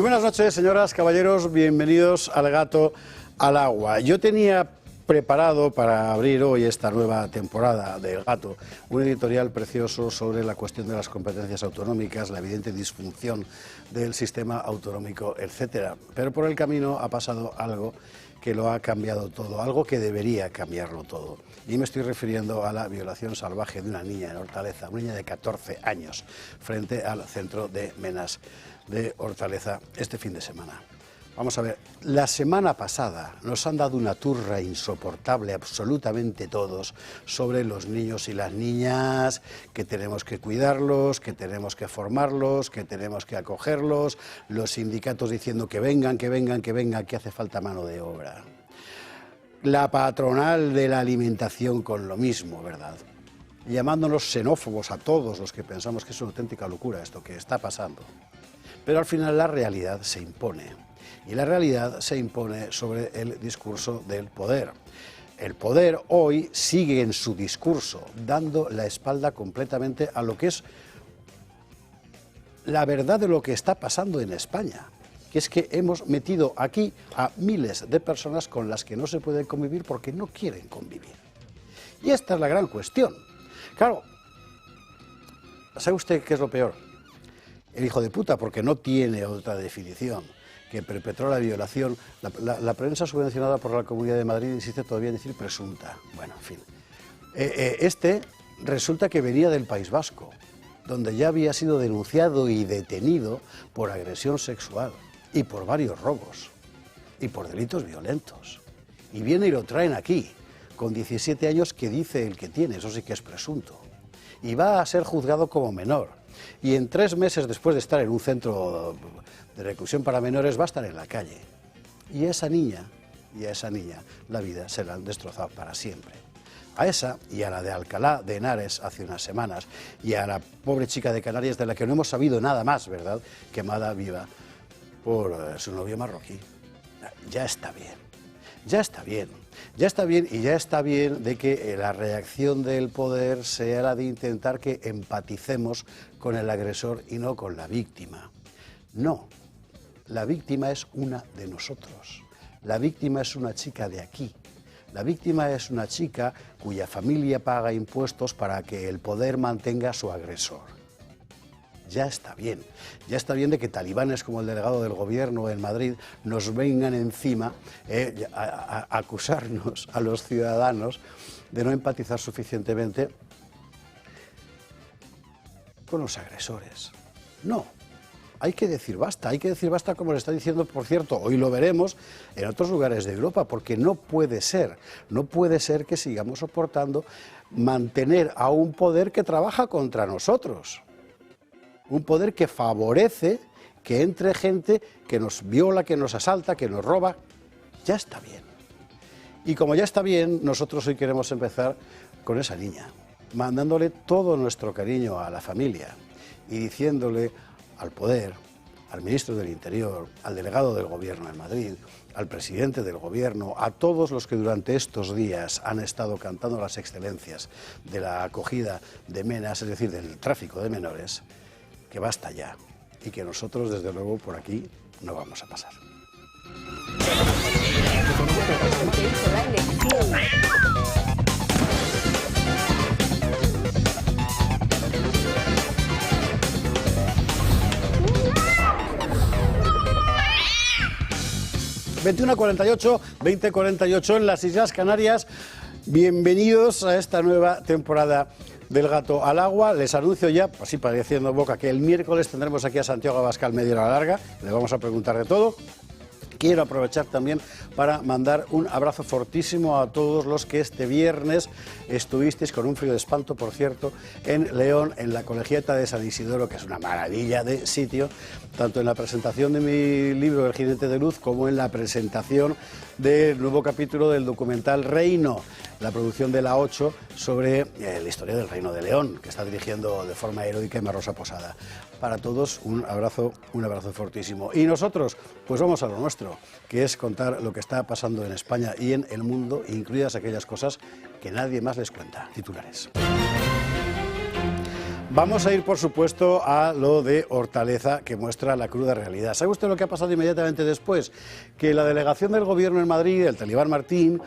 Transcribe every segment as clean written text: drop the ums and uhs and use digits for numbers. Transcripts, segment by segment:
Buenas noches, señoras, caballeros, bienvenidos al Gato al Agua. Yo tenía preparado para abrir hoy esta nueva temporada del Gato un editorial precioso sobre la cuestión de las competencias autonómicas, la evidente disfunción del sistema autonómico, etcétera. Pero por el camino ha pasado algo que lo ha cambiado todo, algo que debería cambiarlo todo. Y me estoy refiriendo a la violación salvaje de una niña en Hortaleza, una niña de 14 años, frente al centro de Menas de Hortaleza este fin de semana. Vamos a ver, la semana pasada nos han dado una turra insoportable absolutamente todos sobre los niños y las niñas, que tenemos que cuidarlos, que tenemos que formarlos, que tenemos que acogerlos, los sindicatos diciendo que vengan, que vengan, que vengan, que hace falta mano de obra. La patronal de la alimentación con lo mismo, ¿verdad? Llamándonos xenófobos a todos los que pensamos que es una auténtica locura esto que está pasando. Pero al final la realidad se impone. Y la realidad se impone sobre el discurso del poder. El poder hoy sigue en su discurso, dando la espalda completamente a lo que es la verdad de lo que está pasando en España, que es que hemos metido aquí a miles de personas con las que no se puede convivir porque no quieren convivir. Y esta es la gran cuestión. Claro, ¿sabe usted qué es lo peor? El hijo de puta, porque no tiene otra definición, que perpetró la violación. La prensa subvencionada por la Comunidad de Madrid insiste todavía en decir presunta. Bueno, en fin. Este resulta que venía del País Vasco, donde ya había sido denunciado y detenido por agresión sexual y por varios robos y por delitos violentos. Y viene y lo traen aquí, con 17 años, que dice el que tiene, eso sí que es presunto. Y va a ser juzgado como menor. Y en 3 meses después de estar en un centro de reclusión para menores va a estar en la calle. Y a esa niña la vida se la han destrozado para siempre. A esa y a la de Alcalá de Henares hace unas semanas y a la pobre chica de Canarias de la que no hemos sabido nada más, ¿verdad?, quemada viva por su novio marroquí. Ya está bien, ya está bien. Ya está bien y ya está bien de que la reacción del poder sea la de intentar que empaticemos con el agresor y no con la víctima. No, la víctima es una de nosotros. La víctima es una chica de aquí. La víctima es una chica cuya familia paga impuestos para que el poder mantenga a su agresor. Ya está bien de que talibanes como el delegado del gobierno en Madrid nos vengan encima a acusarnos a los ciudadanos de no empatizar suficientemente con los agresores. No, hay que decir basta como le está diciendo, por cierto, hoy lo veremos en otros lugares de Europa, porque no puede ser que sigamos soportando mantener a un poder que trabaja contra nosotros. Un poder que favorece que entre gente que nos viola, que nos asalta, que nos roba. Ya está bien. Y como ya está bien, nosotros hoy queremos empezar con esa niña, mandándole todo nuestro cariño a la familia y diciéndole al poder, al ministro del Interior, al delegado del gobierno en Madrid, al presidente del gobierno, a todos los que durante estos días han estado cantando las excelencias de la acogida de Menas, es decir, del tráfico de menores, que basta ya y que nosotros, desde luego, por aquí no vamos a pasar. ...21:48, 20:48 en las Islas Canarias. Bienvenidos a esta nueva temporada del Gato al Agua. Les anuncio ya, así pareciendo boca, que el miércoles tendremos aquí a Santiago Abascal media hora larga. Le vamos a preguntar de todo. Quiero aprovechar también para mandar un abrazo fortísimo a todos los que este viernes estuvisteis con un frío de espanto, por cierto, en León, en la Colegiata de San Isidoro, que es una maravilla de sitio, tanto en la presentación de mi libro El jinete de luz como en la presentación del nuevo capítulo del documental Reino, la producción de La 8 sobre la historia del Reino de León, que está dirigiendo de forma heroica Emma Rosa Posada. Para todos un abrazo fortísimo. Y nosotros, pues vamos a lo nuestro, que es contar lo que está pasando en España y en el mundo, incluidas aquellas cosas que nadie más les cuenta. Titulares. Vamos a ir, por supuesto, a lo de Hortaleza, que muestra la cruda realidad. ¿Sabe usted lo que ha pasado inmediatamente después? Que la delegación del gobierno en Madrid, el talibán Martín,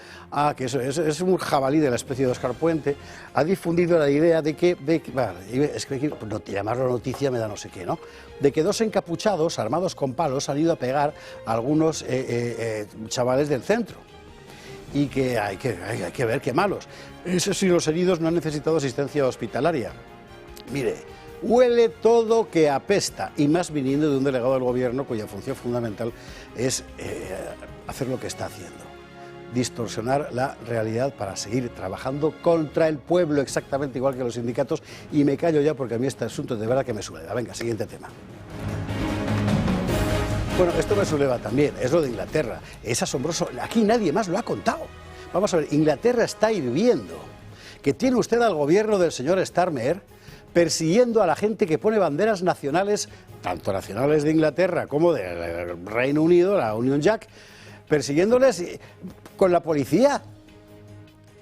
que es un jabalí de la especie de Óscar Puente, ha difundido la idea de que, llamarlo noticia me da no sé qué, ¿no? De que dos encapuchados, armados con palos, han ido a pegar a algunos chavales del centro. Y que hay que ver qué malos. Esos sí, los heridos no han necesitado asistencia hospitalaria. Mire, huele todo que apesta, y más viniendo de un delegado del gobierno cuya función fundamental es hacer lo que está haciendo. Distorsionar la realidad para seguir trabajando contra el pueblo, exactamente igual que los sindicatos, y me callo ya porque a mí este asunto de verdad que me sueleva. Venga, siguiente tema. Bueno, esto me sueleva también, es lo de Inglaterra. Es asombroso, aquí nadie más lo ha contado. Vamos a ver, Inglaterra está hirviendo. Que tiene usted al gobierno del señor Starmer persiguiendo a la gente que pone banderas nacionales, tanto nacionales de Inglaterra como del Reino Unido, la Union Jack, persiguiéndoles con la policía.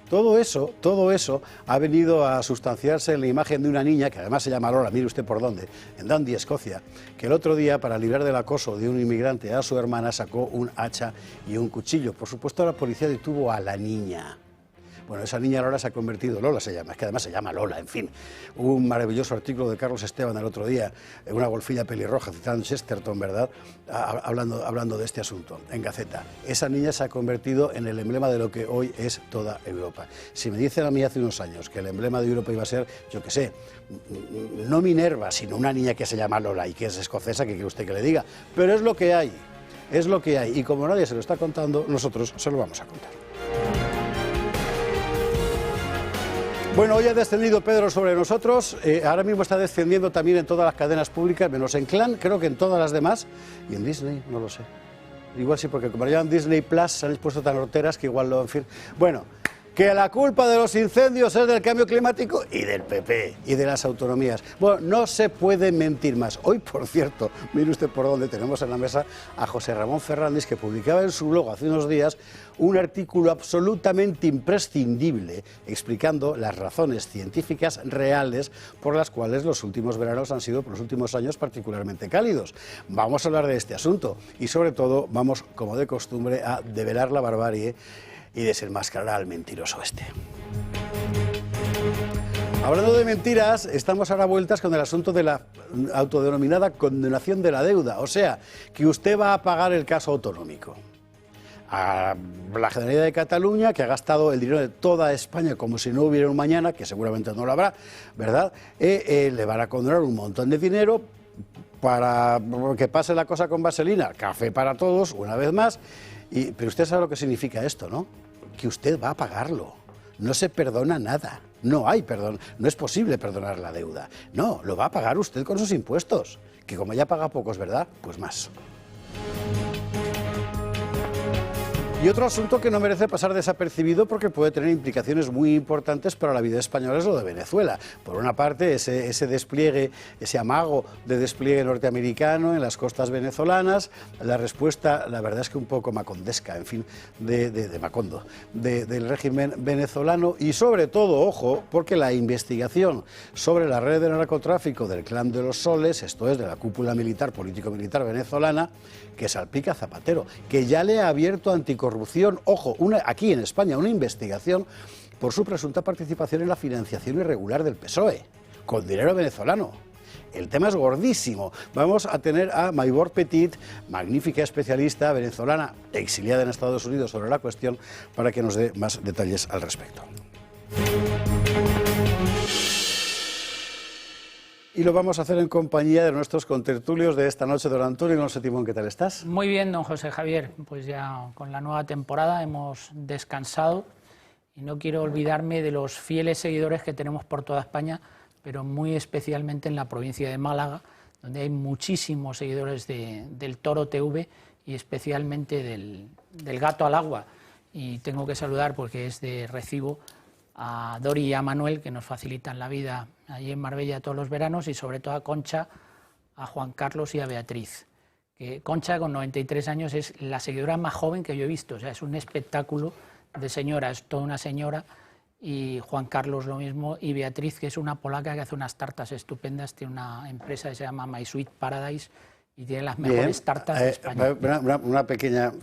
Todo eso ha venido a sustanciarse en la imagen de una niña, que además se llama Lola, mire usted por dónde, en Dundee, Escocia, que el otro día, para librar del acoso de un inmigrante a su hermana, sacó un hacha y un cuchillo. Por supuesto, la policía detuvo a la niña. Bueno, esa niña Lola se ha convertido, Lola se llama, es que además se llama Lola, en fin. Hubo un maravilloso artículo de Carlos Esteban el otro día, una golfilla pelirroja, citando Chesterton, ¿verdad?, hablando de este asunto, en Gaceta. Esa niña se ha convertido en el emblema de lo que hoy es toda Europa. Si me dicen a mí hace unos años que el emblema de Europa iba a ser, yo qué sé, no Minerva, sino una niña que se llama Lola y que es escocesa, que quiere usted que le diga, pero es lo que hay, y como nadie se lo está contando, nosotros se lo vamos a contar. Bueno, hoy ha descendido Pedro sobre nosotros, ahora mismo está descendiendo también en todas las cadenas públicas, menos en Clan, creo que en todas las demás, y en Disney, no lo sé. Igual sí, porque como llaman Disney Plus, se han puesto tan horteras que igual lo... En fin. Bueno, que la culpa de los incendios es del cambio climático y del PP y de las autonomías. Bueno, no se puede mentir más. Hoy, por cierto, mire usted por dónde tenemos en la mesa a José Ramón Fernández, que publicaba en su blog hace unos días un artículo absolutamente imprescindible explicando las razones científicas reales por las cuales los últimos veranos han sido, por los últimos años, particularmente cálidos. Vamos a hablar de este asunto y, sobre todo, vamos, como de costumbre, a develar la barbarie y desenmascarar al mentiroso este. Hablando de mentiras, estamos ahora a vueltas con el asunto de la autodenominada condonación de la deuda, o sea, que usted va a pagar el caso autonómico. A la Generalidad de Cataluña, que ha gastado el dinero de toda España como si no hubiera un mañana, que seguramente no lo habrá, ¿verdad? Le van a condonar un montón de dinero para que pase la cosa con vaselina, café para todos, una vez más. Pero usted sabe lo que significa esto, ¿no? Que usted va a pagarlo. No se perdona nada. No hay perdón. No es posible perdonar la deuda. No, lo va a pagar usted con sus impuestos. Que como ya paga pocos, ¿verdad? Pues más. Y otro asunto que no merece pasar desapercibido porque puede tener implicaciones muy importantes para la vida española es lo de Venezuela. Por una parte, ese despliegue, ese amago de despliegue norteamericano en las costas venezolanas, la respuesta, la verdad es que un poco macondesca, en fin, de Macondo, del régimen venezolano y sobre todo, ojo, porque la investigación sobre la red de narcotráfico del Clan de los Soles, esto es, de la cúpula militar, político-militar venezolana, que salpica a Zapatero, que ya le ha abierto anticorrupción, ojo, aquí en España, una investigación por su presunta participación en la financiación irregular del PSOE, con dinero venezolano. El tema es gordísimo. Vamos a tener a Maybor Petit, magnífica especialista venezolana, exiliada en Estados Unidos, sobre la cuestión, para que nos dé más detalles al respecto. Y lo vamos a hacer en compañía de nuestros contertulios de esta noche. Don Antonio Alonso Timón, ¿qué tal estás? Muy bien, don José Javier. Pues ya con la nueva temporada hemos descansado y no quiero olvidarme de los fieles seguidores que tenemos por toda España, pero muy especialmente en la provincia de Málaga, donde hay muchísimos seguidores del Toro TV y especialmente del Gato al Agua. Y tengo que saludar, porque es de recibo, a Dori y a Manuel, que nos facilitan la vida allí en Marbella todos los veranos, y sobre todo a Concha, a Juan Carlos y a Beatriz. Que Concha, con 93 años, es la seguidora más joven que yo he visto. O sea, es un espectáculo de señora, es toda una señora, y Juan Carlos lo mismo, y Beatriz, que es una polaca que hace unas tartas estupendas, tiene una empresa que se llama My Sweet Paradise y tiene las mejores tartas de España. Una pequeña,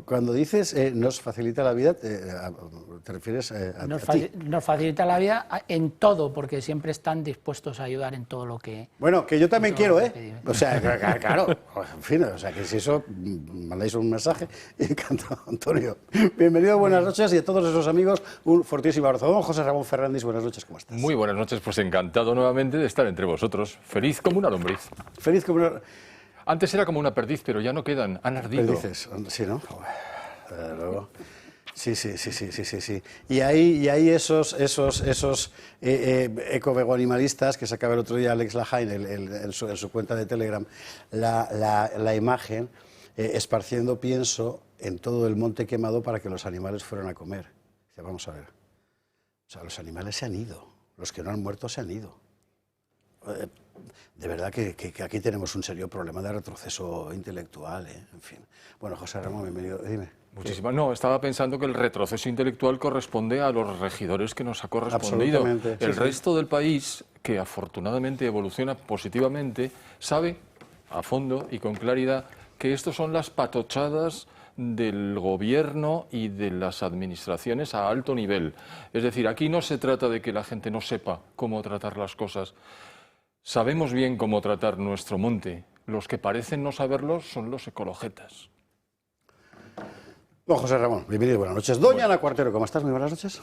cuando dices nos facilita la vida, ¿te refieres a ti? Nos facilita la vida en todo, porque siempre están dispuestos a ayudar en todo lo que... Bueno, que yo también quiero, o sea, claro, en fin, o sea, que si eso, mandáis un mensaje, encantado, Antonio. Bienvenido, buenas noches, y a todos esos amigos, un fortísimo abrazo. Don José Ramón Fernández, buenas noches, ¿cómo estás? Muy buenas noches, pues encantado nuevamente de estar entre vosotros. Feliz como una lombriz. Feliz como una... Antes era como una perdiz, pero ya no quedan, han ardido. Perdices, sí, ¿no? Luego. Sí. Y hay esos ecovegoanimalistas que sacaba el otro día Alex Lahain en su cuenta de Telegram, la imagen esparciendo pienso en todo el monte quemado para que los animales fueran a comer. Dice, vamos a ver. O sea, los animales se han ido, los que no han muerto se han ido. De verdad que aquí tenemos un serio problema de retroceso intelectual, en fin. Bueno, José Ramón, bienvenido. Dime. Muchísimas. No, estaba pensando que el retroceso intelectual corresponde a los regidores que nos ha correspondido. El resto del país, que afortunadamente evoluciona positivamente, sabe a fondo y con claridad que estos son las patochadas del gobierno y de las administraciones a alto nivel. Es decir, aquí no se trata de que la gente no sepa cómo tratar las cosas. Sabemos bien cómo tratar nuestro monte. Los que parecen no saberlo son los ecologetas. Don José Ramón, bienvenido, buenas noches. Doña Ana Cuartero, ¿cómo estás? Muy buenas noches.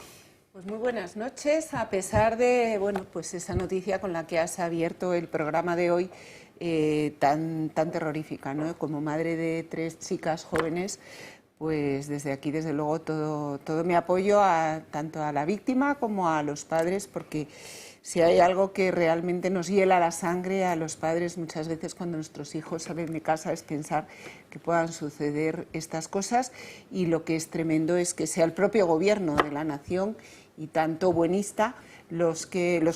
Pues muy buenas noches, a pesar de pues esa noticia con la que has abierto el programa de hoy, tan terrorífica, ¿no? Como madre de 3 chicas jóvenes, pues desde aquí, desde luego, todo mi apoyo tanto a la víctima como a los padres, porque si hay algo que realmente nos hiela la sangre a los padres muchas veces cuando nuestros hijos salen de casa es pensar que puedan suceder estas cosas, y lo que es tremendo es que sea el propio gobierno de la nación y tanto buenista los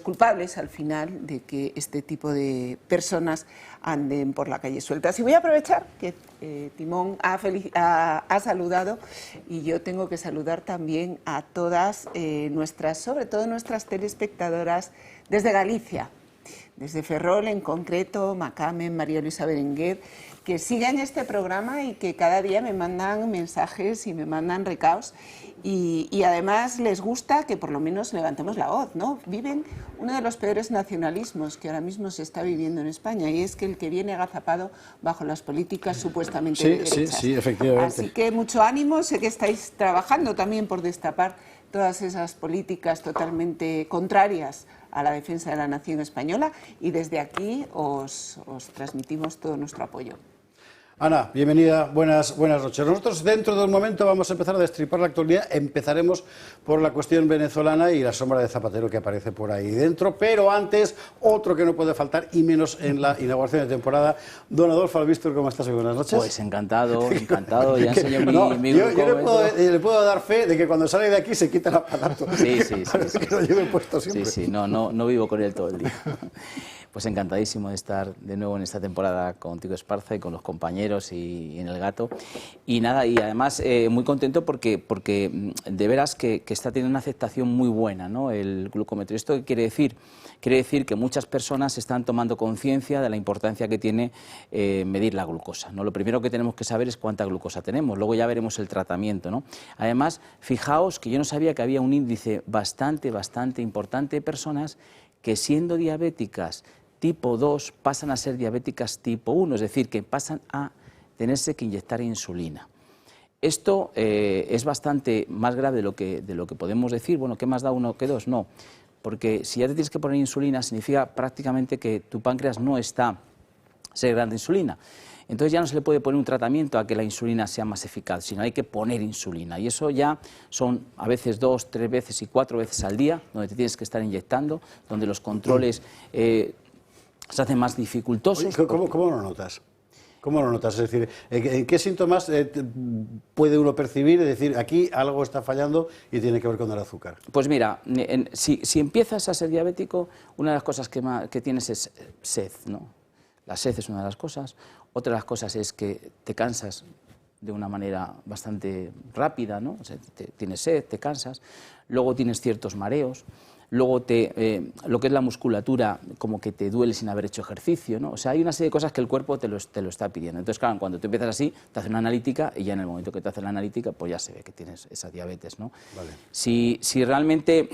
culpables al final de que este tipo de personas anden por la calle sueltas. Y voy a aprovechar que Timón ha saludado, y yo tengo que saludar también a todas sobre todo nuestras telespectadoras desde Galicia, desde Ferrol en concreto, Macamen, María Luisa Berenguer, que siguen este programa y que cada día me mandan mensajes y me mandan recaos, y además les gusta que por lo menos levantemos la voz, ¿no? Viven uno de los peores nacionalismos que ahora mismo se está viviendo en España, y es que el que viene agazapado bajo las políticas supuestamente de derechas. Sí, efectivamente. Así que mucho ánimo, sé que estáis trabajando también por destapar todas esas políticas totalmente contrarias a la defensa de la nación española, y desde aquí os transmitimos todo nuestro apoyo. Ana, bienvenida, buenas noches. Nosotros dentro de un momento vamos a empezar a destripar la actualidad. Empezaremos por la cuestión venezolana y la sombra de Zapatero que aparece por ahí dentro, pero antes, otro que no puede faltar, y menos en la inauguración de temporada. Don Adolfo Albistur, ¿cómo estás? Buenas noches. Pues encantado, ya enseño mi yo le puedo dar fe de que cuando sale de aquí se quita el aparato. Sí. Que lo lleve puesto siempre. Sí, no vivo con él todo el día. Pues encantadísimo de estar de nuevo en esta temporada contigo, Esparza, y con los compañeros y en El Gato. Y nada, y además muy contento porque de veras que está teniendo una aceptación muy buena, ¿no? El glucómetro. ¿Esto qué quiere decir? Quiere decir que muchas personas están tomando conciencia de la importancia que tiene medir la glucosa, ¿no? Lo primero que tenemos que saber es cuánta glucosa tenemos, luego ya veremos el tratamiento, ¿no? Además, fijaos que yo no sabía que había un índice bastante importante de personas que, siendo diabéticas tipo 2, pasan a ser diabéticas tipo 1, es decir, que pasan a tenerse que inyectar insulina. Esto es bastante más grave de lo que podemos decir. Bueno, ¿qué más da 1 que 2? No, porque si ya te tienes que poner insulina, significa prácticamente que tu páncreas no está segregando insulina. Entonces ya no se le puede poner un tratamiento a que la insulina sea más eficaz, sino hay que poner insulina. Y eso ya son a veces 2, 3 veces y 4 veces al día, donde te tienes que estar inyectando, donde los controles se hacen más dificultosos. Oye, ¿cómo lo notas? ¿Cómo lo notas? Es decir, ¿en qué síntomas puede uno percibir? Es decir, aquí algo está fallando y tiene que ver con el azúcar. Pues mira, si empiezas a ser diabético, una de las cosas que tienes es sed, ¿no? La sed es una de las cosas. Otra de las cosas es que te cansas de una manera bastante rápida, ¿no? O sea, tienes sed, te cansas, luego tienes ciertos mareos, luego lo que es la musculatura como que te duele sin haber hecho ejercicio, ¿no? O sea, hay una serie de cosas que el cuerpo te lo está pidiendo. Entonces, claro, cuando tú empiezas así, te hace una analítica y ya en el momento que te hace la analítica, pues ya se ve que tienes esa diabetes, ¿no? Vale. Si realmente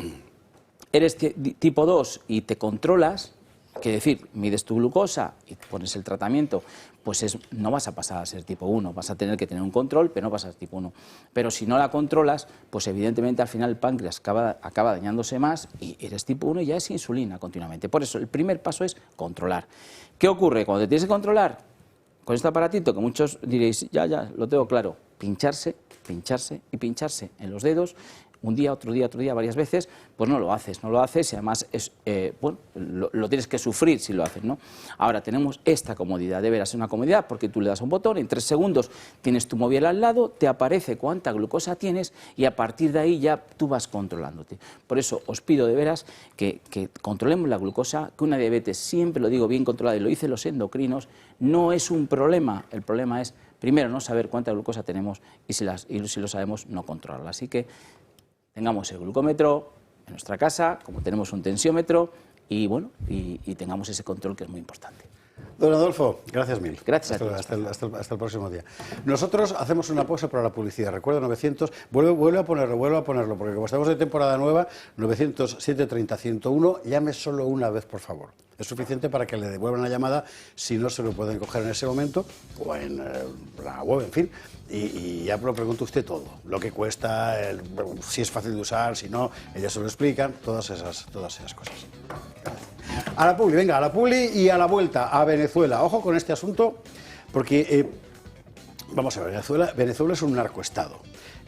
eres tipo 2 y te controlas, quiere decir, mides tu glucosa y pones el tratamiento, pues no vas a pasar a ser tipo 1, vas a tener que tener un control, pero no vas a ser tipo 1. Pero si no la controlas, pues evidentemente al final el páncreas acaba dañándose más y eres tipo 1 y ya es insulina continuamente. Por eso el primer paso es controlar. ¿Qué ocurre? Cuando te tienes que controlar con este aparatito, que muchos diréis, ya, lo tengo claro, pincharse, pincharse y pincharse en los dedos, un día, otro día, varias veces, pues no lo haces y además bueno, lo tienes que sufrir si lo haces, ¿no? Ahora tenemos esta comodidad, de veras es una comodidad porque tú le das un botón, en 3 segundos tienes tu móvil al lado, te aparece cuánta glucosa tienes y a partir de ahí ya tú vas controlándote. Por eso os pido de veras que controlemos la glucosa, que una diabetes, siempre lo digo bien controlada y lo dicen los endocrinos, no es un problema, el problema es primero no saber cuánta glucosa tenemos y si lo sabemos no controlarla. Así que tengamos el glucómetro en nuestra casa, como tenemos un tensiómetro, y bueno, y tengamos ese control que es muy importante. Don Adolfo, gracias mil. Gracias a ti. Hasta el próximo día. Nosotros hacemos una pausa para la publicidad. Recuerda 900, vuelve a ponerlo, porque como estamos de temporada nueva, 900-730-101, llame solo una vez, por favor. Es suficiente para que le devuelvan la llamada si no se lo pueden coger en ese momento o en la web, en fin, y ya lo pregunta usted todo, lo que cuesta, si es fácil de usar, si no, ellas se lo explican, todas esas cosas. A la publi, venga, a la publi y a la vuelta a Venezuela. Ojo con este asunto, porque, vamos a ver, Venezuela es un narcoestado.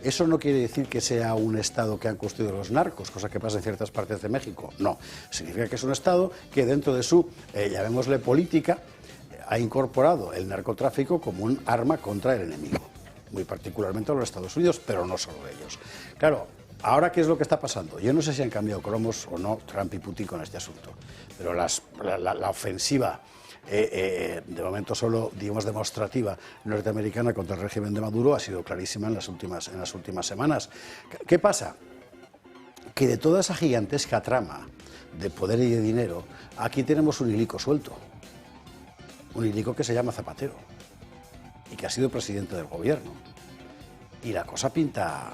Eso no quiere decir que sea un estado que han construido los narcos, cosa que pasa en ciertas partes de México. No, significa que es un estado que dentro de su, llamémosle política, ha incorporado el narcotráfico como un arma contra el enemigo. Muy particularmente los Estados Unidos, pero no solo ellos. Claro, ahora, ¿qué es lo que está pasando? Yo no sé si han cambiado cromos o no Trump y Putin con este asunto, pero la ofensiva, de momento solo, digamos, demostrativa norteamericana contra el régimen de Maduro ha sido clarísima en las últimas semanas. ¿Qué pasa? Que de toda esa gigantesca trama de poder y de dinero, aquí tenemos un hilico suelto, un hilico que se llama Zapatero y que ha sido presidente del gobierno. Y la cosa pinta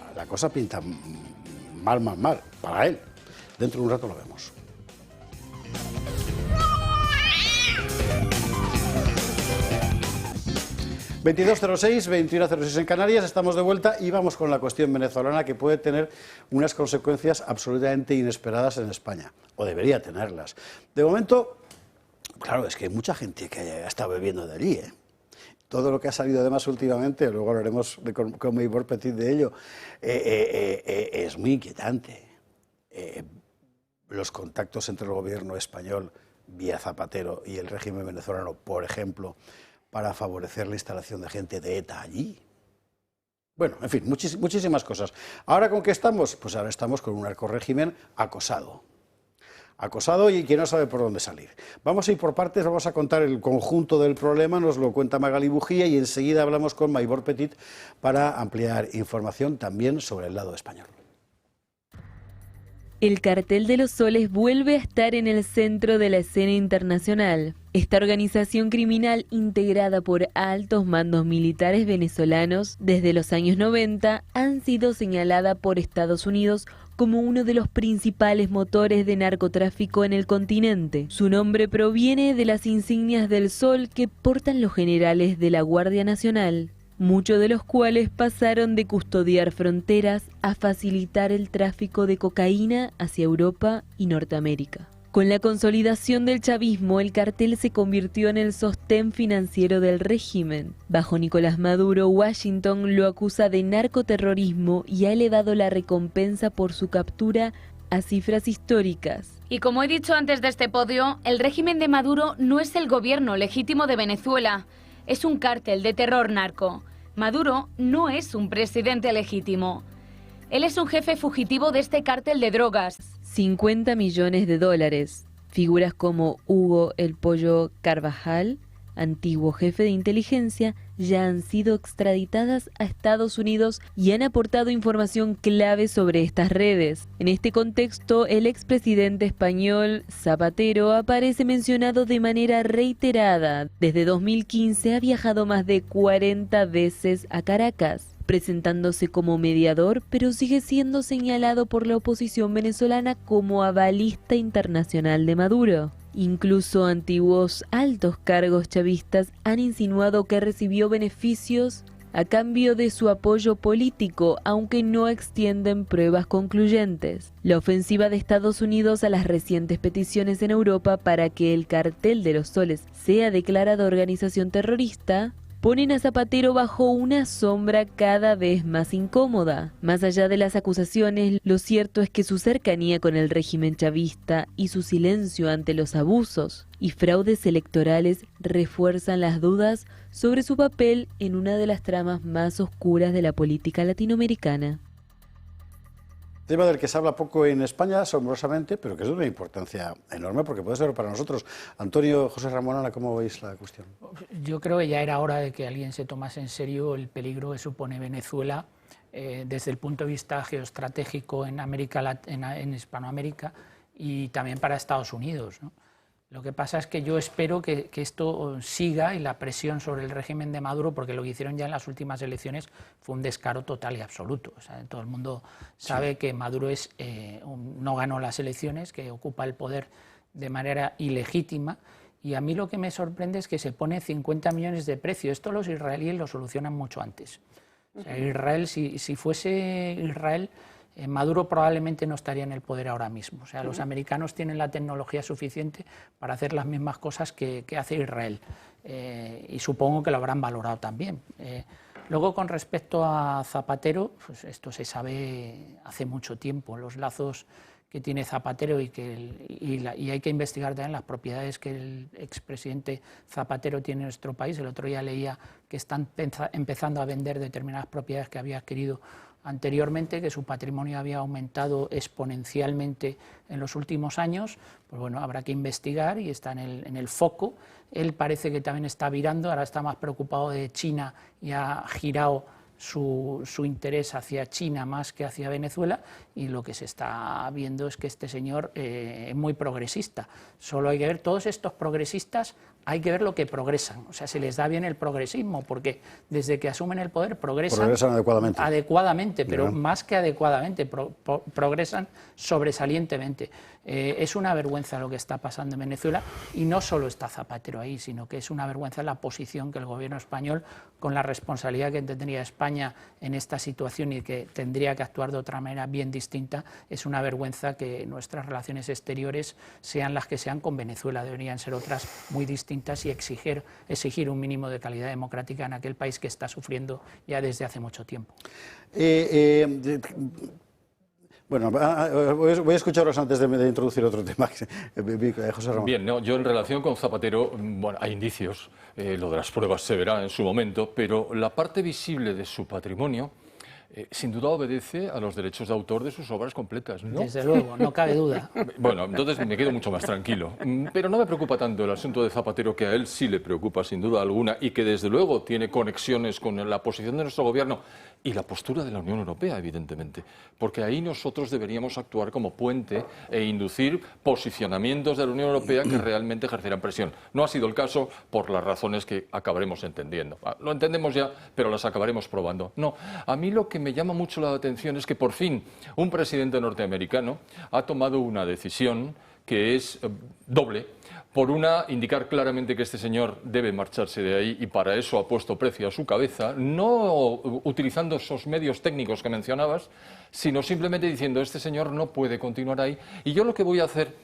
mal para él. Dentro de un rato lo vemos. ...22:06, 21:06 en Canarias, estamos de vuelta y vamos con la cuestión venezolana que puede tener unas consecuencias absolutamente inesperadas en España, o debería tenerlas. De momento, claro, es que hay mucha gente que ha estado bebiendo de allí, ¿eh? Todo lo que ha salido además últimamente, luego hablaremos con Maybor Petit de ello, es muy inquietante. Los contactos entre el gobierno español vía Zapatero y el régimen venezolano, por ejemplo, para favorecer la instalación de gente de ETA allí. Bueno, en fin, muchísimas cosas. ¿Ahora con qué estamos? Pues ahora estamos con un narcorrégimen acosado y que no sabe por dónde salir. Vamos a ir por partes, vamos a contar el conjunto del problema, nos lo cuenta Magali Bujía y enseguida hablamos con Maybor Petit para ampliar información también sobre el lado español. El Cartel de los Soles vuelve a estar en el centro de la escena internacional. Esta organización criminal, integrada por altos mandos militares venezolanos desde los años 90, han sido señalada por Estados Unidos como uno de los principales motores de narcotráfico en el continente. Su nombre proviene de las insignias del sol que portan los generales de la Guardia Nacional, muchos de los cuales pasaron de custodiar fronteras a facilitar el tráfico de cocaína hacia Europa y Norteamérica. Con la consolidación del chavismo, el cartel se convirtió en el sostén financiero del régimen. Bajo Nicolás Maduro, Washington lo acusa de narcoterrorismo y ha elevado la recompensa por su captura a cifras históricas. Y como he dicho antes de este podio, el régimen de Maduro no es el gobierno legítimo de Venezuela, es un cártel de terror narco. Maduro no es un presidente legítimo. Él es un jefe fugitivo de este cártel de drogas. 50 millones de dólares. Figuras como Hugo El Pollo Carvajal, antiguo jefe de inteligencia, ya han sido extraditadas a Estados Unidos y han aportado información clave sobre estas redes. En este contexto, el expresidente español Zapatero aparece mencionado de manera reiterada. Desde 2015 ha viajado más de 40 veces a Caracas, presentándose como mediador, pero sigue siendo señalado por la oposición venezolana como avalista internacional de Maduro. Incluso antiguos altos cargos chavistas han insinuado que recibió beneficios a cambio de su apoyo político, aunque no extienden pruebas concluyentes. La ofensiva de Estados Unidos a las recientes peticiones en Europa para que el Cartel de los Soles sea declarado organización terrorista ponen a Zapatero bajo una sombra cada vez más incómoda. Más allá de las acusaciones, lo cierto es que su cercanía con el régimen chavista y su silencio ante los abusos y fraudes electorales refuerzan las dudas sobre su papel en una de las tramas más oscuras de la política latinoamericana. Tema del que se habla poco en España, asombrosamente, pero que es de una importancia enorme, porque puede ser para nosotros. Antonio, José Ramón, Ana, ¿cómo veis la cuestión? Yo creo que ya era hora de que alguien se tomase en serio el peligro que supone Venezuela desde el punto de vista geoestratégico en Hispanoamérica y también para Estados Unidos, ¿no? Lo que pasa es que yo espero que esto siga y la presión sobre el régimen de Maduro, porque lo que hicieron ya en las últimas elecciones fue un descaro total y absoluto. O sea, todo el mundo sabe que Maduro no ganó las elecciones, que ocupa el poder de manera ilegítima, y a mí lo que me sorprende es que se pone 50 millones de precio. Esto los israelíes lo solucionan mucho antes. O sea, Israel, si fuese Israel, Maduro probablemente no estaría en el poder ahora mismo. O sea, los americanos tienen la tecnología suficiente para hacer las mismas cosas que hace Israel, y supongo que lo habrán valorado también. Luego, con respecto a Zapatero, pues esto se sabe hace mucho tiempo, los lazos que tiene Zapatero y hay que investigar también las propiedades que el expresidente Zapatero tiene en nuestro país. El otro día leía que están empezando a vender determinadas propiedades que había adquirido anteriormente, que su patrimonio había aumentado exponencialmente en los últimos años. Pues bueno, habrá que investigar y está en el foco. Él parece que también está virando, ahora está más preocupado de China y ha girado su interés hacia China más que hacia Venezuela, y lo que se está viendo es que este señor es muy progresista. Solo hay que ver, todos estos progresistas, hay que ver lo que progresan. O sea, se les da bien el progresismo, porque desde que asumen el poder progresan adecuadamente. Adecuadamente, pero más que adecuadamente, progresan sobresalientemente. Es una vergüenza lo que está pasando en Venezuela, y no solo está Zapatero ahí, sino que es una vergüenza la posición que el gobierno español, con la responsabilidad que tendría España en esta situación y que tendría que actuar de otra manera bien distinta, es una vergüenza que nuestras relaciones exteriores sean las que sean con Venezuela. Deberían ser otras muy distintas y exigir un mínimo de calidad democrática en aquel país que está sufriendo ya desde hace mucho tiempo. Bueno, voy a escucharos antes de introducir otro tema. José Ramón. Bien, no, yo en relación con Zapatero, bueno, hay indicios, lo de las pruebas se verá en su momento, pero la parte visible de su patrimonio sin duda obedece a los derechos de autor de sus obras completas, ¿no? Desde luego, no cabe duda. Bueno, entonces me quedo mucho más tranquilo. Pero no me preocupa tanto el asunto de Zapatero, que a él sí le preocupa sin duda alguna, y que desde luego tiene conexiones con la posición de nuestro gobierno y la postura de la Unión Europea, evidentemente. Porque ahí nosotros deberíamos actuar como puente e inducir posicionamientos de la Unión Europea que realmente ejercerán presión. No ha sido el caso por las razones que acabaremos entendiendo. Lo entendemos ya, pero las acabaremos probando. No, a mí lo que me llama mucho la atención es que por fin un presidente norteamericano ha tomado una decisión que es doble. Por una, indicar claramente que este señor debe marcharse de ahí, y para eso ha puesto precio a su cabeza, no utilizando esos medios técnicos que mencionabas, sino simplemente diciendo: este señor no puede continuar ahí, y yo lo que voy a hacer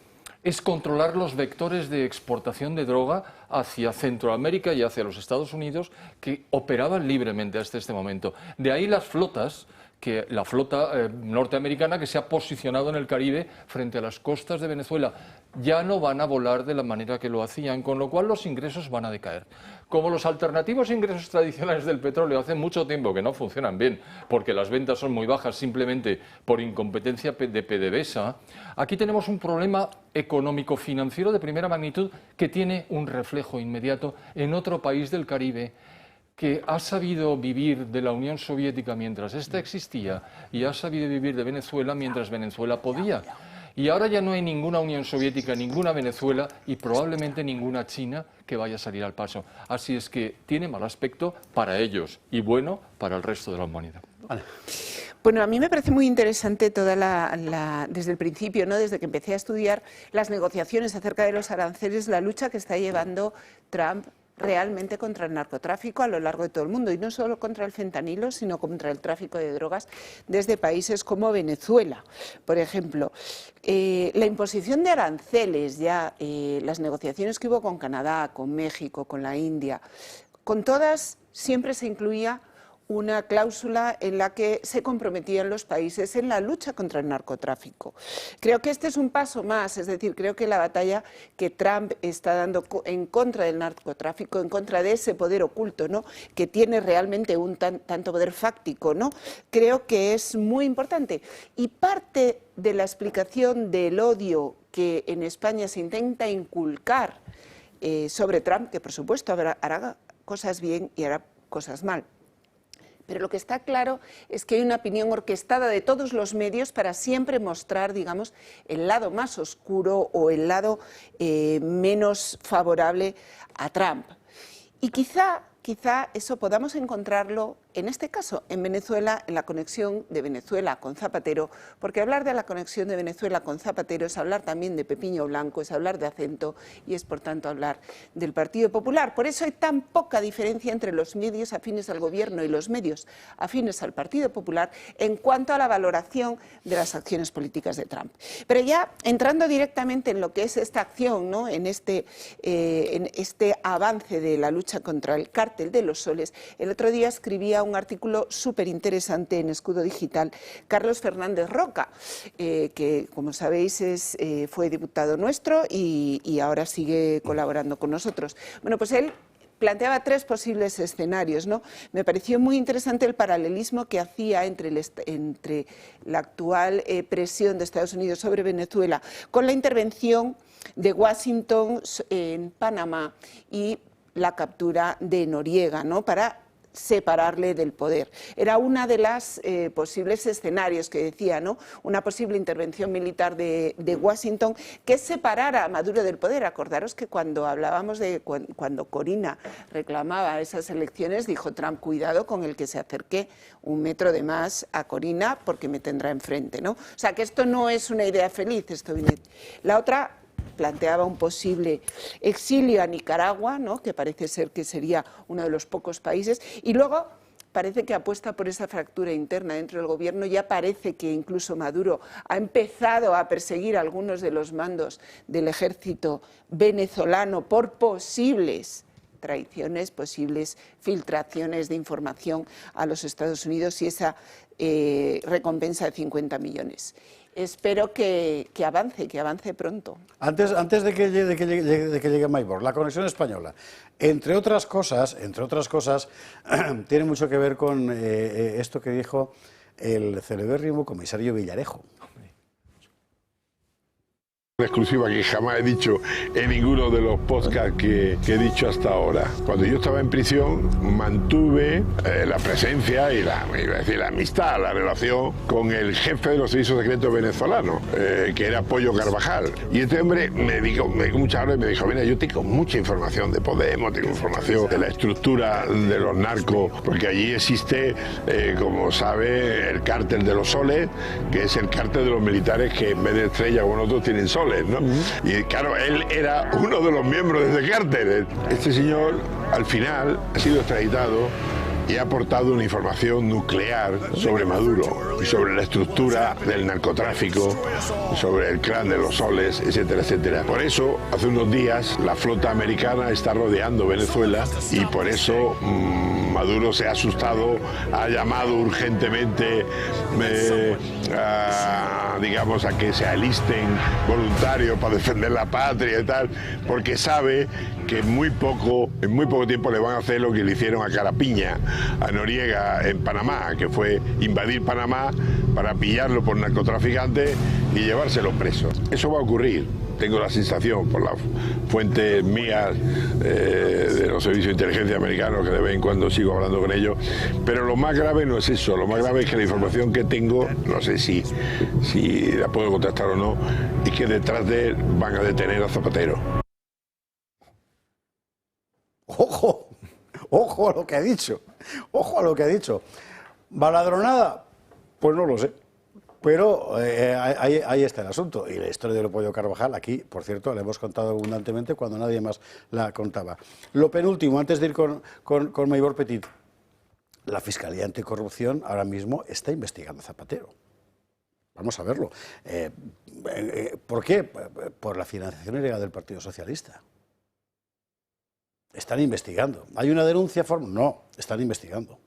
es controlar los vectores de exportación de droga hacia Centroamérica y hacia los Estados Unidos, que operaban libremente hasta este momento. De ahí las flotas, que la flota norteamericana que se ha posicionado en el Caribe frente a las costas de Venezuela. Ya no van a volar de la manera que lo hacían, con lo cual los ingresos van a decaer. Como los alternativos ingresos tradicionales del petróleo hace mucho tiempo que no funcionan bien, porque las ventas son muy bajas simplemente por incompetencia de PDVSA, aquí tenemos un problema económico-financiero de primera magnitud que tiene un reflejo inmediato en otro país del Caribe que ha sabido vivir de la Unión Soviética mientras ésta existía y ha sabido vivir de Venezuela mientras Venezuela podía. Y ahora ya no hay ninguna Unión Soviética, ninguna Venezuela y probablemente ninguna China que vaya a salir al paso. Así es que tiene mal aspecto para ellos y bueno para el resto de la humanidad. Vale. Bueno, a mí me parece muy interesante desde el principio, ¿no? Desde que empecé a estudiar las negociaciones acerca de los aranceles, la lucha que está llevando Trump realmente contra el narcotráfico a lo largo de todo el mundo, y no solo contra el fentanilo, sino contra el tráfico de drogas desde países como Venezuela. Por ejemplo, la imposición de aranceles, ya las negociaciones que hubo con Canadá, con México, con la India, con todas siempre se incluía una cláusula en la que se comprometían los países en la lucha contra el narcotráfico. Creo que este es un paso más, es decir, creo que la batalla que Trump está dando en contra del narcotráfico, en contra de ese poder oculto, ¿no?, que tiene realmente un tanto poder fáctico, ¿no?, creo que es muy importante. Y parte de la explicación del odio que en España se intenta inculcar sobre Trump, que por supuesto hará cosas bien y hará cosas mal, pero lo que está claro es que hay una opinión orquestada de todos los medios para siempre mostrar, digamos, el lado más oscuro o el lado menos favorable a Trump. Y quizá eso podamos encontrarlo, en este caso, en Venezuela, en la conexión de Venezuela con Zapatero, porque hablar de la conexión de Venezuela con Zapatero es hablar también de Pepiño Blanco, es hablar de acento y es, por tanto, hablar del Partido Popular. Por eso hay tan poca diferencia entre los medios afines al gobierno y los medios afines al Partido Popular en cuanto a la valoración de las acciones políticas de Trump. Pero ya entrando directamente en lo que es esta acción, ¿no?, en este avance de la lucha contra el cártel de los soles, el otro día escribía un artículo súper interesante en Escudo Digital Carlos Fernández Roca, que, como sabéis, fue diputado nuestro y ahora sigue colaborando con nosotros. Bueno, pues él planteaba tres posibles escenarios, ¿no? Me pareció muy interesante el paralelismo que hacía entre la actual presión de Estados Unidos sobre Venezuela con la intervención de Washington en Panamá y la captura de Noriega, ¿no?, para separarle del poder. Era una de las posibles escenarios que decía, ¿no?, una posible intervención militar de Washington que separara a Maduro del poder. Acordaros que cuando hablábamos de cuando Corina reclamaba esas elecciones, dijo Trump: cuidado con el que se acerque un metro de más a Corina porque me tendrá enfrente, ¿no? O sea, que esto no es una idea feliz. Esto viene. La otra planteaba un posible exilio a Nicaragua, ¿no?, que parece ser que sería uno de los pocos países, y luego parece que apuesta por esa fractura interna dentro del gobierno. Ya parece que incluso Maduro ha empezado a perseguir a algunos de los mandos del ejército venezolano por posibles traiciones, posibles filtraciones de información a los Estados Unidos y esa recompensa de 50 millones. Espero que avance pronto. Antes de que llegue Maibor, la conexión española, entre otras cosas, tiene mucho que ver con esto que dijo el celebérrimo comisario Villarejo. Una exclusiva que jamás he dicho en ninguno de los podcasts que he dicho hasta ahora. Cuando yo estaba en prisión mantuve la presencia y la amistad, la relación con el jefe de los servicios secretos venezolanos, que era Pollo Carvajal. Y este hombre me dijo muchas veces, me dijo: mira, yo tengo mucha información de Podemos, tengo información de la estructura de los narcos, porque allí existe, como sabe, el cártel de los soles, que es el cártel de los militares que en vez de estrella como nosotros tienen soles, ¿no? Y claro, él era uno de los miembros de ese cártel. Este señor al final ha sido extraditado y ha aportado una información nuclear sobre Maduro y sobre la estructura del narcotráfico, sobre el clan de los soles, etcétera, etcétera. Por eso, hace unos días, la flota americana está rodeando Venezuela y por eso Maduro se ha asustado, ha llamado urgentemente digamos, a que se alisten voluntarios para defender la patria y tal, porque sabe que en muy poco tiempo le van a hacer lo que le hicieron a Carapiña, a Noriega en Panamá, que fue invadir Panamá para pillarlo por narcotraficante y llevárselo preso. Eso va a ocurrir. tengo la sensación, por las fuentes mías de los servicios de inteligencia americanos, que de vez en cuando sigo hablando con ellos, pero lo más grave no es eso, lo más grave es que la información que tengo, no sé si la puedo contestar o no, es que detrás de él van a detener a Zapatero. ¡Ojo! ¡Ojo a lo que ha dicho! ¡Ojo a lo que ha dicho! ¿Baladronada? Pues no lo sé. Pero ahí está el asunto. Y la historia de Leopoldo Carvajal, aquí, por cierto, la hemos contado abundantemente cuando nadie más la contaba. Lo penúltimo, antes de ir con Maybor Petit, la Fiscalía Anticorrupción ahora mismo está investigando a Zapatero. Vamos a verlo. ¿Por qué? Por la financiación ilegal del Partido Socialista. Están investigando. ¿Hay una denuncia formal? No, están investigando.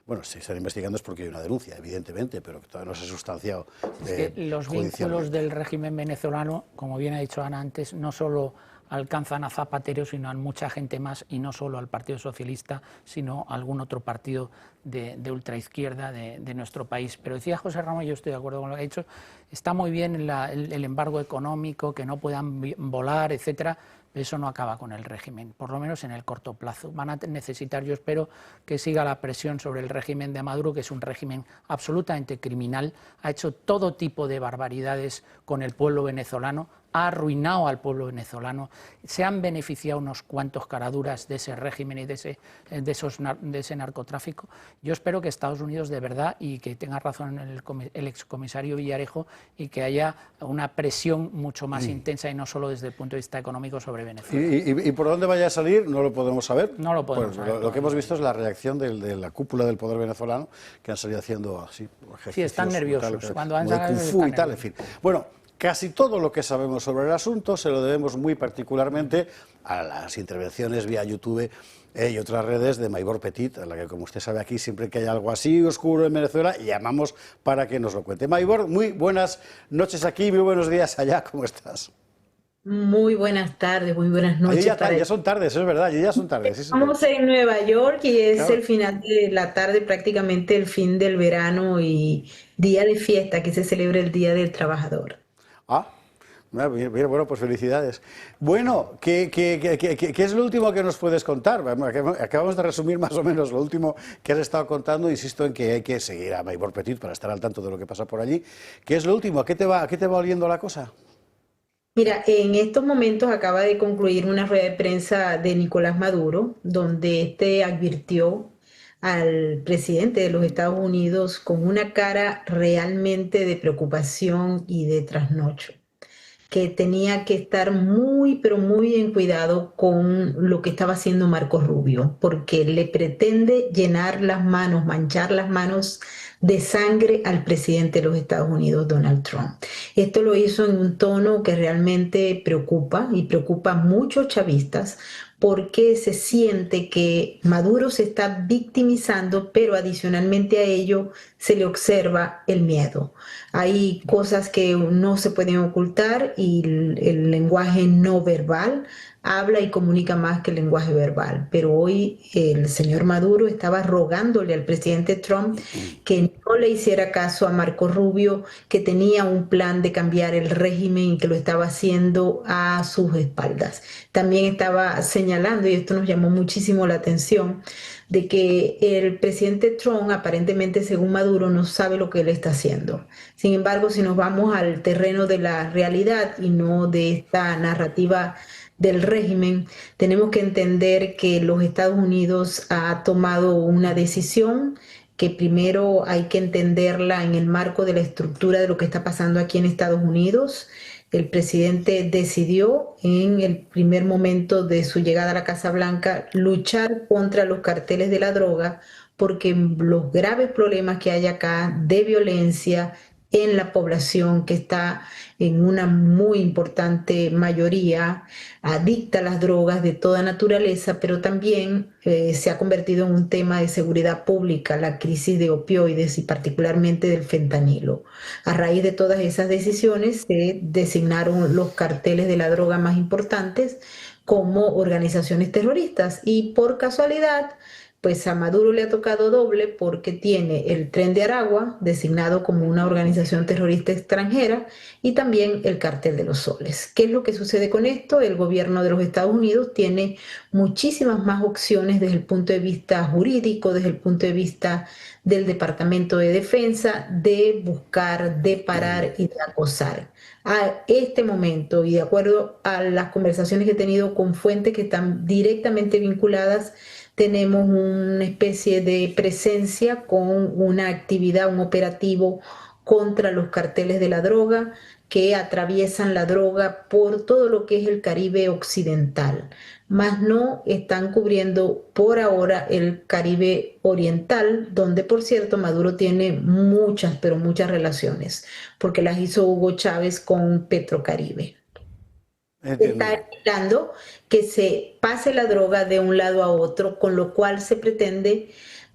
Bueno, si están investigando es porque hay una denuncia, evidentemente, pero que todavía no se ha sustanciado. Es que los vínculos del régimen venezolano, como bien ha dicho Ana antes, no solo alcanzan a Zapatero, sino a mucha gente más, y no solo al Partido Socialista, sino a algún otro partido de ultraizquierda de nuestro país. Pero decía José Ramón, yo estoy de acuerdo con lo que ha dicho, está muy bien el embargo económico, que no puedan volar, etcétera, pero eso no acaba con el régimen, por lo menos en el corto plazo. Van a necesitar, yo espero, que siga la presión sobre el régimen de Maduro, que es un régimen absolutamente criminal, ha hecho todo tipo de barbaridades con el pueblo venezolano, ha arruinado al pueblo venezolano, se han beneficiado unos cuantos caraduras de ese régimen y de ese narcotráfico. Yo espero que Estados Unidos, de verdad, y que tenga razón el excomisario Villarejo, y que haya una presión mucho más intensa y no solo desde el punto de vista económico sobre Venezuela. ¿Y por dónde vaya a salir? No lo podemos saber. No lo podemos saber. Lo que hemos visto es la reacción de la cúpula del poder venezolano, que han salido haciendo así. Sí, están nerviosos. Cuando han salido Kung Fu y tal, en fin. Bueno, casi todo lo que sabemos sobre el asunto se lo debemos muy particularmente a las intervenciones vía YouTube y otras redes de Maybor Petit, a la que, como usted sabe, aquí siempre que hay algo así oscuro en Venezuela, llamamos para que nos lo cuente. Maybor, muy buenas noches aquí, muy buenos días allá, ¿cómo estás? Muy buenas tardes, muy buenas noches. Ya son tardes, es verdad, ya son tardes. Sí, estamos en Nueva York y es el final de la tarde, prácticamente el fin del verano y día de fiesta, que se celebra el Día del Trabajador. Bien, bueno, pues felicidades. Bueno, ¿qué es lo último que nos puedes contar? Acabamos de resumir más o menos lo último que has estado contando. Insisto en que hay que seguir a Maybor Petit para estar al tanto de lo que pasa por allí. ¿Qué es lo último? ¿A qué te va oliendo la cosa? Mira, en estos momentos acaba de concluir una rueda de prensa de Nicolás Maduro, donde este advirtió al presidente de los Estados Unidos con una cara realmente de preocupación y de trasnocho, que tenía que estar muy, pero muy en cuidado con lo que estaba haciendo Marco Rubio, porque le pretende llenar las manos, manchar las manos de sangre al presidente de los Estados Unidos, Donald Trump. Esto lo hizo en un tono que realmente preocupa y preocupa a muchos chavistas, porque se siente que Maduro se está victimizando, pero adicionalmente a ello se le observa el miedo. Hay cosas que no se pueden ocultar y el lenguaje no verbal habla y comunica más que el lenguaje verbal. Pero hoy el señor Maduro estaba rogándole al presidente Trump que no le hiciera caso a Marco Rubio, que tenía un plan de cambiar el régimen y que lo estaba haciendo a sus espaldas. También estaba señalando, y esto nos llamó muchísimo la atención, de que el presidente Trump, aparentemente según Maduro, no sabe lo que él está haciendo. Sin embargo, si nos vamos al terreno de la realidad y no de esta narrativa del régimen, tenemos que entender que los Estados Unidos ha tomado una decisión que primero hay que entenderla en el marco de la estructura de lo que está pasando aquí en Estados Unidos. El presidente decidió en el primer momento de su llegada a la Casa Blanca luchar contra los carteles de la droga, porque los graves problemas que hay acá de violencia en la población, que está en una muy importante mayoría adicta a las drogas de toda naturaleza, pero también se ha convertido en un tema de seguridad pública, la crisis de opioides y particularmente del fentanilo. A raíz de todas esas decisiones se designaron los carteles de la droga más importantes como organizaciones terroristas, y por casualidad pues a Maduro le ha tocado doble porque tiene el Tren de Aragua, designado como una organización terrorista extranjera, y también el Cártel de los Soles. ¿Qué es lo que sucede con esto? El gobierno de los Estados Unidos tiene muchísimas más opciones desde el punto de vista jurídico, desde el punto de vista del Departamento de Defensa, de buscar, de parar y de acosar. A este momento, y de acuerdo a las conversaciones que he tenido con fuentes que están directamente vinculadas, tenemos una especie de presencia con una actividad, un operativo contra los carteles de la droga que atraviesan la droga por todo lo que es el Caribe occidental, más no están cubriendo por ahora el Caribe oriental, donde por cierto Maduro tiene muchas, pero muchas relaciones, porque las hizo Hugo Chávez con Petrocaribe. Está evitando que se pase la droga de un lado a otro, con lo cual se pretende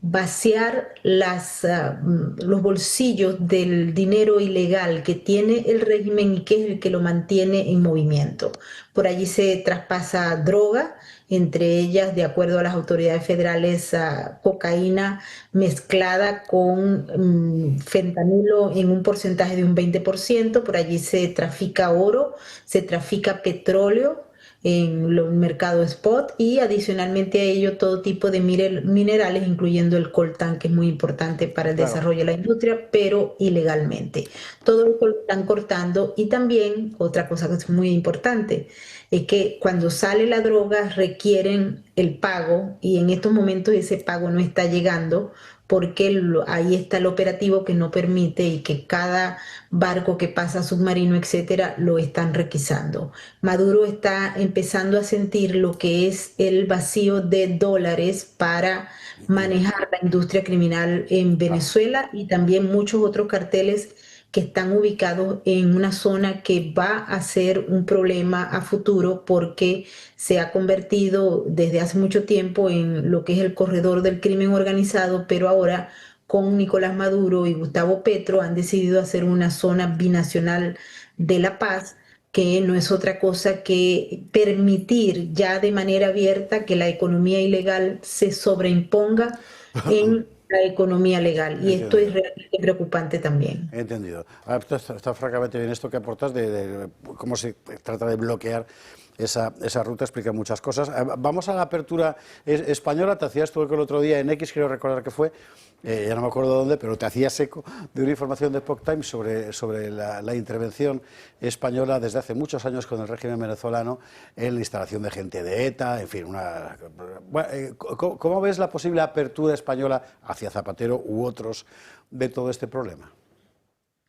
vaciar los bolsillos del dinero ilegal que tiene el régimen y que es el que lo mantiene en movimiento. Por allí se traspasa droga, entre ellas, de acuerdo a las autoridades federales, cocaína mezclada con fentanilo en un porcentaje de un 20%. Por allí se trafica oro, se trafica petróleo en el mercado spot y adicionalmente a ello todo tipo de minerales, incluyendo el coltán, que es muy importante para el desarrollo de la industria, pero ilegalmente. Todo esto lo están cortando. Y también otra cosa que es muy importante es que cuando sale la droga requieren el pago, y en estos momentos ese pago no está llegando porque ahí está el operativo que no permite, y que cada barco que pasa submarino, etcétera, lo están requisando. Maduro está empezando a sentir lo que es el vacío de dólares para manejar la industria criminal en Venezuela, y también muchos otros carteles que están ubicados en una zona que va a ser un problema a futuro, porque se ha convertido desde hace mucho tiempo en lo que es el corredor del crimen organizado, pero ahora con Nicolás Maduro y Gustavo Petro han decidido hacer una zona binacional de la paz, que no es otra cosa que permitir ya de manera abierta que la economía ilegal se sobreimponga en la economía legal. Y esto es realmente preocupante también. He entendido. Está francamente bien esto que aportas de cómo se trata de bloquear esa ruta, explica muchas cosas. Vamos a la apertura española. Te hacías tú el otro día en X, quiero recordar que fue, ya no me acuerdo dónde, pero te hacías eco de una información de Epoch Times sobre la intervención española desde hace muchos años con el régimen venezolano en la instalación de gente de ETA, en fin. ¿Cómo ves la posible apertura española hacia Zapatero u otros de todo este problema?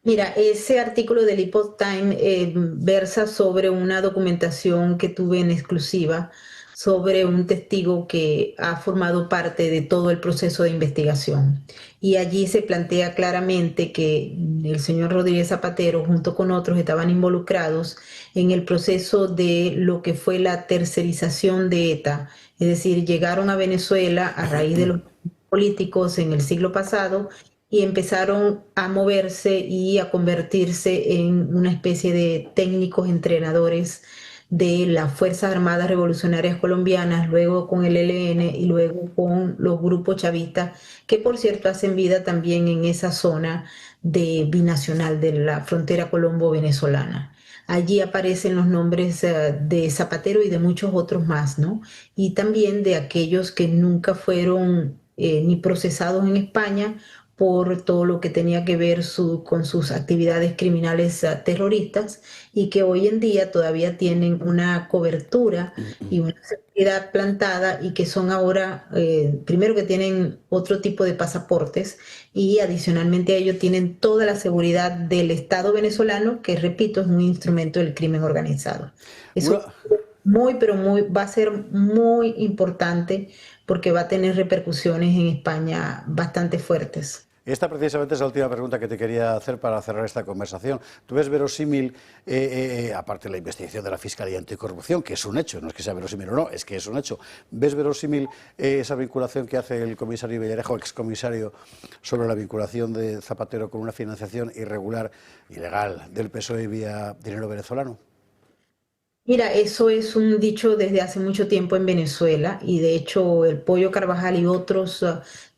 Mira, ese artículo del Epoch Times versa sobre una documentación que tuve en exclusiva sobre un testigo que ha formado parte de todo el proceso de investigación. Y allí se plantea claramente que el señor Rodríguez Zapatero, junto con otros, estaban involucrados en el proceso de lo que fue la tercerización de ETA. Es decir, llegaron a Venezuela a raíz de los políticos en el siglo pasado y empezaron a moverse y a convertirse en una especie de técnicos entrenadores de las Fuerzas Armadas Revolucionarias Colombianas, luego con el ELN y luego con los grupos chavistas, que por cierto hacen vida también en esa zona binacional de la frontera colombo-venezolana. Allí aparecen los nombres de Zapatero y de muchos otros más, ¿no? Y también de aquellos que nunca fueron ni procesados en España por todo lo que tenía que ver con sus actividades criminales terroristas, y que hoy en día todavía tienen una cobertura y una seguridad plantada, y que son ahora, primero que tienen otro tipo de pasaportes, y adicionalmente a ello tienen toda la seguridad del Estado venezolano, que repito, es un instrumento del crimen organizado. Eso va a ser muy importante, porque va a tener repercusiones en España bastante fuertes. Esta precisamente es la última pregunta que te quería hacer para cerrar esta conversación. ¿Tú ves verosímil, aparte de la investigación de la Fiscalía Anticorrupción, que es un hecho, no es que sea verosímil o no, es que es un hecho, ¿ves verosímil esa vinculación que hace el comisario Villarejo, excomisario, sobre la vinculación de Zapatero con una financiación irregular, ilegal, del PSOE vía dinero venezolano? Mira, eso es un dicho desde hace mucho tiempo en Venezuela y de hecho el Pollo Carvajal y otros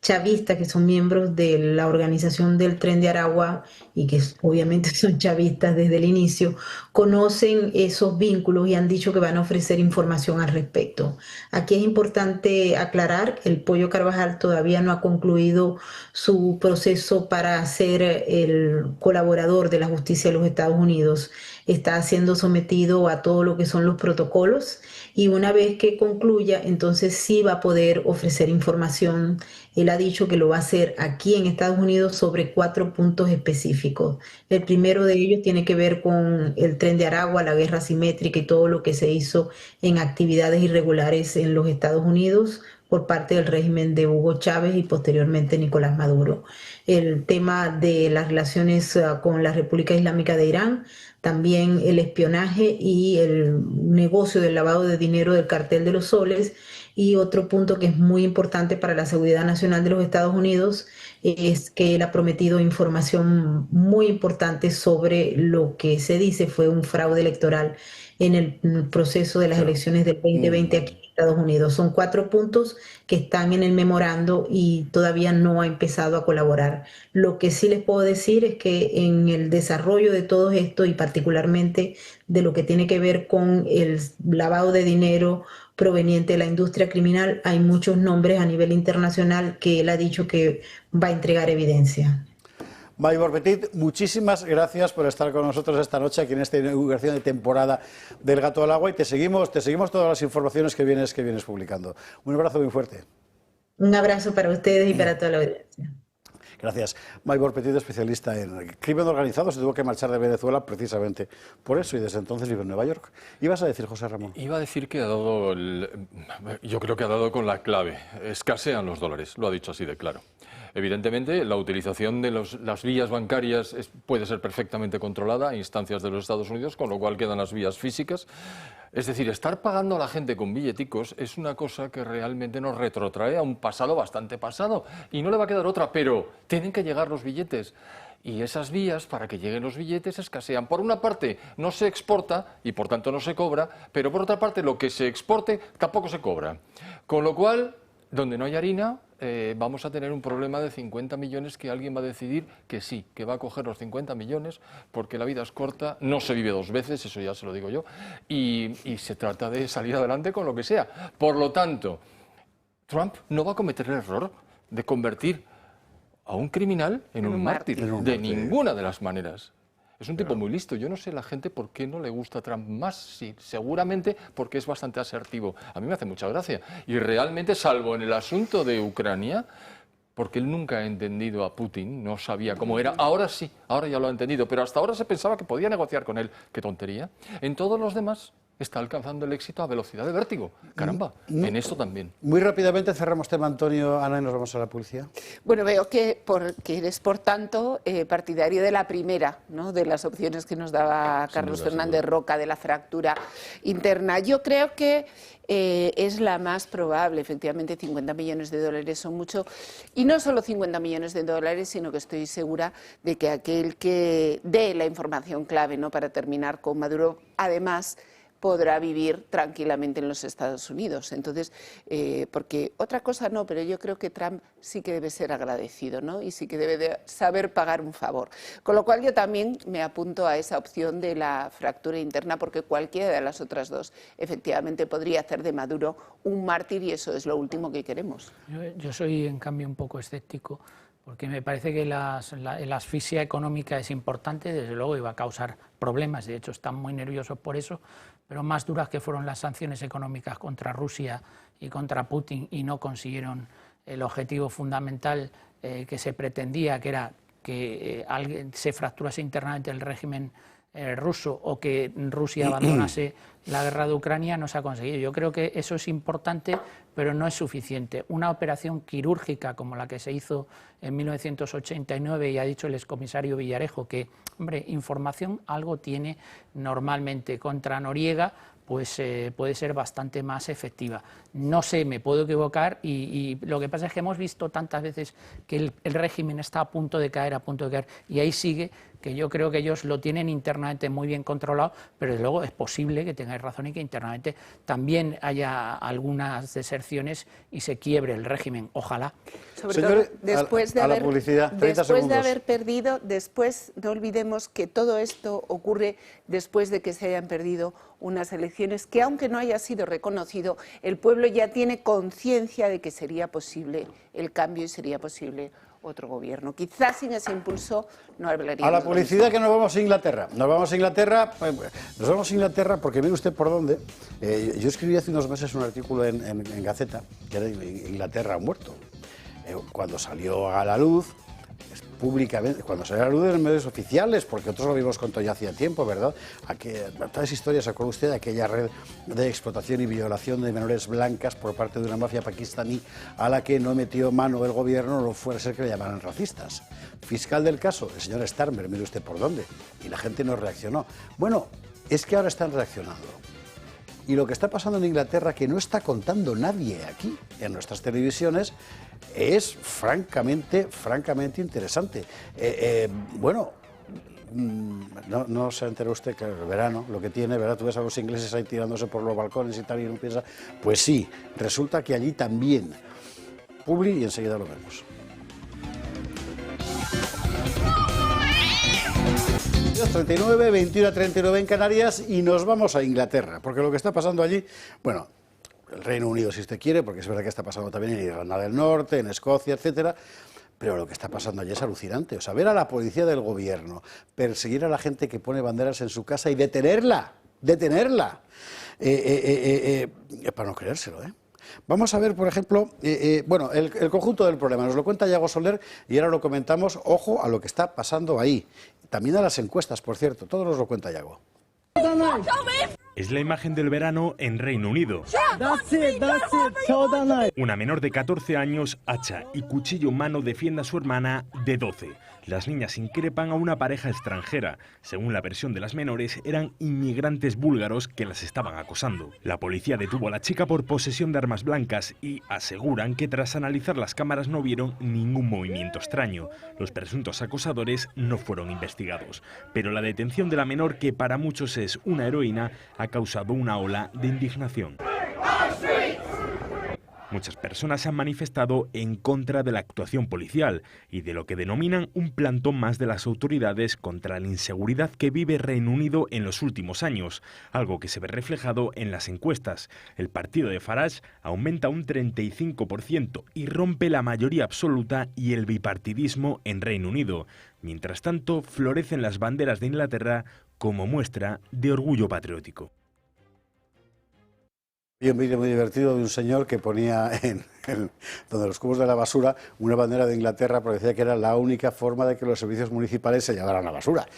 chavistas que son miembros de la organización del Tren de Aragua y que obviamente son chavistas desde el inicio, conocen esos vínculos y han dicho que van a ofrecer información al respecto. Aquí es importante aclarar, el Pollo Carvajal todavía no ha concluido su proceso para ser el colaborador de la justicia de los Estados Unidos. Está siendo sometido a todo lo que son los protocolos y una vez que concluya, entonces sí va a poder ofrecer información. Él ha dicho que lo va a hacer aquí en Estados Unidos sobre 4 puntos específicos. El primero de ellos tiene que ver con el Tren de Aragua, la guerra asimétrica y todo lo que se hizo en actividades irregulares en los Estados Unidos por parte del régimen de Hugo Chávez y posteriormente Nicolás Maduro. El tema de las relaciones con la República Islámica de Irán, también el espionaje y el negocio del lavado de dinero del cartel de los soles. Y otro punto que es muy importante para la seguridad nacional de los Estados Unidos es que él ha prometido información muy importante sobre lo que se dice fue un fraude electoral en el proceso de las elecciones del 2020 aquí en Estados Unidos. Son 4 puntos que están en el memorando y todavía no ha empezado a colaborar. Lo que sí les puedo decir es que en el desarrollo de todo esto y particularmente de lo que tiene que ver con el lavado de dinero proveniente de la industria criminal, hay muchos nombres a nivel internacional que él ha dicho que va a entregar evidencia. Maybor Petit, muchísimas gracias por estar con nosotros esta noche aquí en esta inauguración de temporada del Gato al Agua y te seguimos todas las informaciones que vienes publicando. Un abrazo muy fuerte. Un abrazo para ustedes y para toda la audiencia. Gracias. Maybor Petit, especialista en crimen organizado, se tuvo que marchar de Venezuela precisamente por eso y desde entonces vive en Nueva York. ¿Ibas a decir, José Ramón? Iba a decir que yo creo que ha dado con la clave. Escasean los dólares, lo ha dicho así de claro. Evidentemente, la utilización de las vías bancarias puede ser perfectamente controlada a instancias de los Estados Unidos, con lo cual quedan las vías físicas. Es decir, estar pagando a la gente con billeticos es una cosa que realmente nos retrotrae a un pasado bastante pasado y no le va a quedar otra, pero tienen que llegar los billetes. Y esas vías, para que lleguen los billetes, escasean. Por una parte, no se exporta y por tanto no se cobra, pero por otra parte, lo que se exporte tampoco se cobra. Con lo cual, donde no hay harina, vamos a tener un problema de 50 millones que alguien va a decidir que sí, que va a coger los 50 millones porque la vida es corta, no se vive 2 veces, eso ya se lo digo yo, y se trata de salir adelante con lo que sea. Por lo tanto, Trump no va a cometer el error de convertir a un criminal en un mártir, de ninguna de las maneras. Es un tipo muy listo. Yo no sé la gente por qué no le gusta a Trump más. Sí, seguramente porque es bastante asertivo. A mí me hace mucha gracia. Y realmente, salvo en el asunto de Ucrania, porque él nunca ha entendido a Putin, no sabía cómo era. Ahora sí, ahora ya lo ha entendido. Pero hasta ahora se pensaba que podía negociar con él. ¡Qué tontería! En todos los demás está alcanzando el éxito a velocidad de vértigo. Caramba, en esto también. Muy rápidamente cerramos tema, Antonio, Ana, y nos vamos a la publicidad. Bueno, veo que eres, por tanto, partidario de la primera, ¿no?, de las opciones que nos daba Carlos Fernández Roca, de la fractura interna. Yo creo que es la más probable. Efectivamente, 50 millones de dólares son mucho. Y no solo 50 millones de dólares, sino que estoy segura de que aquel que dé la información clave, ¿no?, para terminar con Maduro, además podrá vivir tranquilamente en los Estados Unidos. Entonces, porque otra cosa no, pero yo creo que Trump sí que debe ser agradecido, ¿no?, y sí que debe de saber pagar un favor. Con lo cual yo también me apunto a esa opción de la fractura interna, porque cualquiera de las otras dos efectivamente podría hacer de Maduro un mártir y eso es lo último que queremos. Yo soy, en cambio, un poco escéptico, porque me parece que la asfixia económica es importante, desde luego iba a causar problemas, de hecho están muy nerviosos por eso, pero más duras que fueron las sanciones económicas contra Rusia y contra Putin y no consiguieron el objetivo fundamental que se pretendía, que era que alguien se fracturase internamente el régimen ruso o que Rusia abandonase la guerra de Ucrania, no se ha conseguido. Yo creo que eso es importante, pero no es suficiente. Una operación quirúrgica como la que se hizo en 1989, y ha dicho el excomisario Villarejo que, hombre, información algo tiene normalmente contra Noriega, pues puede ser bastante más efectiva. No sé, me puedo equivocar y lo que pasa es que hemos visto tantas veces que el régimen está a punto de caer, y ahí sigue, que yo creo que ellos lo tienen internamente muy bien controlado, pero desde luego es posible que tengáis razón y que internamente también haya algunas deserciones y se quiebre el régimen, ojalá. Sobre Señores, todo después de la publicidad, 30 después de segundos. haber perdido, después no olvidemos que todo esto ocurre después de que se hayan perdido unas elecciones que, aunque no haya sido reconocido, el pueblo ya tiene conciencia de que sería posible el cambio y sería posible otro gobierno. Quizás sin ese impulso no hablaríamos. A la publicidad, que nos vamos a Inglaterra. Nos vamos a Inglaterra porque mire usted por dónde. Yo escribí hace unos meses un artículo en Gaceta, que era Inglaterra ha muerto. Cuando salió a la luz, públicamente, cuando salió a la luz en los medios oficiales, porque otros lo vimos contado ya hacía tiempo, ¿verdad? Todas historias, ¿se acuerda usted de aquella red de explotación y violación de menores blancas por parte de una mafia pakistaní a la que no metió mano el gobierno, no fuera a ser que le llamaran racistas? Fiscal del caso, el señor Starmer, mire usted por dónde, y la gente no reaccionó. Bueno, es que ahora están reaccionando. Y lo que está pasando en Inglaterra, que no está contando nadie aquí, en nuestras televisiones, es francamente interesante. Bueno, no se enteró usted que el verano, lo que tiene, ¿verdad? Tú ves a los ingleses ahí tirándose por los balcones y tal, y uno piensa, pues sí, resulta que allí también. Publi, y enseguida lo vemos. 39, 21:39 en Canarias, y nos vamos a Inglaterra, porque lo que está pasando allí, bueno, el Reino Unido si usted quiere, porque es verdad que está pasando también en Irlanda del Norte, en Escocia, etcétera, pero lo que está pasando allí es alucinante. O sea, ver a la policía del gobierno perseguir a la gente que pone banderas en su casa y detenerla, para no creérselo, ¿eh? Vamos a ver, por ejemplo, bueno, el conjunto del problema. Nos lo cuenta Yago Soler y ahora lo comentamos. Ojo a lo que está pasando ahí. También a las encuestas, por cierto. Todo nos lo cuenta Yago. Es la imagen del verano en Reino Unido. Una menor de 14 años, hacha y cuchillo en mano, defiende a su hermana de 12. Las niñas increpan a una pareja extranjera. Según la versión de las menores, eran inmigrantes búlgaros que las estaban acosando. La policía detuvo a la chica por posesión de armas blancas y aseguran que tras analizar las cámaras no vieron ningún movimiento extraño. Los presuntos acosadores no fueron investigados. Pero la detención de la menor, que para muchos es una heroína, ha causado una ola de indignación. Muchas personas se han manifestado en contra de la actuación policial y de lo que denominan un plantón más de las autoridades contra la inseguridad que vive Reino Unido en los últimos años, algo que se ve reflejado en las encuestas. El partido de Farage aumenta un 35% y rompe la mayoría absoluta y el bipartidismo en Reino Unido. Mientras tanto, florecen las banderas de Inglaterra como muestra de orgullo patriótico. Y un vídeo muy divertido de un señor que ponía donde los cubos de la basura una bandera de Inglaterra, porque decía que era la única forma de que los servicios municipales se llevaran la basura.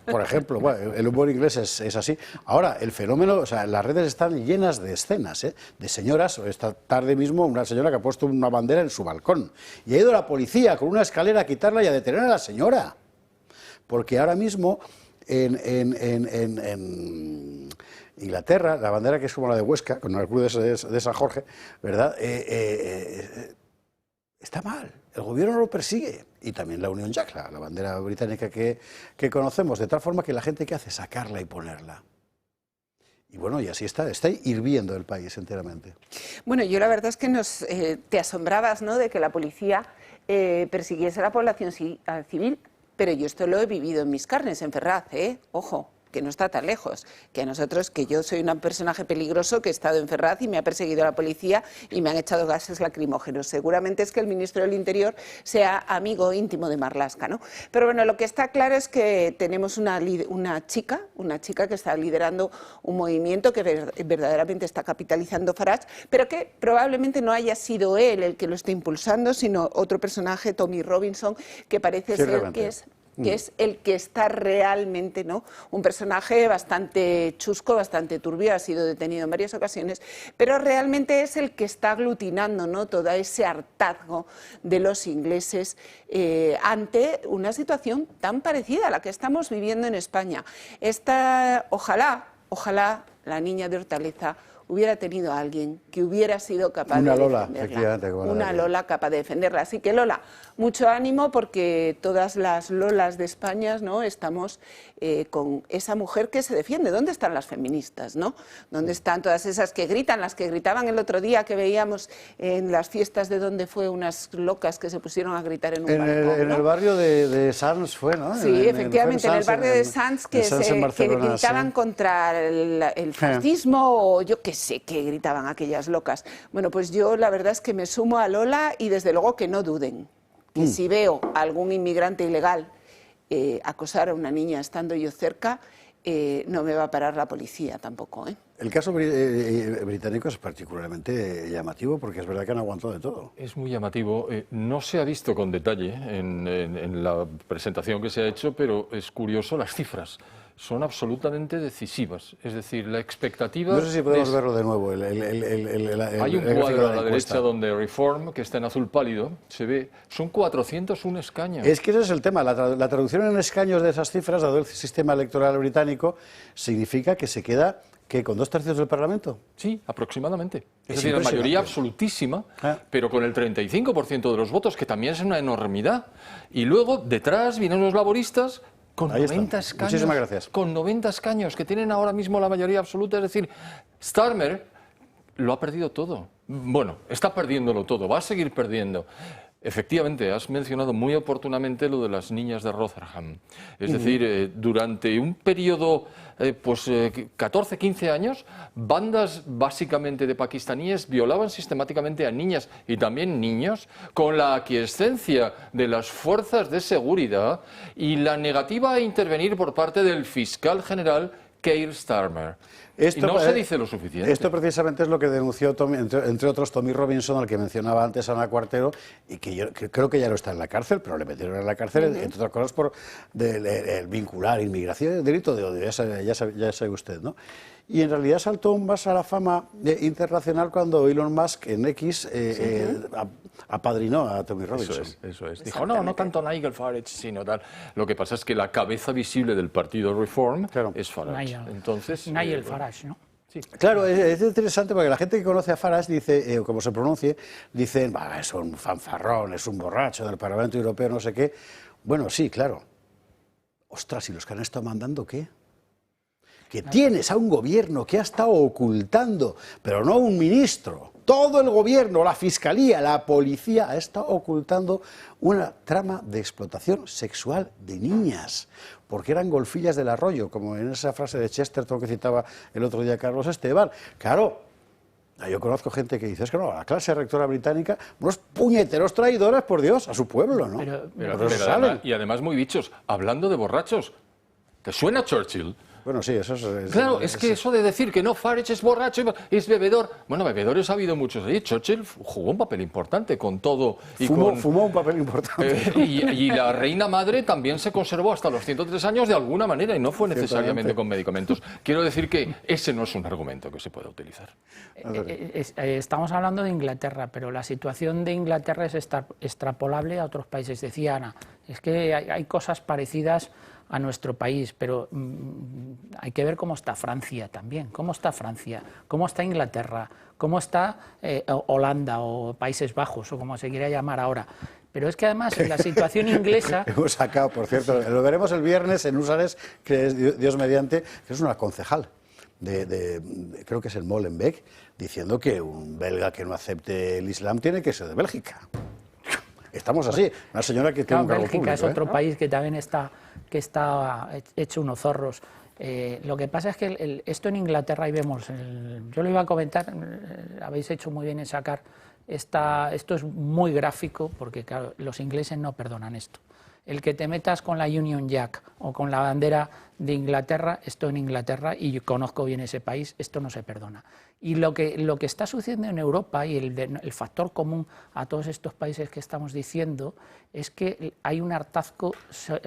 Por ejemplo, bueno, el humor inglés es así. Ahora, el fenómeno, o sea, las redes están llenas de escenas, de señoras. Esta tarde mismo una señora que ha puesto una bandera en su balcón y ha ido la policía con una escalera a quitarla y a detener a la señora. Porque ahora mismo en Inglaterra, la bandera que es como la de Huesca, con el club de San Jorge, ¿verdad? Está mal, el gobierno lo persigue, y también la Union Jack, la bandera británica que conocemos, de tal forma que la gente que hace sacarla y ponerla. Y bueno, y así está hirviendo el país enteramente. Bueno, yo la verdad es que te asombrabas, ¿no?, de que la policía persiguiese a la población civil, pero yo esto lo he vivido en mis carnes, en Ferraz, ojo, que no está tan lejos, que a nosotros, que yo soy un personaje peligroso, que he estado en Ferraz y me ha perseguido la policía y me han echado gases lacrimógenos. Seguramente es que el ministro del Interior sea amigo íntimo de Marlaska, ¿no? Pero bueno, lo que está claro es que tenemos una chica que está liderando un movimiento que verdaderamente está capitalizando Farage, pero que probablemente no haya sido él el que lo esté impulsando, sino otro personaje, Tommy Robinson, que parece ser que es el que está realmente, ¿no?, un personaje bastante chusco, bastante turbio, ha sido detenido en varias ocasiones, pero realmente es el que está aglutinando, ¿no?, todo ese hartazgo de los ingleses ante una situación tan parecida a la que estamos viviendo en España. Ojalá ojalá la niña de Hortaleza hubiera tenido a alguien que hubiera sido capaz una de Lola, defenderla. efectivamente, Una Lola capaz de defenderla. Así que Lola, mucho ánimo porque todas las Lolas de España, ¿no?, estamos con esa mujer que se defiende. ¿Dónde están las feministas, no? ¿Dónde están todas esas que gritan, las que gritaban el otro día que veíamos en las fiestas de donde fue unas locas que se pusieron a gritar en un balcón, en el barrio de Sants fue, ¿no? Sí, efectivamente, en el barrio de Sants que gritaban sí, contra el fascismo o yo qué sé qué gritaban aquellas locas. Bueno, pues yo la verdad es que me sumo a Lola y desde luego que no duden, que si veo a algún inmigrante ilegal acosar a una niña estando yo cerca, no me va a parar la policía tampoco, ¿eh? El caso británico es particularmente llamativo porque es verdad que han aguantado de todo. Es muy llamativo. No se ha visto con detalle en la presentación que se ha hecho, pero es curioso las cifras. Son absolutamente decisivas. Es decir, la expectativa... No sé si podemos verlo de nuevo. Hay un cuadro a la derecha donde Reform, que está en azul pálido, se ve, son 401 escaños. Es que ese es el tema. La traducción en escaños de esas cifras, dado el sistema electoral británico, significa que se queda... ¿Qué, con 2/3 del Parlamento? Sí, aproximadamente. Es decir, la mayoría absolutísima, pero con el 35% de los votos, que también es una enormidad. Y luego, detrás, vienen los laboristas con 90 escaños. Muchísimas gracias. Con 90 escaños, que tienen ahora mismo la mayoría absoluta. Es decir, Starmer lo ha perdido todo. Bueno, está perdiéndolo todo, va a seguir perdiendo. Efectivamente, has mencionado muy oportunamente lo de las niñas de Rotherham. Es decir, durante un periodo, 14, 15 años, bandas básicamente de pakistaníes violaban sistemáticamente a niñas y también niños con la aquiescencia de las fuerzas de seguridad y la negativa a intervenir por parte del fiscal general Keir Starmer. Y no se dice lo suficiente. Esto precisamente es lo que denunció, entre otros, Tommy Robinson, al que mencionaba antes Ana Cuartero, y que creo que ya no está en la cárcel, pero le metieron en la cárcel, entre otras cosas, por vincular inmigración, delito de odio, ya sabe usted, ¿no? Y en realidad saltó más a la fama internacional cuando Elon Musk en X apadrinó a Tommy Robinson. Eso es. Dijo, no tanto Nigel Farage, sino tal. Lo que pasa es que la cabeza visible del partido Reform es Farage. Nigel Farage, ¿no? Sí. Claro, es interesante porque la gente que conoce a Farage dice, como se pronuncie, dicen, es un fanfarrón, es un borracho del Parlamento Europeo, no sé qué. Bueno, sí, claro. Ostras, ¿y los que han estado mandando qué? Que tienes a un gobierno que ha estado ocultando, pero no un ministro, todo el gobierno, la fiscalía, la policía ha estado ocultando una trama de explotación sexual de niñas, porque eran golfillas del arroyo, como en esa frase de Chesterton que citaba el otro día Carlos Esteban. Claro, yo conozco gente que dice, es que no, la clase rectora británica, unos puñeteros traidores, por Dios, a su pueblo, ¿no? Y además muy bichos, hablando de borrachos, ¿te suena Churchill? Bueno, sí, eso es... Claro, es que eso de decir que no, Farage es borracho, es bebedor... Bueno, bebedores ha habido muchos ahí. Churchill jugó un papel importante con todo. Y fumó un papel importante. Y la reina madre también se conservó hasta los 103 años de alguna manera y no fue necesariamente con medicamentos. Quiero decir que ese no es un argumento que se pueda utilizar. Estamos hablando de Inglaterra, pero la situación de Inglaterra es extrapolable a otros países. Decía Ana, es que hay cosas parecidas a nuestro país, pero hay que ver cómo está Francia también, cómo está Francia, cómo está Inglaterra, cómo está Holanda o Países Bajos o como se quiera llamar ahora. Pero es que además en la situación inglesa... Hemos sacado, por cierto, lo veremos el viernes en Usares, que es Dios mediante, que es una concejal creo que es el Molenbeek, diciendo que un belga que no acepte el Islam tiene que ser de Bélgica. Estamos así, una señora que tiene un cargo Bélgica público, es otro país que también está hecho unos zorros. Lo que pasa es que esto en Inglaterra, ahí vemos, yo lo iba a comentar, habéis hecho muy bien en sacar, esto es muy gráfico, porque claro, los ingleses no perdonan esto. El que te metas con la Union Jack o con la bandera de Inglaterra, esto en Inglaterra, y yo conozco bien ese país, esto no se perdona. Y lo que está sucediendo en Europa y el factor común a todos estos países que estamos diciendo es que hay un hartazgo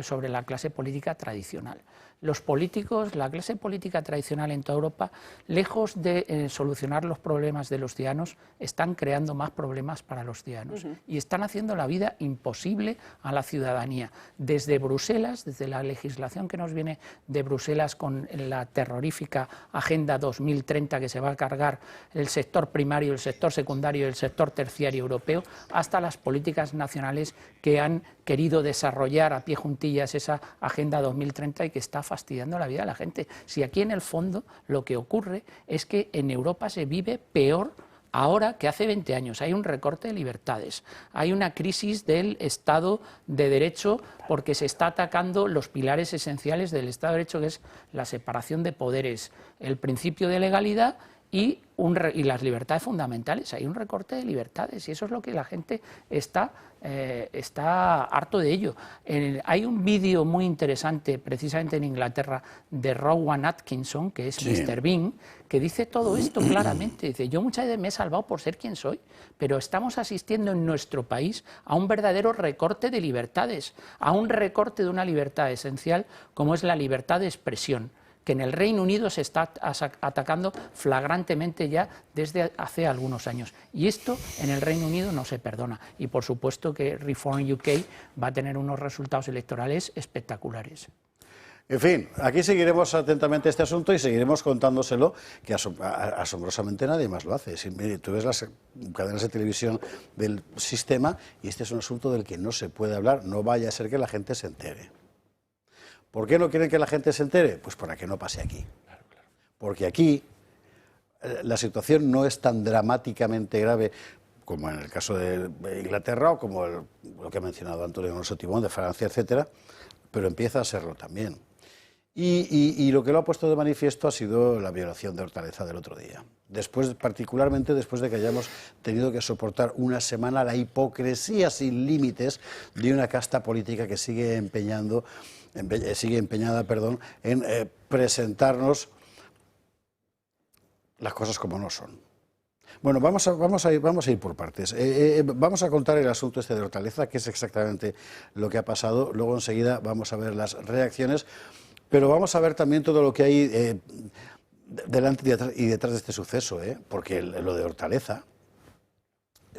sobre la clase política tradicional. Los políticos, la clase política tradicional en toda Europa, lejos de solucionar los problemas de los ciudadanos, están creando más problemas para los ciudadanos y están haciendo la vida imposible a la ciudadanía. Desde Bruselas, desde la legislación que nos viene de Bruselas con la terrorífica Agenda 2030 que se va a cargar el sector primario, el sector secundario y el sector terciario europeo, hasta las políticas nacionales que han querido desarrollar a pie juntillas esa Agenda 2030 y que está fastidiando la vida de la gente. Si aquí en el fondo lo que ocurre es que en Europa se vive peor ahora que hace 20 años. Hay un recorte de libertades, hay una crisis del Estado de Derecho porque se está atacando los pilares esenciales del Estado de Derecho, que es la separación de poderes, el principio de legalidad y las libertades fundamentales. Hay un recorte de libertades y eso es lo que la gente está harto de ello. Hay un vídeo muy interesante, precisamente en Inglaterra, de Rowan Atkinson, que es Mr. Bean, que dice todo esto claramente. Dice, yo muchas veces me he salvado por ser quien soy, pero estamos asistiendo en nuestro país a un verdadero recorte de libertades, a un recorte de una libertad esencial como es la libertad de expresión, que en el Reino Unido se está atacando flagrantemente ya desde hace algunos años. Y esto en el Reino Unido no se perdona. Y por supuesto que Reform UK va a tener unos resultados electorales espectaculares. En fin, aquí seguiremos atentamente este asunto y seguiremos contándoselo, que asombrosamente nadie más lo hace. Si tú ves las cadenas de televisión del sistema y este es un asunto del que no se puede hablar, no vaya a ser que la gente se entere. ¿Por qué no quieren que la gente se entere? Pues para que no pase aquí. Porque aquí la situación no es tan dramáticamente grave como en el caso de Inglaterra o como lo que ha mencionado Antonio Alonso Timón de Francia, etcétera, pero empieza a serlo también. Y lo que lo ha puesto de manifiesto ha sido la violación de Hortaleza del otro día. Particularmente después de que hayamos tenido que soportar una semana la hipocresía sin límites de una casta política que sigue empeñada en presentarnos las cosas como no son. Bueno, vamos a ir por partes. Vamos a contar el asunto este de Hortaleza, que es exactamente lo que ha pasado. Luego enseguida vamos a ver las reacciones, pero vamos a ver también todo lo que hay delante y detrás de este suceso, porque lo de Hortaleza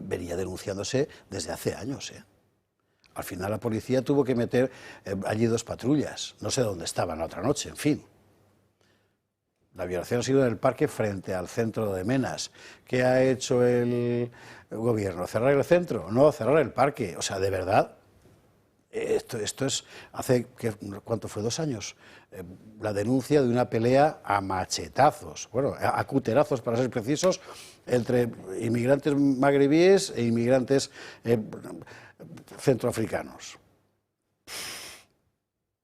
venía denunciándose desde hace años. Al final la policía tuvo que meter allí 2 patrullas, no sé dónde estaban la otra noche, en fin. La violación ha sido en el parque frente al centro de Menas. ¿Qué ha hecho el gobierno? ¿Cerrar el centro? No, cerrar el parque. O sea, de verdad, esto es, ¿cuánto fue? 2 años. La denuncia de una pelea a machetazos, bueno, a cuterazos para ser precisos, entre inmigrantes magrebíes e inmigrantes centroafricanos.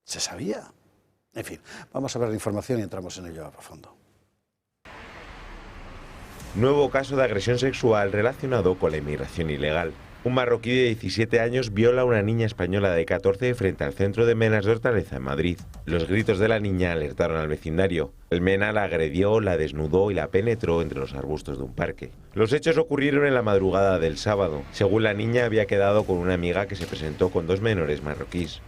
Se sabía. En fin, vamos a ver la información y entramos en ello a fondo. Nuevo caso de agresión sexual relacionado con la inmigración ilegal. Un marroquí de 17 años viola a una niña española de 14 frente al centro de Menas de Hortaleza, en Madrid. Los gritos de la niña alertaron al vecindario. El MENA la agredió, la desnudó y la penetró entre los arbustos de un parque. Los hechos ocurrieron en la madrugada del sábado. Según la niña, había quedado con una amiga que se presentó con 2 menores marroquíes.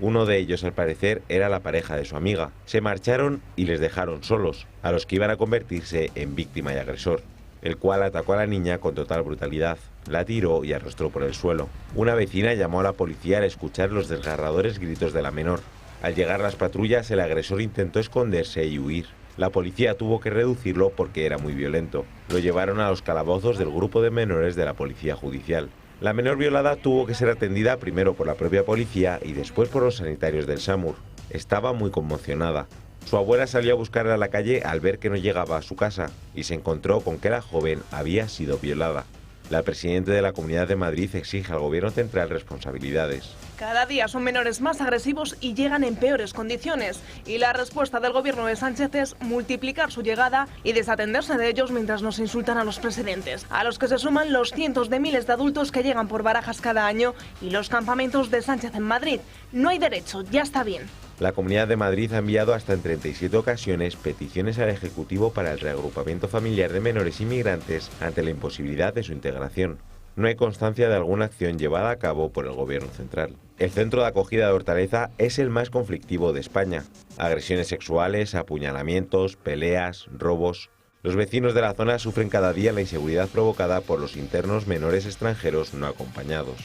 Uno de ellos, al parecer, era la pareja de su amiga. Se marcharon y les dejaron solos, a los que iban a convertirse en víctima y agresor, el cual atacó a la niña con total brutalidad. La tiró y arrastró por el suelo. Una vecina llamó a la policía al escuchar los desgarradores gritos de la menor. Al llegar las patrullas, el agresor intentó esconderse y huir. La policía tuvo que reducirlo porque era muy violento. Lo llevaron a los calabozos del grupo de menores de la policía judicial. La menor violada tuvo que ser atendida primero por la propia policía y después por los sanitarios del SAMUR. Estaba muy conmocionada. Su abuela salió a buscarla a la calle al ver que no llegaba a su casa y se encontró con que la joven había sido violada. La presidenta de la Comunidad de Madrid exige al gobierno central responsabilidades. Cada día son menores más agresivos y llegan en peores condiciones. Y la respuesta del gobierno de Sánchez es multiplicar su llegada y desatenderse de ellos mientras nos insultan a los presidentes. A los que se suman los cientos de miles de adultos que llegan por Barajas cada año y los campamentos de Sánchez en Madrid. No hay derecho, ya está bien. La Comunidad de Madrid ha enviado hasta en 37 ocasiones peticiones al Ejecutivo para el reagrupamiento familiar de menores inmigrantes ante la imposibilidad de su integración. No hay constancia de alguna acción llevada a cabo por el Gobierno central. El centro de acogida de Hortaleza es el más conflictivo de España. Agresiones sexuales, apuñalamientos, peleas, robos. Los vecinos de la zona sufren cada día la inseguridad provocada por los internos menores extranjeros no acompañados.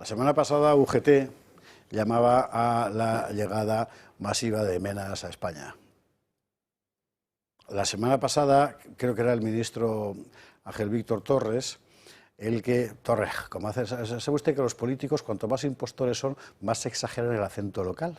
semana pasada UGT llamaba a la llegada masiva de menas a España. La semana pasada, creo que era el ministro Ángel Víctor Torres, como sabe usted que los políticos, cuanto más impostores son, más se exageran el acento local.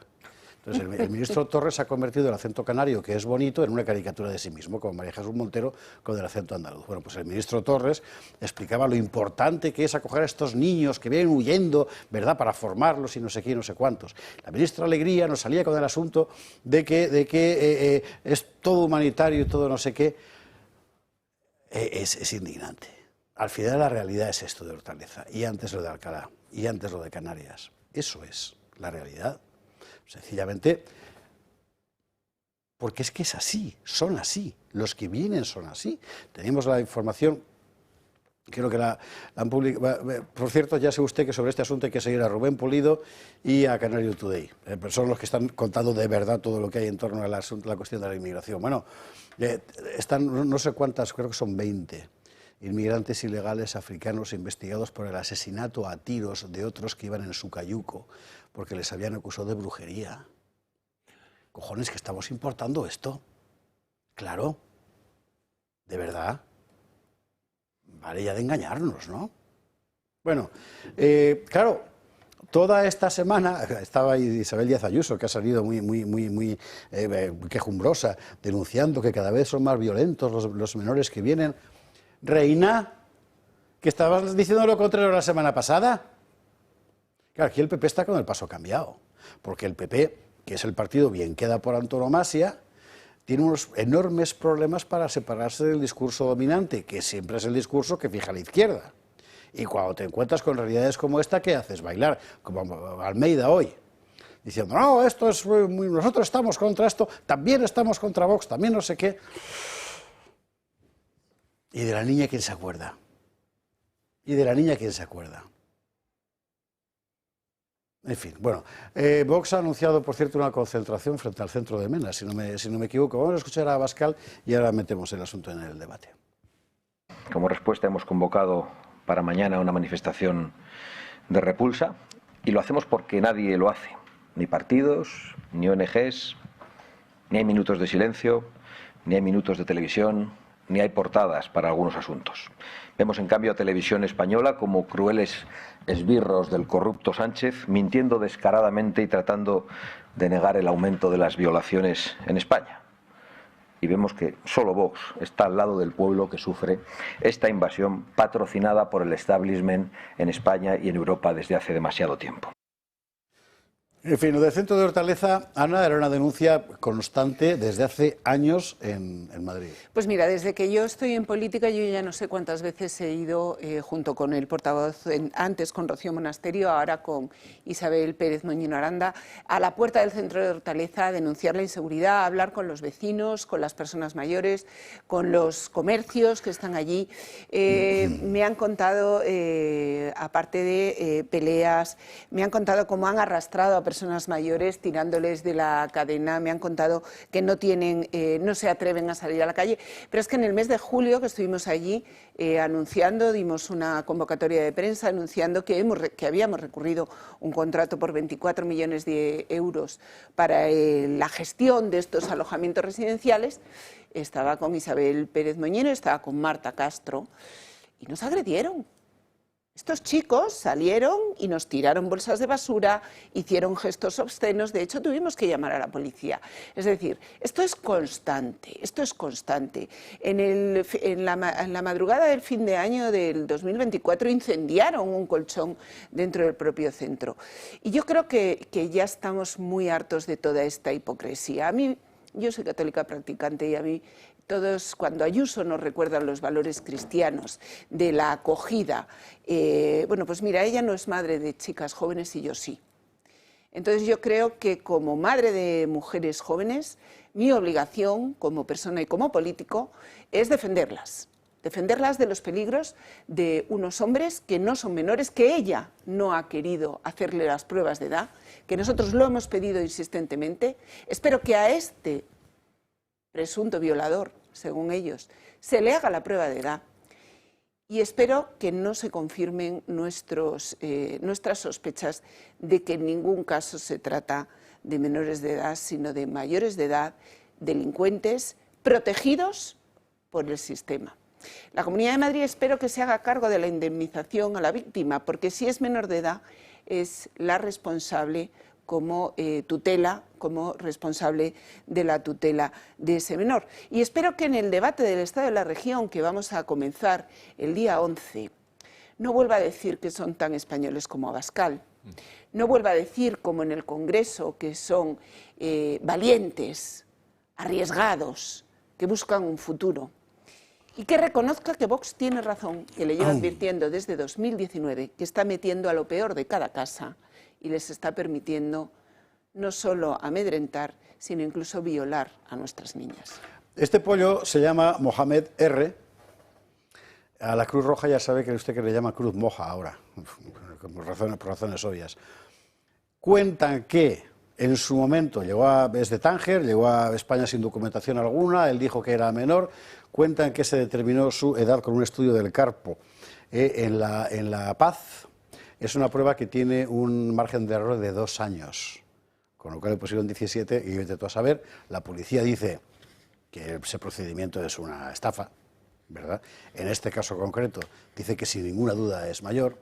Entonces, el ministro Torres ha convertido el acento canario, que es bonito, en una caricatura de sí mismo, como María Jesús Montero con el acento andaluz. Bueno, pues el ministro Torres explicaba lo importante que es acoger a estos niños que vienen huyendo, ¿verdad?, para formarlos y no sé qué, no sé cuántos. La ministra Alegría nos salía con el asunto de que es todo humanitario y todo no sé qué. Es indignante. Al final la realidad es esto de Hortaleza, y antes lo de Alcalá, y antes lo de Canarias. Eso es la realidad. Sencillamente, porque es que es así, son así, los que vienen son así. Tenemos la información, creo que la han publicado, por cierto, ya sabe usted que sobre este asunto hay que seguir a Rubén Pulido y a Canario Today, son los que están contando de verdad todo lo que hay en torno a la cuestión de la inmigración. Bueno, están no sé cuántas, creo que son 20 inmigrantes ilegales africanos investigados por el asesinato a tiros de otros que iban en su cayuco porque les habían acusado de brujería. Cojones, que estamos importando esto. Claro. ¿De verdad? Vale ya de engañarnos, ¿no? Bueno, claro, toda esta semana estaba ahí Isabel Díaz Ayuso, que ha salido muy quejumbrosa, denunciando que cada vez son más violentos los menores que vienen. Reina, que estabas diciendo lo contrario la semana pasada. Claro, aquí el PP está con el paso cambiado, porque el PP, que es el partido bien queda por antonomasia, tiene unos enormes problemas para separarse del discurso dominante, que siempre es el discurso que fija la izquierda. Y cuando te encuentras con realidades como esta, ¿qué haces? Bailar, como Almeida hoy, diciendo, no, esto es nosotros estamos contra esto, también estamos contra Vox, también no sé qué. ¿Y de la niña quién se acuerda? ¿Y de la niña quién se acuerda? En fin, bueno, Vox ha anunciado, por cierto, una concentración frente al centro de Mena, si no me equivoco. Vamos a escuchar a Abascal y ahora metemos el asunto en el debate. Como respuesta hemos convocado para mañana una manifestación de repulsa y lo hacemos porque nadie lo hace, ni partidos, ni ONGs, ni hay minutos de silencio, ni hay minutos de televisión, ni hay portadas para algunos asuntos. Vemos en cambio a Televisión Española como crueles esbirros del corrupto Sánchez, mintiendo descaradamente y tratando de negar el aumento de las violaciones en España. Y vemos que solo Vox está al lado del pueblo que sufre esta invasión patrocinada por el establishment en España y en Europa desde hace demasiado tiempo. En fin, lo del centro de Hortaleza, Ana, era una denuncia constante desde hace años en Madrid. Pues mira, desde que yo estoy en política, yo ya no sé cuántas veces he ido junto con el portavoz, antes con Rocío Monasterio, ahora con Isabel Pérez Moñino Aranda, a la puerta del centro de Hortaleza a denunciar la inseguridad, a hablar con los vecinos, con las personas mayores, con los comercios que están allí. Me han contado, aparte de peleas, me han contado cómo han arrastrado a personas mayores tirándoles de la cadena, me han contado que no se atreven a salir a la calle, pero es que en el mes de julio que estuvimos allí anunciando, dimos una convocatoria de prensa anunciando que habíamos recurrido un contrato por 24 millones de euros para la gestión de estos alojamientos residenciales. Estaba con Isabel Pérez Moñino, estaba con Marta Castro y nos agredieron. Estos chicos salieron y nos tiraron bolsas de basura, hicieron gestos obscenos, de hecho tuvimos que llamar a la policía. Es decir, esto es constante, esto es constante. En la madrugada del fin de año del 2024 incendiaron un colchón dentro del propio centro. Y yo creo que ya estamos muy hartos de toda esta hipocresía. Yo soy católica practicante y a mí todos, cuando Ayuso nos recuerda los valores cristianos de la acogida, bueno, pues mira, ella no es madre de chicas jóvenes y yo sí. Entonces yo creo que como madre de mujeres jóvenes, mi obligación como persona y como político es defenderlas de los peligros de unos hombres que no son menores, que ella no ha querido hacerle las pruebas de edad, que nosotros lo hemos pedido insistentemente. Espero que a este presunto violador, según ellos, se le haga la prueba de edad Y espero que no se confirmen nuestras sospechas de que en ningún caso se trata de menores de edad, sino de mayores de edad, delincuentes, protegidos por el sistema. La Comunidad de Madrid espero que se haga cargo de la indemnización a la víctima, porque si es menor de edad es la responsable como tutela, como responsable de la tutela de ese menor. Y espero que en el debate del Estado de la Región, que vamos a comenzar el día 11, no vuelva a decir que son tan españoles como Abascal, no vuelva a decir como en el Congreso que son valientes, arriesgados, que buscan un futuro. Y que reconozca que Vox tiene razón, que le lleva advirtiendo desde 2019 que está metiendo a lo peor de cada casa y les está permitiendo no solo amedrentar, sino incluso violar a nuestras niñas. Este pollo se llama Mohamed R. A la Cruz Roja ya sabe que usted que le llama Cruz Moja ahora, por razones obvias. Cuentan que en su momento es de Tánger, llegó a España sin documentación alguna, él dijo que era menor. Cuentan que se determinó su edad con un estudio del Carpo en La Paz. Es una prueba que tiene un margen de error de 2 años, con lo cual le pusieron 17 y vete tú a saber. La policía dice que ese procedimiento es una estafa, ¿verdad? En este caso concreto dice que sin ninguna duda es mayor.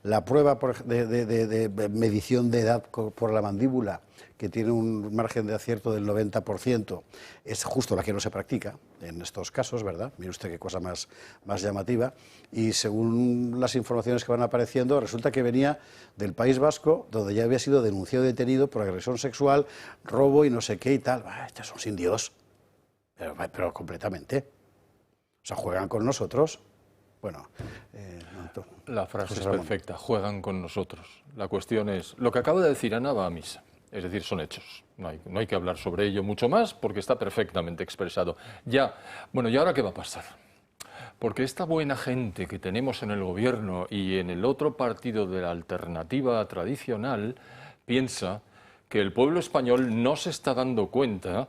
La prueba de medición de edad por la mandíbula, que tiene un margen de acierto del 90%, es justo la que no se practica en estos casos, ¿verdad? Mire usted qué cosa más llamativa. Y según las informaciones que van apareciendo, resulta que venía del País Vasco, donde ya había sido denunciado y detenido por agresión sexual, robo y no sé qué y tal. Estos son sin Dios, pero completamente. O sea, juegan con nosotros. Bueno, la frase es perfecta, juegan con nosotros. La cuestión es, lo que acaba de decir Ana va a misa. Es decir, son hechos. No hay que hablar sobre ello mucho más porque está perfectamente expresado. Bueno, ¿y ahora qué va a pasar? Porque esta buena gente que tenemos en el gobierno y en el otro partido de la alternativa tradicional piensa que el pueblo español no se está dando cuenta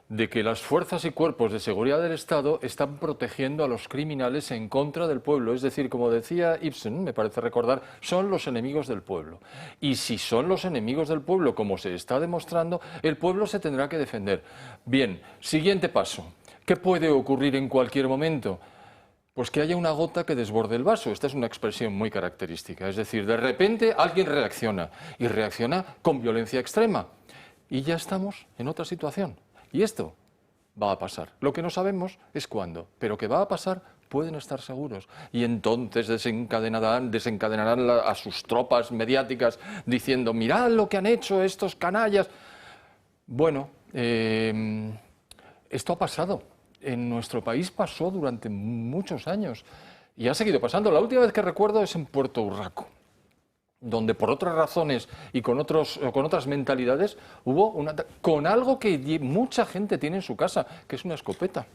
de que las fuerzas y cuerpos de seguridad del Estado están protegiendo a los criminales en contra del pueblo. Es decir, como decía Ibsen, me parece recordar, son los enemigos del pueblo. Y si son los enemigos del pueblo, como se está demostrando, el pueblo se tendrá que defender. Bien, siguiente paso. ¿Qué puede ocurrir en cualquier momento? Pues que haya una gota que desborde el vaso. Esta es una expresión muy característica. Es decir, de repente alguien reacciona, y reacciona con violencia extrema. Y ya estamos en otra situación. Y esto va a pasar. Lo que no sabemos es cuándo, pero que va a pasar pueden estar seguros. Y entonces desencadenarán a sus tropas mediáticas diciendo, mirad lo que han hecho estos canallas. Bueno, esto ha pasado. En nuestro país pasó durante muchos años y ha seguido pasando. La última vez que recuerdo es en Puerto Urraco, donde por otras razones y con otras mentalidades hubo con algo que mucha gente tiene en su casa, que es una escopeta.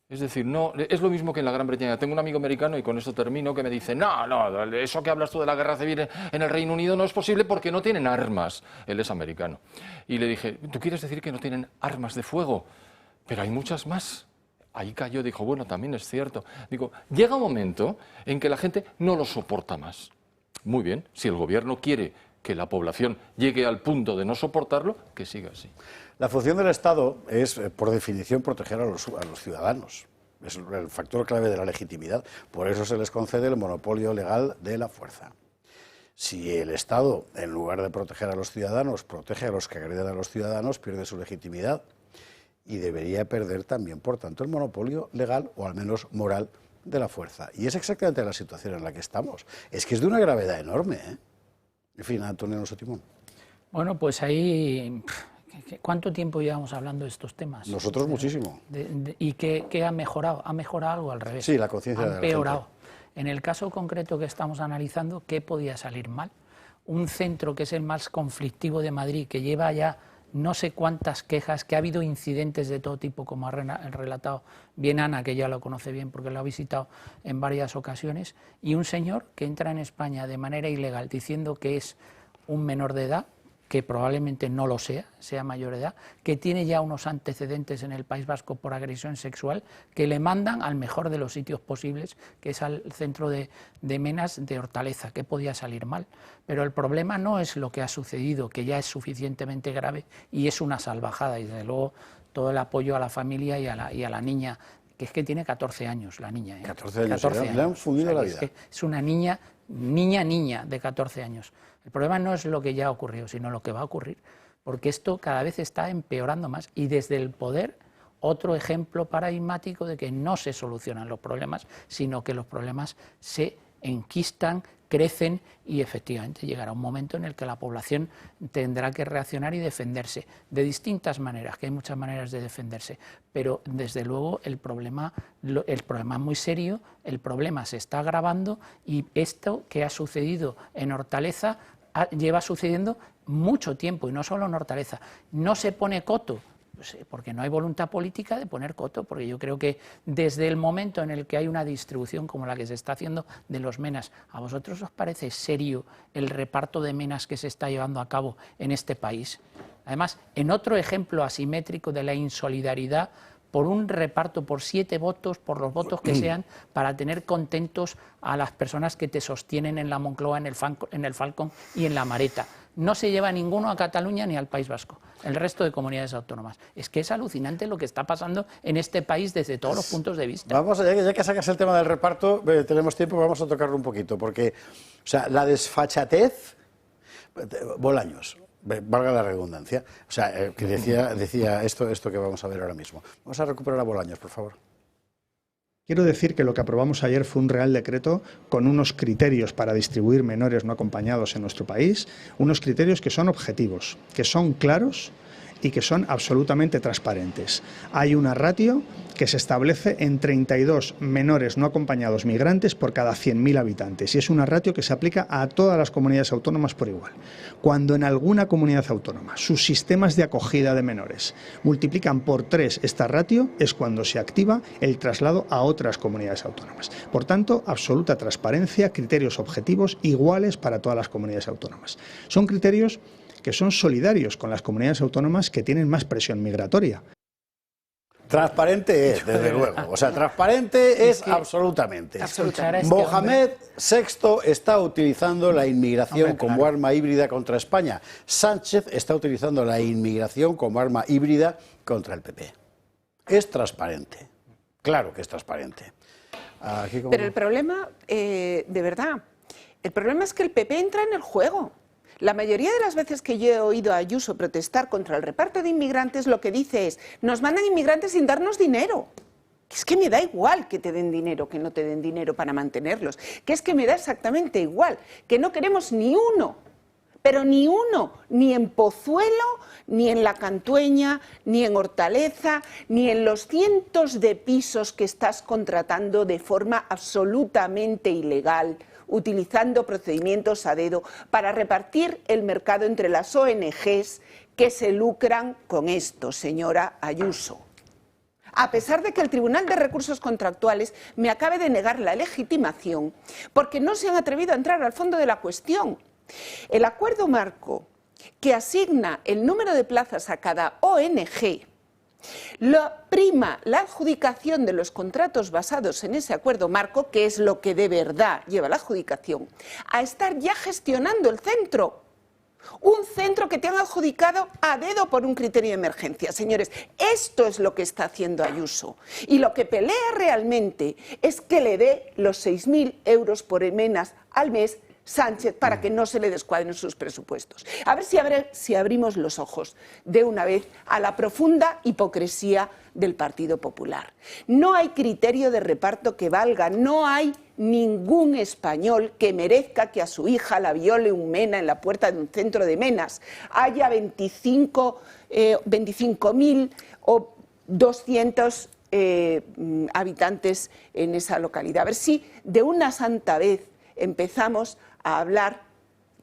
Es decir, no es lo mismo que en la Gran Bretaña. Tengo un amigo americano, y con esto termino, que me dice, no, eso que hablas tú de la guerra civil en el Reino Unido no es posible porque no tienen armas. Él es americano. Y le dije, ¿tú quieres decir que no tienen armas de fuego? Pero hay muchas más. Ahí cayó, dijo, bueno, también es cierto. Digo, llega un momento en que la gente no lo soporta más. Muy bien, si el gobierno quiere que la población llegue al punto de no soportarlo, que siga así. La función del Estado es, por definición, proteger a los ciudadanos. Es el factor clave de la legitimidad. Por eso se les concede el monopolio legal de la fuerza. Si el Estado, en lugar de proteger a los ciudadanos, protege a los que agreden a los ciudadanos, pierde su legitimidad y debería perder también, por tanto, el monopolio legal o al menos moral de la fuerza. Y es exactamente la situación en la que estamos. Es que es de una gravedad enorme, ¿eh? En fin, Antonio Timón. Bueno, pues ahí, ¿cuánto tiempo llevamos hablando de estos temas? Nosotros muchísimo. ¿Y qué ha mejorado? ¿Ha mejorado algo al revés? Sí, la conciencia de la gente. Ha empeorado. En el caso concreto que estamos analizando, ¿qué podía salir mal? Un centro que es el más conflictivo de Madrid, que lleva ya no sé cuántas quejas, que ha habido incidentes de todo tipo, como ha relatado bien Ana, que ya lo conoce bien porque lo ha visitado en varias ocasiones, y un señor que entra en España de manera ilegal diciendo que es un menor de edad, que probablemente no lo sea mayor de edad, que tiene ya unos antecedentes en el País Vasco por agresión sexual, que le mandan al mejor de los sitios posibles, que es al centro de Menas de Hortaleza. ¿Qué podía salir mal? Pero el problema no es lo que ha sucedido, que ya es suficientemente grave y es una salvajada, y desde luego todo el apoyo a la familia y a la niña, que es que tiene 14 años la niña. 14 años, 14 años. Le han fundido la vida. Es una niña de 14 años. El problema no es lo que ya ha ocurrido, sino lo que va a ocurrir, porque esto cada vez está empeorando más, y desde el poder otro ejemplo paradigmático de que no se solucionan los problemas, sino que los problemas se enquistan, crecen, y efectivamente llegará un momento en el que la población tendrá que reaccionar y defenderse de distintas maneras, que hay muchas maneras de defenderse, pero desde luego el problema es muy serio, el problema se está agravando, y esto que ha sucedido en Hortaleza lleva sucediendo mucho tiempo, y no solo en Hortaleza. No se pone coto, porque no hay voluntad política de poner coto, porque yo creo que desde el momento en el que hay una distribución como la que se está haciendo de los menas, ¿a vosotros os parece serio el reparto de menas que se está llevando a cabo en este país? Además, en otro ejemplo asimétrico de la insolidaridad, por un reparto, por 7 votos, por los votos que sean, para tener contentos a las personas que te sostienen en la Moncloa, en el Falcon y en la Mareta. No se lleva ninguno a Cataluña ni al País Vasco, el resto de comunidades autónomas. Es que es alucinante lo que está pasando en este país desde todos los puntos de vista. Vamos, ya que sacas el tema del reparto, tenemos tiempo, vamos a tocarlo un poquito, porque la desfachatez, Bolaños, valga la redundancia, que decía esto que vamos a ver ahora mismo. Vamos a recuperar a Bolaños, por favor. Quiero decir que lo que aprobamos ayer fue un Real Decreto con unos criterios para distribuir menores no acompañados en nuestro país, unos criterios que son objetivos, que son claros y que son absolutamente transparentes. Hay una ratio que se establece en 32 menores no acompañados migrantes por cada 100.000 habitantes, y es una ratio que se aplica a todas las comunidades autónomas por igual. Cuando en alguna comunidad autónoma sus sistemas de acogida de menores multiplican por 3 esta ratio, es cuando se activa el traslado a otras comunidades autónomas. Por tanto, absoluta transparencia, criterios objetivos iguales para todas las comunidades autónomas. Son criterios que son solidarios con las comunidades autónomas que tienen más presión migratoria. Transparente es, desde luego. Transparente es absolutamente. Mohamed VI está utilizando la inmigración como arma híbrida contra España. Sánchez está utilizando la inmigración como arma híbrida contra el PP. Es transparente. Claro que es transparente. Pero el problema, de verdad, el problema es que el PP entra en el juego. La mayoría de las veces que yo he oído a Ayuso protestar contra el reparto de inmigrantes, lo que dice es: nos mandan inmigrantes sin darnos dinero. Es que me da igual que te den dinero, que no te den dinero para mantenerlos. Que es que me da exactamente igual, que no queremos ni uno, pero ni uno, ni en Pozuelo, ni en La Cantueña, ni en Hortaleza, ni en los cientos de pisos que estás contratando de forma absolutamente ilegal, utilizando procedimientos a dedo para repartir el mercado entre las ONGs que se lucran con esto, señora Ayuso. A pesar de que el Tribunal de Recursos Contractuales me acabe de negar la legitimación, porque no se han atrevido a entrar al fondo de la cuestión. El acuerdo marco que asigna el número de plazas a cada ONG prima la adjudicación de los contratos basados en ese acuerdo marco, que es lo que de verdad lleva la adjudicación, a estar ya gestionando el centro. Un centro que te han adjudicado a dedo por un criterio de emergencia. Señores, esto es lo que está haciendo Ayuso. Y lo que pelea realmente es que le dé los 6.000 euros por menas al mes Sánchez para que no se le descuadren sus presupuestos. A ver si abrimos los ojos de una vez a la profunda hipocresía del Partido Popular. No hay criterio de reparto que valga, no hay ningún español que merezca que a su hija la viole un mena en la puerta de un centro de menas. Haya 25.000 o 200 habitantes en esa localidad. A ver si de una santa vez empezamos a hablar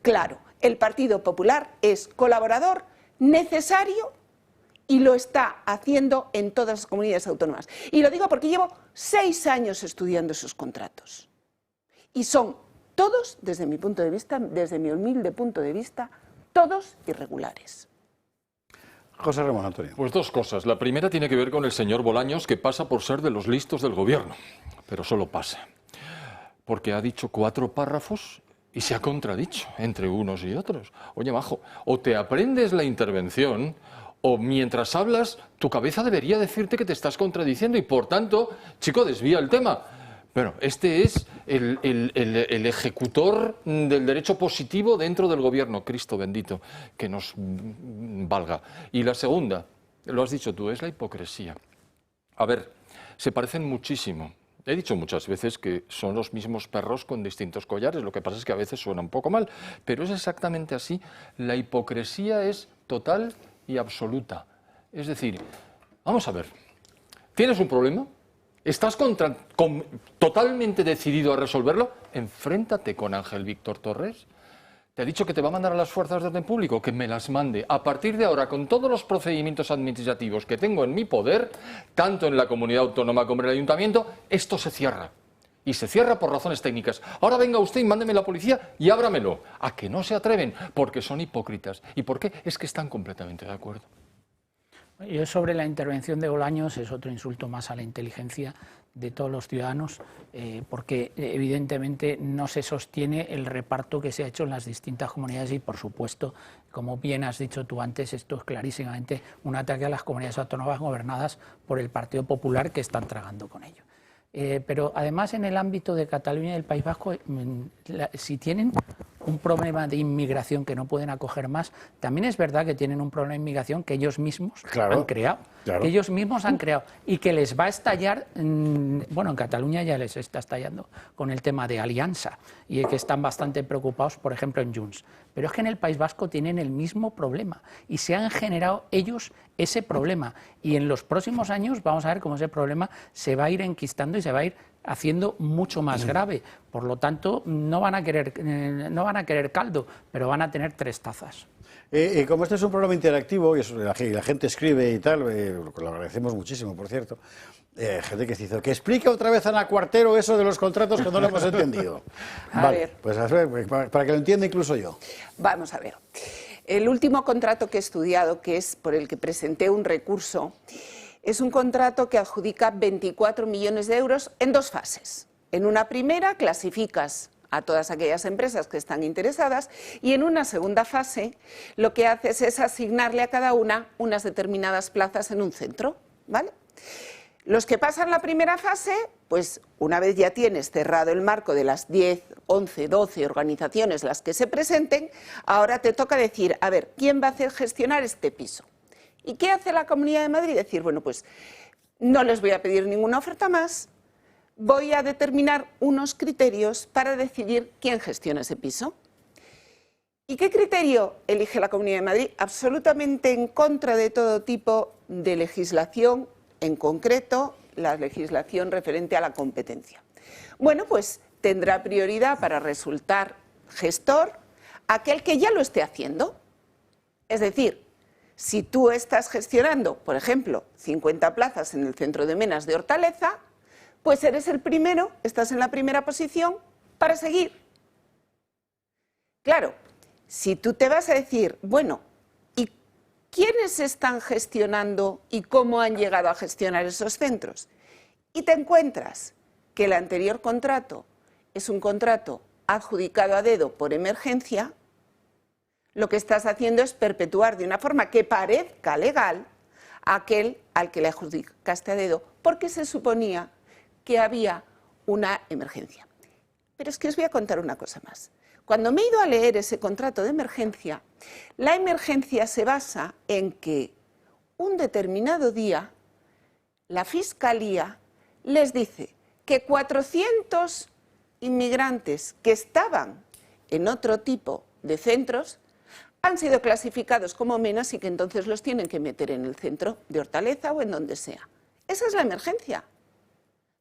claro. El Partido Popular es colaborador necesario y lo está haciendo en todas las comunidades autónomas. Y lo digo porque llevo 6 años estudiando esos contratos. Y son todos, desde mi punto de vista, desde mi humilde punto de vista, todos irregulares. José Ramón Antonio. Pues dos cosas. La primera tiene que ver con el señor Bolaños, que pasa por ser de los listos del gobierno, pero solo pasa. Porque ha dicho 4 párrafos y se ha contradicho entre unos y otros. Oye, majo, o te aprendes la intervención o mientras hablas tu cabeza debería decirte que te estás contradiciendo y por tanto, chico, desvía el tema. Bueno, este es el ejecutor del derecho positivo dentro del gobierno, Cristo bendito, que nos valga. Y la segunda, lo has dicho tú, es la hipocresía. A ver, se parecen muchísimo. He dicho muchas veces que son los mismos perros con distintos collares, lo que pasa es que a veces suena un poco mal, pero es exactamente así. La hipocresía es total y absoluta. Es decir, vamos a ver, ¿tienes un problema? ¿Estás totalmente decidido a resolverlo? Enfréntate con Ángel Víctor Torres. ¿Te ha dicho que te va a mandar a las fuerzas de orden público? Que me las mande. A partir de ahora, con todos los procedimientos administrativos que tengo en mi poder, tanto en la comunidad autónoma como en el ayuntamiento, esto se cierra. Y se cierra por razones técnicas. Ahora venga usted y mándeme la policía y ábramelo. A que no se atreven, porque son hipócritas. ¿Y por qué? Es que están completamente de acuerdo. Yo sobre la intervención de Bolaños es otro insulto más a la inteligencia de todos los ciudadanos, porque evidentemente no se sostiene el reparto que se ha hecho en las distintas comunidades y, por supuesto, como bien has dicho tú antes, esto es clarísimamente un ataque a las comunidades autónomas gobernadas por el Partido Popular, que están tragando con ello. Pero además en el ámbito de Cataluña y del País Vasco, si tienen un problema de inmigración que no pueden acoger más, también es verdad que tienen un problema de inmigración que ellos mismos han creado. Claro. Que ellos mismos han creado y que les va a estallar, bueno, en Cataluña ya les está estallando con el tema de Alianza y que están bastante preocupados, por ejemplo, en Junts. Pero es que en el País Vasco tienen el mismo problema y se han generado ellos ese problema y en los próximos años vamos a ver cómo ese problema se va a ir enquistando y se va a ir haciendo mucho más grave. Por lo tanto, no van a querer caldo, pero van a tener 3 tazas. Como este es un programa interactivo y la gente escribe y tal, lo agradecemos muchísimo, por cierto, gente que dice que explique otra vez a Ana Cuartero eso de los contratos que no lo hemos entendido. Vale, pues a ver, para que lo entienda incluso yo. Vamos a ver. El último contrato que he estudiado, que es por el que presenté un recurso, es un contrato que adjudica 24 millones de euros en 2 fases. En una primera clasificas a todas aquellas empresas que están interesadas y en una segunda fase lo que haces es asignarle a cada una unas determinadas plazas en un centro, ¿vale? Los que pasan la primera fase, pues una vez ya tienes cerrado el marco de las 10, 11, 12 organizaciones las que se presenten, ahora te toca decir, a ver, ¿quién va a hacer gestionar este piso? ¿Y qué hace la Comunidad de Madrid? Decir, bueno, pues no les voy a pedir ninguna oferta más, voy a determinar unos criterios para decidir quién gestiona ese piso. ¿Y qué criterio elige la Comunidad de Madrid? Absolutamente en contra de todo tipo de legislación, en concreto la legislación referente a la competencia. Bueno, pues tendrá prioridad para resultar gestor aquel que ya lo esté haciendo. Es decir, si tú estás gestionando, por ejemplo, 50 plazas en el centro de Menas de Hortaleza, pues eres el primero, estás en la primera posición para seguir. Claro, si tú te vas a decir, bueno, ¿y quiénes están gestionando y cómo han llegado a gestionar esos centros? Y te encuentras que el anterior contrato es un contrato adjudicado a dedo por emergencia, lo que estás haciendo es perpetuar de una forma que parezca legal a aquel al que le adjudicaste a dedo, porque se suponía que había una emergencia. Pero es que os voy a contar una cosa más. Cuando me he ido a leer ese contrato de emergencia, la emergencia se basa en que un determinado día la Fiscalía les dice que 400 inmigrantes que estaban en otro tipo de centros han sido clasificados como menas y que entonces los tienen que meter en el centro de Hortaleza o en donde sea. Esa es la emergencia.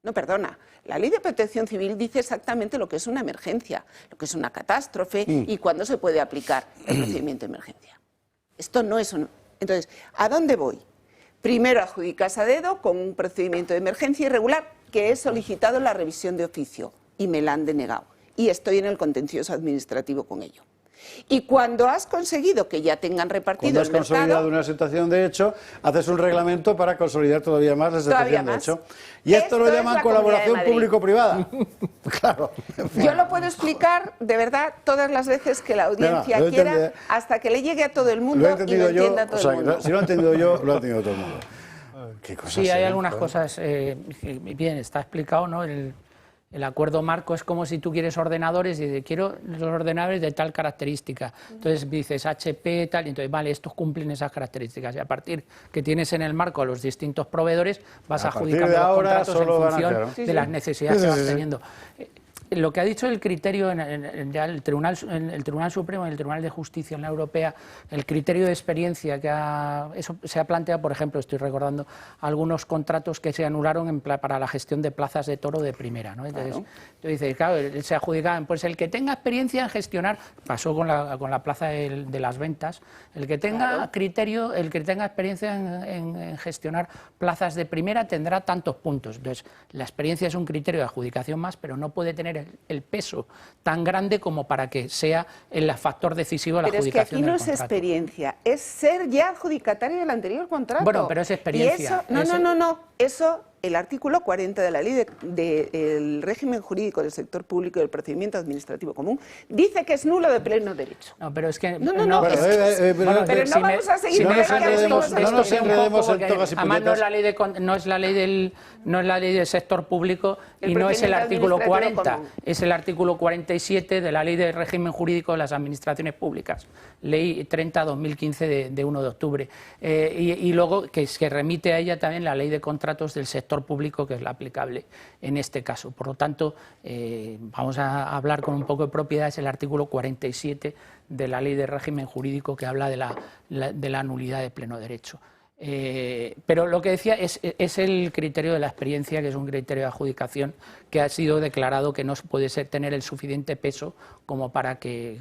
No, perdona, la Ley de Protección Civil dice exactamente lo que es una emergencia, lo que es una catástrofe y cuándo se puede aplicar el procedimiento de emergencia. Esto no es un... Entonces, ¿a dónde voy? Primero adjudicas a dedo con un procedimiento de emergencia irregular que he solicitado la revisión de oficio y me la han denegado. Y estoy en el contencioso administrativo con ello. Y cuando has conseguido que ya tengan repartido el mercado... Cuando has consolidado una situación de hecho, haces un reglamento para consolidar todavía más la situación de hecho. Y esto lo llaman colaboración público-privada. Claro. Yo lo puedo explicar, de verdad, todas las veces que la audiencia quiera, hasta que le llegue a todo el mundo y lo entienda todo el mundo. Si lo he entendido yo, lo ha entendido todo el mundo. Sí, hay algunas cosas, bien, está explicado, ¿no? El acuerdo marco es como si tú quieres ordenadores y dices, quiero los ordenadores de tal característica. Entonces dices HP, tal, y entonces, vale, estos cumplen esas características. Y a partir que tienes en el marco a los distintos proveedores, vas adjudicando los contratos en función de las necesidades que vas teniendo. Lo que ha dicho el criterio en el Tribunal Supremo y el Tribunal de Justicia en la Europea, el criterio de experiencia eso se ha planteado, por ejemplo, estoy recordando algunos contratos que se anularon para la gestión de plazas de toro de primera, ¿no? Entonces, tú dices, claro, se adjudicaban, pues el que tenga experiencia en gestionar, pasó con la plaza de las ventas, el que tenga criterio, el que tenga experiencia en gestionar plazas de primera tendrá tantos puntos. Entonces, la experiencia es un criterio de adjudicación más, pero no puede tener el peso tan grande como para que sea el factor decisivo de la adjudicación del contrato. Pero es que aquí no es experiencia, es ser ya adjudicatario del anterior contrato. Bueno, pero es experiencia. Y eso, eso el artículo 40 de la Ley del Régimen Jurídico del Sector Público y del Procedimiento Administrativo Común dice que es nulo de pleno derecho. No, pero es que... pero no vamos a seguir... No nos enredemos en todas las además no es la ley del sector público y no es el artículo 40, es el artículo 47 de la Ley del Régimen Jurídico de las Administraciones Públicas, Ley 30/2015 de 1 de octubre. Y luego que remite a ella también la Ley de Contratos del Sector Público, que es la aplicable en este caso. Por lo tanto, vamos a hablar con un poco de propiedad, es el artículo 47 de la Ley de Régimen Jurídico que habla de la nulidad de pleno derecho. Pero lo que decía es el criterio de la experiencia, que es un criterio de adjudicación que ha sido declarado que no puede tener el suficiente peso como para que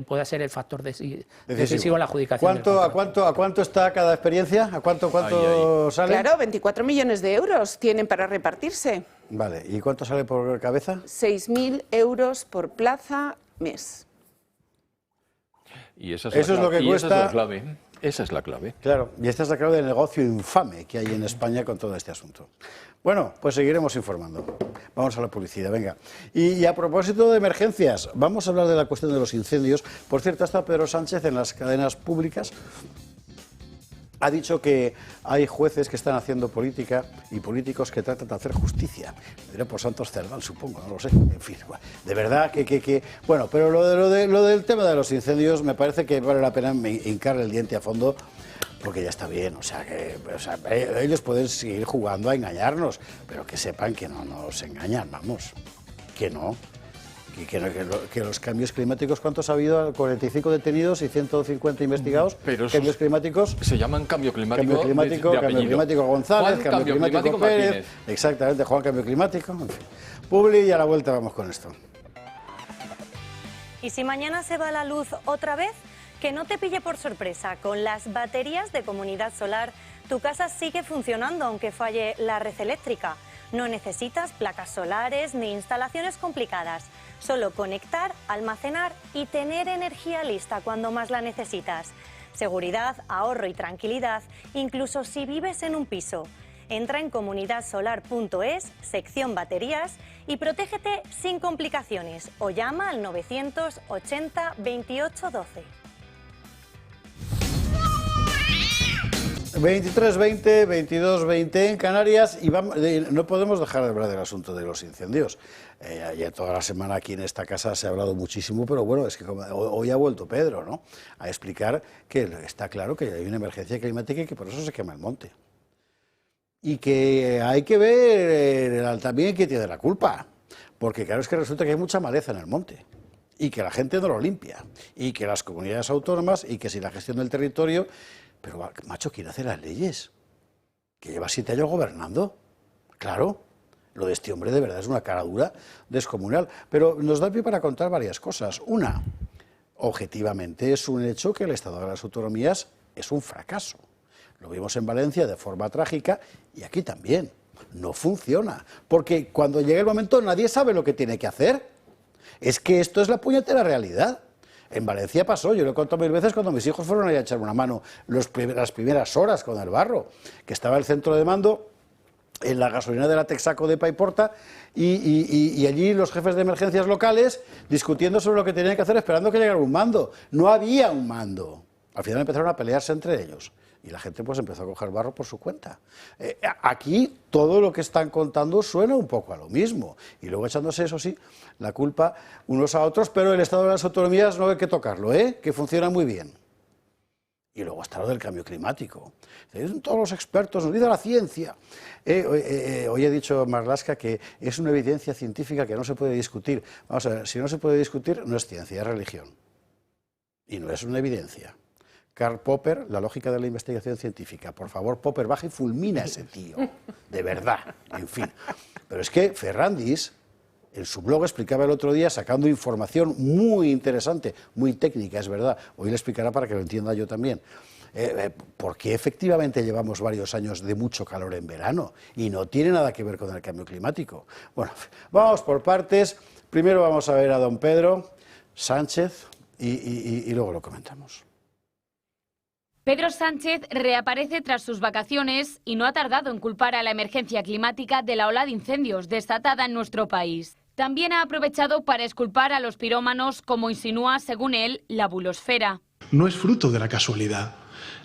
pueda ser el factor decisivo en la adjudicación. ¿A cuánto está cada experiencia? ¿A cuánto sale? Claro, 24 millones de euros tienen para repartirse. Vale, ¿y cuánto sale por cabeza? 6.000 euros por plaza mes. Y eso es lo que cuesta. Esa es la clave. Esa es la clave. Claro, y esta es la clave del negocio infame que hay en España con todo este asunto. Bueno, pues seguiremos informando. Vamos a la publicidad, venga. Y a propósito de emergencias, vamos a hablar de la cuestión de los incendios. Por cierto, hasta Pedro Sánchez en las cadenas públicas ha dicho que hay jueces que están haciendo política y políticos que tratan de hacer justicia. Me diré por Santos Cerdán, supongo, no lo sé. En fin, de verdad que... Bueno, pero lo del tema de los incendios me parece que vale la pena hincarle el diente a fondo, porque ya está bien. O sea, ellos pueden seguir jugando a engañarnos, pero que sepan que no nos engañan, vamos, que no. Y que los cambios climáticos, ¿cuántos ha habido? 45 detenidos y 150 investigados. Pero cambios climáticos. Se llaman cambio climático. Cambio climático González, Juan, cambio climático Pérez. Martínez. Exactamente, Juan Cambio Climático. En fin. Publi y a la vuelta vamos con esto. ¿Y si mañana se va la luz otra vez? Que no te pille por sorpresa. Con las baterías de Comunidad Solar, tu casa sigue funcionando aunque falle la red eléctrica. No necesitas placas solares ni instalaciones complicadas. Solo conectar, almacenar y tener energía lista cuando más la necesitas. Seguridad, ahorro y tranquilidad, incluso si vives en un piso. Entra en comunidadsolar.es, sección baterías, y protégete sin complicaciones o llama al 980 28 12. 23-20, 22-20 en Canarias y no podemos dejar de hablar del asunto de los incendios. Ya toda la semana aquí en esta casa se ha hablado muchísimo, pero bueno, es que hoy ha vuelto Pedro, ¿no?, a explicar que está claro que hay una emergencia climática y que por eso se quema el monte. Y que hay que ver también quién tiene la culpa, porque claro, es que resulta que hay mucha maleza en el monte y que la gente no lo limpia, y que las comunidades autónomas, y que si la gestión del territorio... Pero, macho, ¿quién hace las leyes? Que lleva 7 años gobernando. Claro, lo de este hombre de verdad es una cara dura descomunal. Pero nos da pie para contar varias cosas. Una, objetivamente es un hecho que el Estado de las Autonomías es un fracaso. Lo vimos en Valencia de forma trágica y aquí también. No funciona. Porque cuando llega el momento nadie sabe lo que tiene que hacer. Es que esto es la puñetera realidad. En Valencia pasó, yo lo he contado 1000 veces cuando mis hijos fueron ahí a echar una mano las primeras horas con el barro, que estaba el centro de mando en la gasolinera de la Texaco de Paiporta y allí los jefes de emergencias locales discutiendo sobre lo que tenían que hacer esperando que llegara un mando. No había un mando. Al final empezaron a pelearse entre ellos y la gente pues empezó a coger barro por su cuenta. Aquí todo lo que están contando suena un poco a lo mismo y luego echándose, eso sí, la culpa unos a otros, pero el Estado de las Autonomías no hay que tocarlo, que funciona muy bien. Y luego está lo del cambio climático. Todos los expertos, nos dice la ciencia. Hoy ha dicho Marlaska que es una evidencia científica que no se puede discutir. Vamos a ver, si no se puede discutir, no es ciencia, es religión. Y no es una evidencia. Karl Popper, la lógica de la investigación científica. Por favor, Popper, baja y fulmina a ese tío. De verdad, en fin. Pero es que Ferrandis, en su blog, explicaba el otro día, sacando información muy interesante, muy técnica, es verdad. Hoy le explicará para que lo entienda yo también. Porque efectivamente llevamos varios años de mucho calor en verano y no tiene nada que ver con el cambio climático. Bueno, vamos por partes. Primero vamos a ver a don Pedro Sánchez y luego lo comentamos. Pedro Sánchez reaparece tras sus vacaciones y no ha tardado en culpar a la emergencia climática de la ola de incendios desatada en nuestro país. También ha aprovechado para exculpar a los pirómanos, como insinúa, según él, la bulosfera. No es fruto de la casualidad,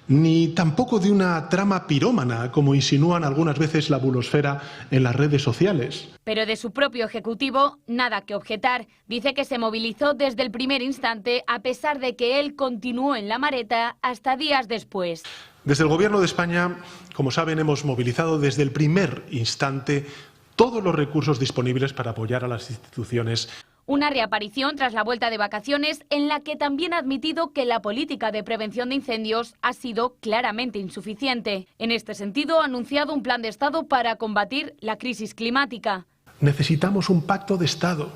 ni tampoco de una trama pirómana, como insinúan algunas veces la bulosfera en las redes sociales. Pero de su propio ejecutivo, nada que objetar. Dice que se movilizó desde el primer instante, a pesar de que él continuó en la mareta hasta días después. Desde el Gobierno de España, como saben, hemos movilizado desde el primer instante todos los recursos disponibles para apoyar a las instituciones. Una reaparición tras la vuelta de vacaciones en la que también ha admitido que la política de prevención de incendios ha sido claramente insuficiente. En este sentido, ha anunciado un plan de Estado para combatir la crisis climática. Necesitamos un pacto de Estado,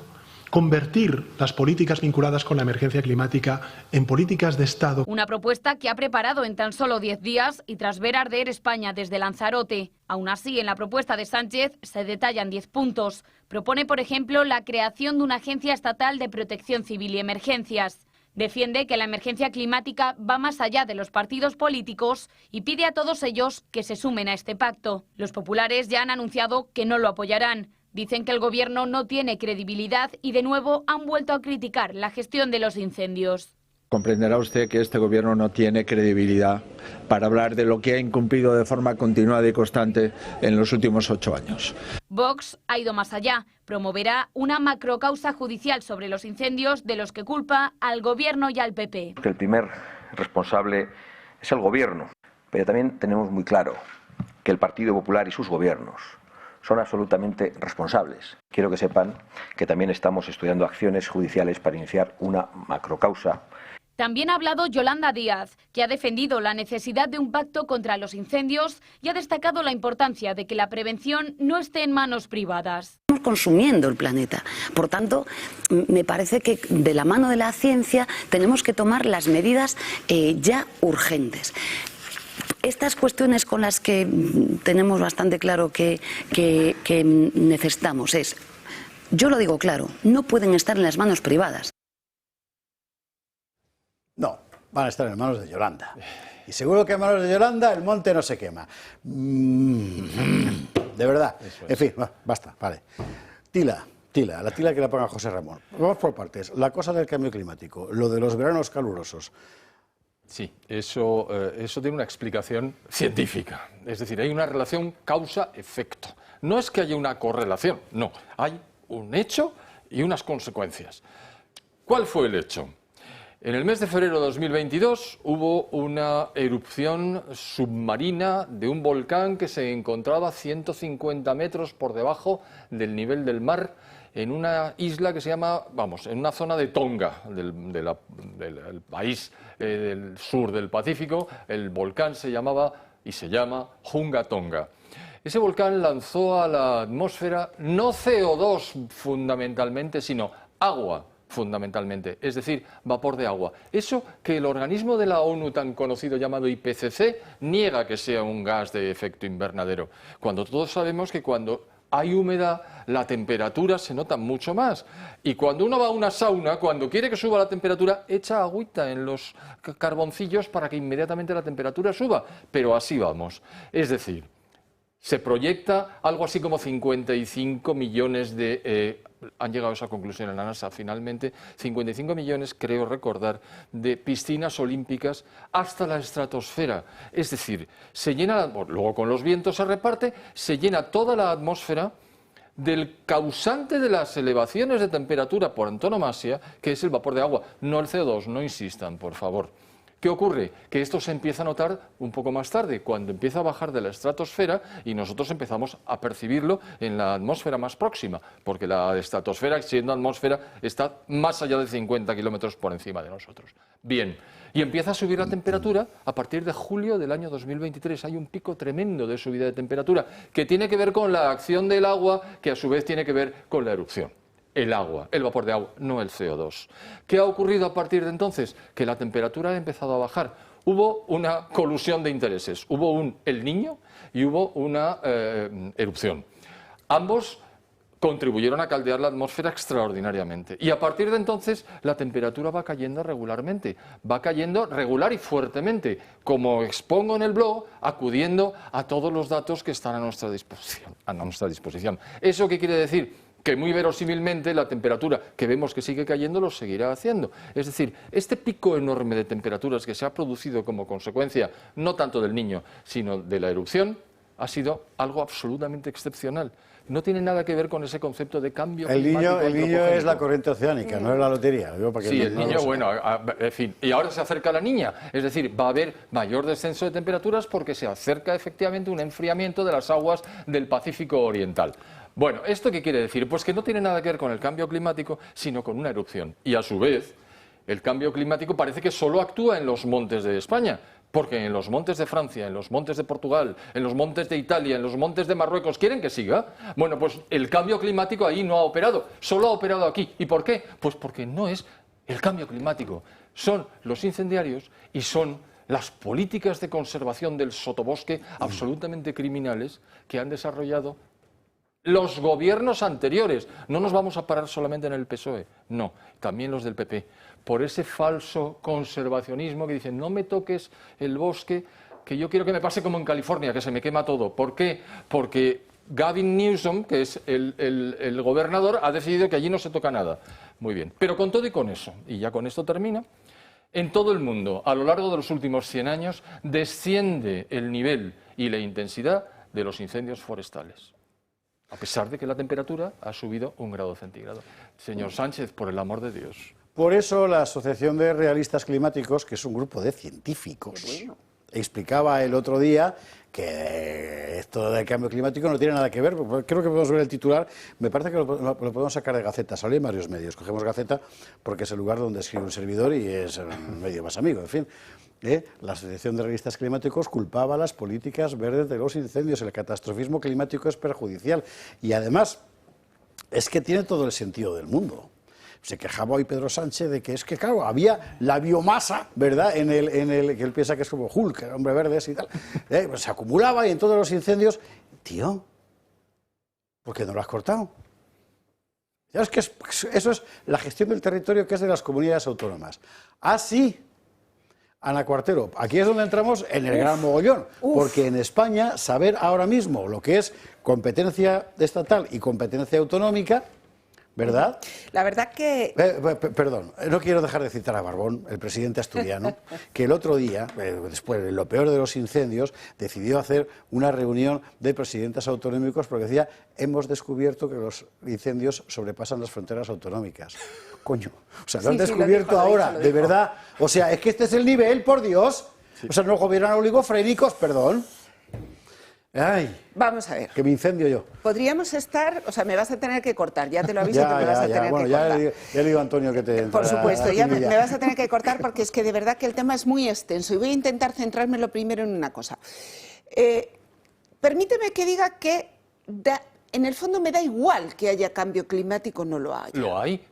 convertir las políticas vinculadas con la emergencia climática en políticas de Estado. Una propuesta que ha preparado en tan solo 10 días y tras ver arder España desde Lanzarote. Aún así, en la propuesta de Sánchez se detallan 10 puntos. Propone, por ejemplo, la creación de una agencia estatal de protección civil y emergencias. Defiende que la emergencia climática va más allá de los partidos políticos y pide a todos ellos que se sumen a este pacto. Los populares ya han anunciado que no lo apoyarán. Dicen que el Gobierno no tiene credibilidad y de nuevo han vuelto a criticar la gestión de los incendios. Comprenderá usted que este Gobierno no tiene credibilidad para hablar de lo que ha incumplido de forma continuada y constante en los últimos 8 años. Vox ha ido más allá. Promoverá una macrocausa judicial sobre los incendios de los que culpa al Gobierno y al PP. El primer responsable es el Gobierno, pero también tenemos muy claro que el Partido Popular y sus gobiernos son absolutamente responsables. Quiero que sepan que también estamos estudiando acciones judiciales para iniciar una macrocausa. También ha hablado Yolanda Díaz, que ha defendido la necesidad de un pacto contra los incendios y ha destacado la importancia de que la prevención no esté en manos privadas. Estamos consumiendo el planeta. Por tanto, me parece que de la mano de la ciencia tenemos que tomar las medidas ya urgentes. Estas cuestiones con las que tenemos bastante claro que necesitamos yo lo digo claro, no pueden estar en las manos privadas. No, van a estar en manos de Yolanda. Y seguro que en manos de Yolanda el monte no se quema. De verdad. En fin, basta, vale. La tila que la ponga José Ramón. Vamos por partes. La cosa del cambio climático, lo de los veranos calurosos. Sí, eso tiene una explicación científica. Es decir, hay una relación causa-efecto. No es que haya una correlación, no. Hay un hecho y unas consecuencias. ¿Cuál fue el hecho? En el mes de febrero de 2022 hubo una erupción submarina de un volcán que se encontraba a 150 metros por debajo del nivel del mar en una isla que se llama, en una zona de Tonga, del país del sur del Pacífico. El volcán se llamaba y se llama Hunga Tonga. Ese volcán lanzó a la atmósfera no CO2 fundamentalmente, sino agua fundamentalmente, es decir, vapor de agua. Eso que el organismo de la ONU tan conocido llamado IPCC niega que sea un gas de efecto invernadero, cuando todos sabemos que cuando hay humedad, la temperatura se nota mucho más. Y cuando uno va a una sauna, cuando quiere que suba la temperatura, echa agüita en los carboncillos para que inmediatamente la temperatura suba. Pero así vamos. Es decir, se proyecta algo así como 55 millones de... han llegado a esa conclusión en la NASA finalmente, 55 millones, creo recordar, de piscinas olímpicas hasta la estratosfera. Es decir, se llena, luego con los vientos se reparte, se llena toda la atmósfera del causante de las elevaciones de temperatura por antonomasia, que es el vapor de agua, no el CO2, no insistan, por favor. ¿Qué ocurre? Que esto se empieza a notar un poco más tarde, cuando empieza a bajar de la estratosfera y nosotros empezamos a percibirlo en la atmósfera más próxima, porque la estratosfera, siendo atmósfera, está más allá de 50 kilómetros por encima de nosotros. Bien, y empieza a subir la temperatura a partir de julio del año 2023. Hay un pico tremendo de subida de temperatura que tiene que ver con la acción del agua, que a su vez tiene que ver con la erupción. El agua, el vapor de agua, no el CO2. ¿Qué ha ocurrido a partir de entonces? Que la temperatura ha empezado a bajar. Hubo una colusión de intereses. Hubo un El Niño y hubo una erupción. Ambos contribuyeron a caldear la atmósfera extraordinariamente. Y a partir de entonces la temperatura va cayendo regularmente. Va cayendo regular y fuertemente, como expongo en el blog, acudiendo a todos los datos que están a nuestra disposición. ¿Eso qué quiere decir? Que muy verosímilmente la temperatura que vemos que sigue cayendo lo seguirá haciendo. Es decir, este pico enorme de temperaturas que se ha producido como consecuencia no tanto del Niño, sino de la erupción, ha sido algo absolutamente excepcional. No tiene nada que ver con ese concepto de cambio climático. El Niño es la corriente oceánica, no es la lotería. Sí, el Niño, bueno, en fin. Y ahora se acerca la Niña, es decir, va a haber mayor descenso de temperaturas porque se acerca efectivamente un enfriamiento de las aguas del Pacífico Oriental. Bueno, ¿esto qué quiere decir? Pues que no tiene nada que ver con el cambio climático, sino con una erupción. Y a su vez, el cambio climático parece que solo actúa en los montes de España, porque en los montes de Francia, en los montes de Portugal, en los montes de Italia, en los montes de Marruecos, ¿quieren que siga? Bueno, pues el cambio climático ahí no ha operado, solo ha operado aquí. ¿Y por qué? Pues porque no es el cambio climático, son los incendiarios y son las políticas de conservación del sotobosque absolutamente criminales que han desarrollado los gobiernos anteriores. No nos vamos a parar solamente en el PSOE, no, también los del PP, por ese falso conservacionismo que dicen no me toques el bosque, que yo quiero que me pase como en California, que se me quema todo. ¿Por qué? Porque Gavin Newsom, que es el gobernador, ha decidido que allí no se toca nada. Muy bien, pero con todo y con eso, y ya con esto termino, en todo el mundo, a lo largo de los últimos 100 años, desciende el nivel y la intensidad de los incendios forestales, a pesar de que la temperatura ha subido 1 grado centígrado. Señor Sánchez, por el amor de Dios. Por eso la Asociación de Realistas Climáticos, que es un grupo de científicos, explicaba el otro día que esto del cambio climático no tiene nada que ver. Creo que podemos ver el titular, me parece que lo podemos sacar de Gaceta, salió en varios medios. Cogemos Gaceta porque es el lugar donde escribe un servidor y es el medio más amigo, en fin. La Asociación de Realistas Climáticos culpaba las políticas verdes de los incendios. El catastrofismo climático es perjudicial y además es que tiene todo el sentido del mundo. Se quejaba hoy Pedro Sánchez de que es que, claro, había la biomasa, ¿verdad?, en el que él piensa que es como Hulk, el hombre verde y tal. Pues se acumulaba y en todos los incendios. Tío, ¿por qué no lo has cortado? Es que eso es la gestión del territorio, que es de las comunidades autónomas. Ah, sí. Ana Cuartero, aquí es donde entramos en el gran mogollón, porque en España saber ahora mismo lo que es competencia estatal y competencia autonómica, ¿verdad? La verdad que... Perdón, no quiero dejar de citar a Barbón, el presidente asturiano, que el otro día, después de lo peor de los incendios, decidió hacer una reunión de presidentes autonómicos porque decía, hemos descubierto que los incendios sobrepasan las fronteras autonómicas. Coño, o sea, lo han descubierto ahora, de verdad. O sea, es que este es el nivel, por Dios. O sea, no gobiernan oligofrénicos, perdón. Ay, vamos a ver. Que me incendio yo. Podríamos estar, o sea, me vas a tener que cortar, ya te lo aviso que me vas a tener que cortar. Ya le digo a Antonio que te... Por supuesto, ya me vas a tener que cortar porque es que de verdad que el tema es muy extenso y voy a intentar centrarme lo primero en una cosa. Permíteme que diga que en el fondo me da igual que haya cambio climático o no lo haya.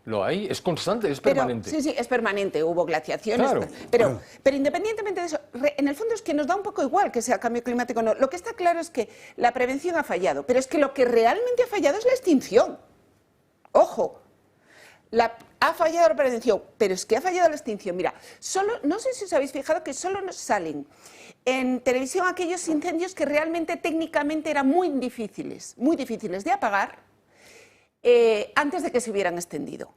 Lo hay, es constante, es permanente. Sí, es permanente, hubo glaciaciones, claro. pero independientemente de eso, en el fondo es que nos da un poco igual que sea cambio climático o no. Lo que está claro es que la prevención ha fallado, pero es que lo que realmente ha fallado es la extinción. Ojo, ha fallado la prevención, pero es que ha fallado la extinción. Mira, no sé si os habéis fijado que solo nos salen en televisión aquellos incendios que realmente técnicamente eran muy difíciles de apagar antes de que se hubieran extendido.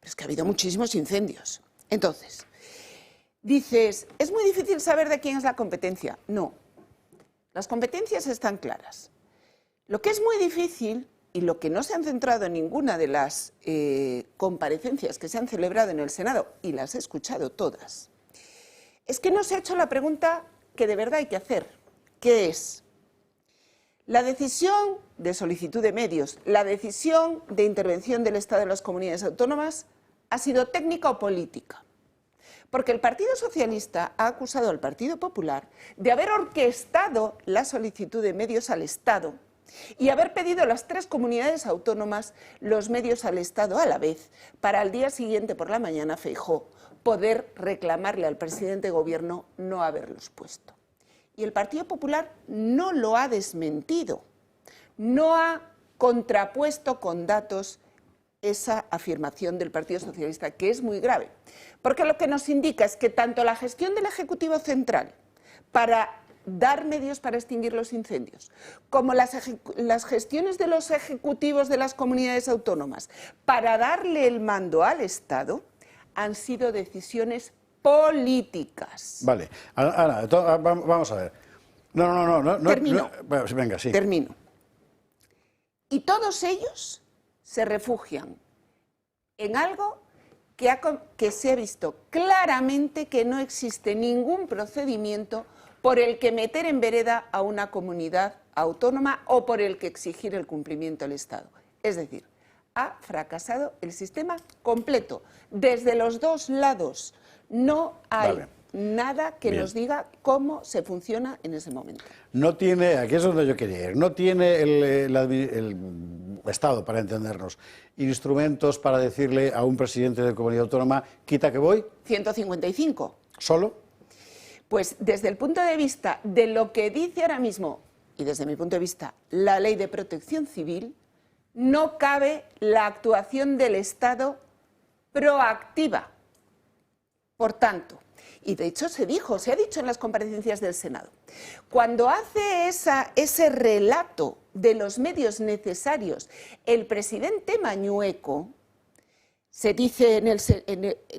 Pero es que ha habido muchísimos incendios. Entonces, dices, es muy difícil saber de quién es la competencia. No, las competencias están claras. Lo que es muy difícil, y lo que no se han centrado en ninguna de las comparecencias que se han celebrado en el Senado, y las he escuchado todas, es que no se ha hecho la pregunta que de verdad hay que hacer, que es la decisión de solicitud de medios, la decisión de intervención del Estado en las comunidades autónomas, ¿ha sido técnica o política? Porque el Partido Socialista ha acusado al Partido Popular de haber orquestado la solicitud de medios al Estado y haber pedido a las 3 comunidades autónomas los medios al Estado a la vez, para al día siguiente por la mañana Feijóo poder reclamarle al presidente de gobierno no haberlos puesto. Y el Partido Popular no lo ha desmentido, no ha contrapuesto con datos esa afirmación del Partido Socialista, que es muy grave, porque lo que nos indica es que tanto la gestión del Ejecutivo Central para dar medios para extinguir los incendios, como las gestiones de los ejecutivos de las comunidades autónomas para darle el mando al Estado, han sido decisiones políticas. Vale, Ana, vamos a ver. No. Termino. Venga, sí. Termino. Y todos ellos se refugian en algo que se ha visto claramente que no existe ningún procedimiento por el que meter en vereda a una comunidad autónoma o por el que exigir el cumplimiento del Estado. Es decir, ha fracasado el sistema completo, desde los dos lados. No hay nada que nos diga cómo se funciona en ese momento. No tiene, aquí es donde yo quería ir, no tiene el Estado, para entendernos, instrumentos para decirle a un presidente de comunidad autónoma, quita que voy. 155. ¿Solo? Pues desde el punto de vista de lo que dice ahora mismo, y desde mi punto de vista, la Ley de Protección Civil, no cabe la actuación del Estado proactiva. Por tanto, y de hecho se ha dicho en las comparecencias del Senado, cuando hace ese relato de los medios necesarios el presidente Mañueco, se dice,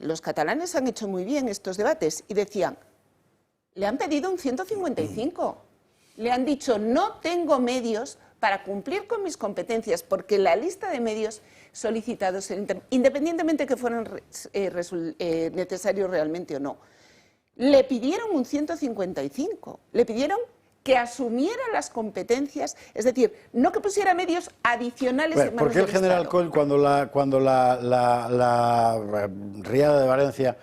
los catalanes han hecho muy bien estos debates y decían, le han pedido un 155, le han dicho no tengo medios para cumplir con mis competencias, porque la lista de medios solicitados, independientemente de que fueran necesarios realmente o no, le pidieron un 155, le pidieron que asumiera las competencias, es decir, no que pusiera medios adicionales en manos ¿por qué el general Estado? Coll, cuando la riada de Valencia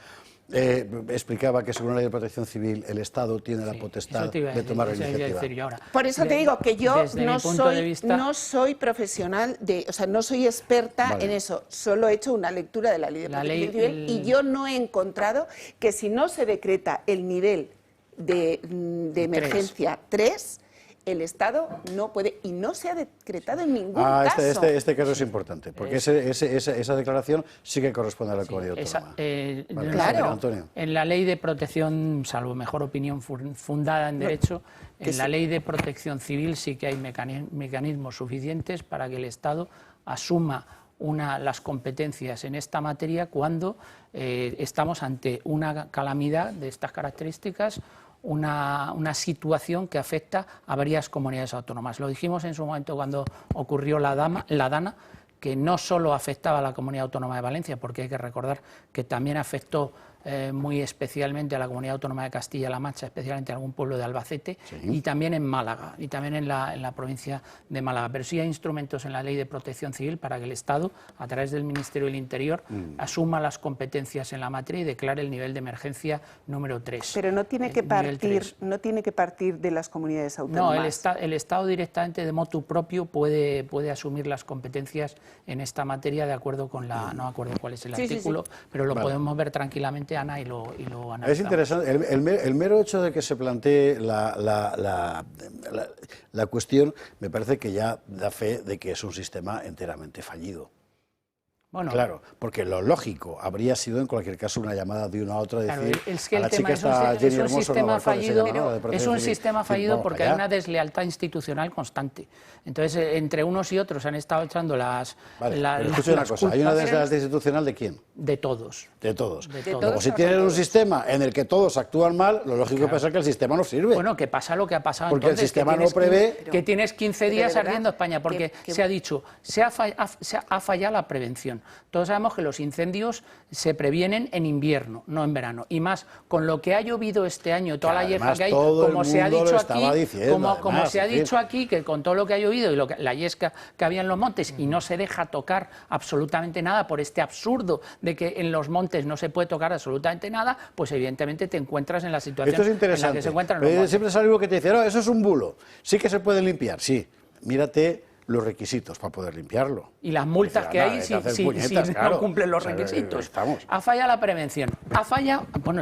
explicaba que según la Ley de Protección Civil el Estado tiene la potestad de tomar la iniciativa? Por eso te digo que yo no soy profesional, o sea, no soy experta en eso, solo he hecho una lectura de la Ley de Protección Civil y yo no he encontrado que si no se decreta el nivel de emergencia 3, el Estado no puede, y no se ha decretado en ningún caso. Este caso es importante, porque esa declaración sí que corresponde a la comunidad autónoma. Claro. Antonio. En la Ley de Protección, salvo mejor opinión fundada en derecho, en la Ley de Protección Civil sí que hay mecanismos suficientes para que el Estado asuma las competencias en esta materia cuando estamos ante una calamidad de estas características, una situación que afecta a varias comunidades autónomas. Lo dijimos en su momento cuando ocurrió la DANA, que no solo afectaba a la Comunidad Autónoma de Valencia, porque hay que recordar que también afectó muy especialmente a la Comunidad Autónoma de Castilla-La Mancha, especialmente a algún pueblo de Albacete, y también en Málaga, y también en la provincia de Málaga. Pero sí hay instrumentos en la Ley de Protección Civil para que el Estado, a través del Ministerio del Interior, asuma las competencias en la materia y declare el nivel de emergencia número 3. Pero no tiene que partir de las comunidades autónomas. No, el Estado directamente de motu propio puede asumir las competencias en esta materia de acuerdo con la... No me acuerdo cuál es el artículo, pero lo podemos ver tranquilamente, Ana, y lo analizamos. Es interesante, el mero hecho de que se plantee la cuestión me parece que ya da fe de que es un sistema enteramente fallido. Bueno, claro, porque lo lógico habría sido en cualquier caso una llamada de uno a otro, decir, es que a la chica es un sistema fallido, es un sistema fallido porque hay una deslealtad institucional constante. Entonces, entre unos y otros han estado echando las... Vale, pero escuche una cosa, ¿hay una deslealtad institucional de quién? De todos. De todos. Luego, si tienes un sistema en el que todos actúan mal, lo lógico es que el sistema no sirve. Bueno, que pasa lo que ha pasado porque entonces, el sistema no prevé... Que tienes 15 días ardiendo España, porque se ha dicho, ha fallado la prevención. Todos sabemos que los incendios se previenen en invierno, no en verano. Y más, con lo que ha llovido este año, toda la yesca que hay, como se ha dicho aquí, que con todo lo que ha llovido y la yesca que había en los montes, y no se deja tocar absolutamente nada por este absurdo de que en los montes no se puede tocar absolutamente nada, pues evidentemente te encuentras en la situación en la que se encuentran los montes. Siempre es algo que te dice, no, eso es un bulo, sí que se puede limpiar, sí, mírate los requisitos para poder limpiarlo. Y las multas que hay si no cumplen los requisitos. Ha fallado la prevención,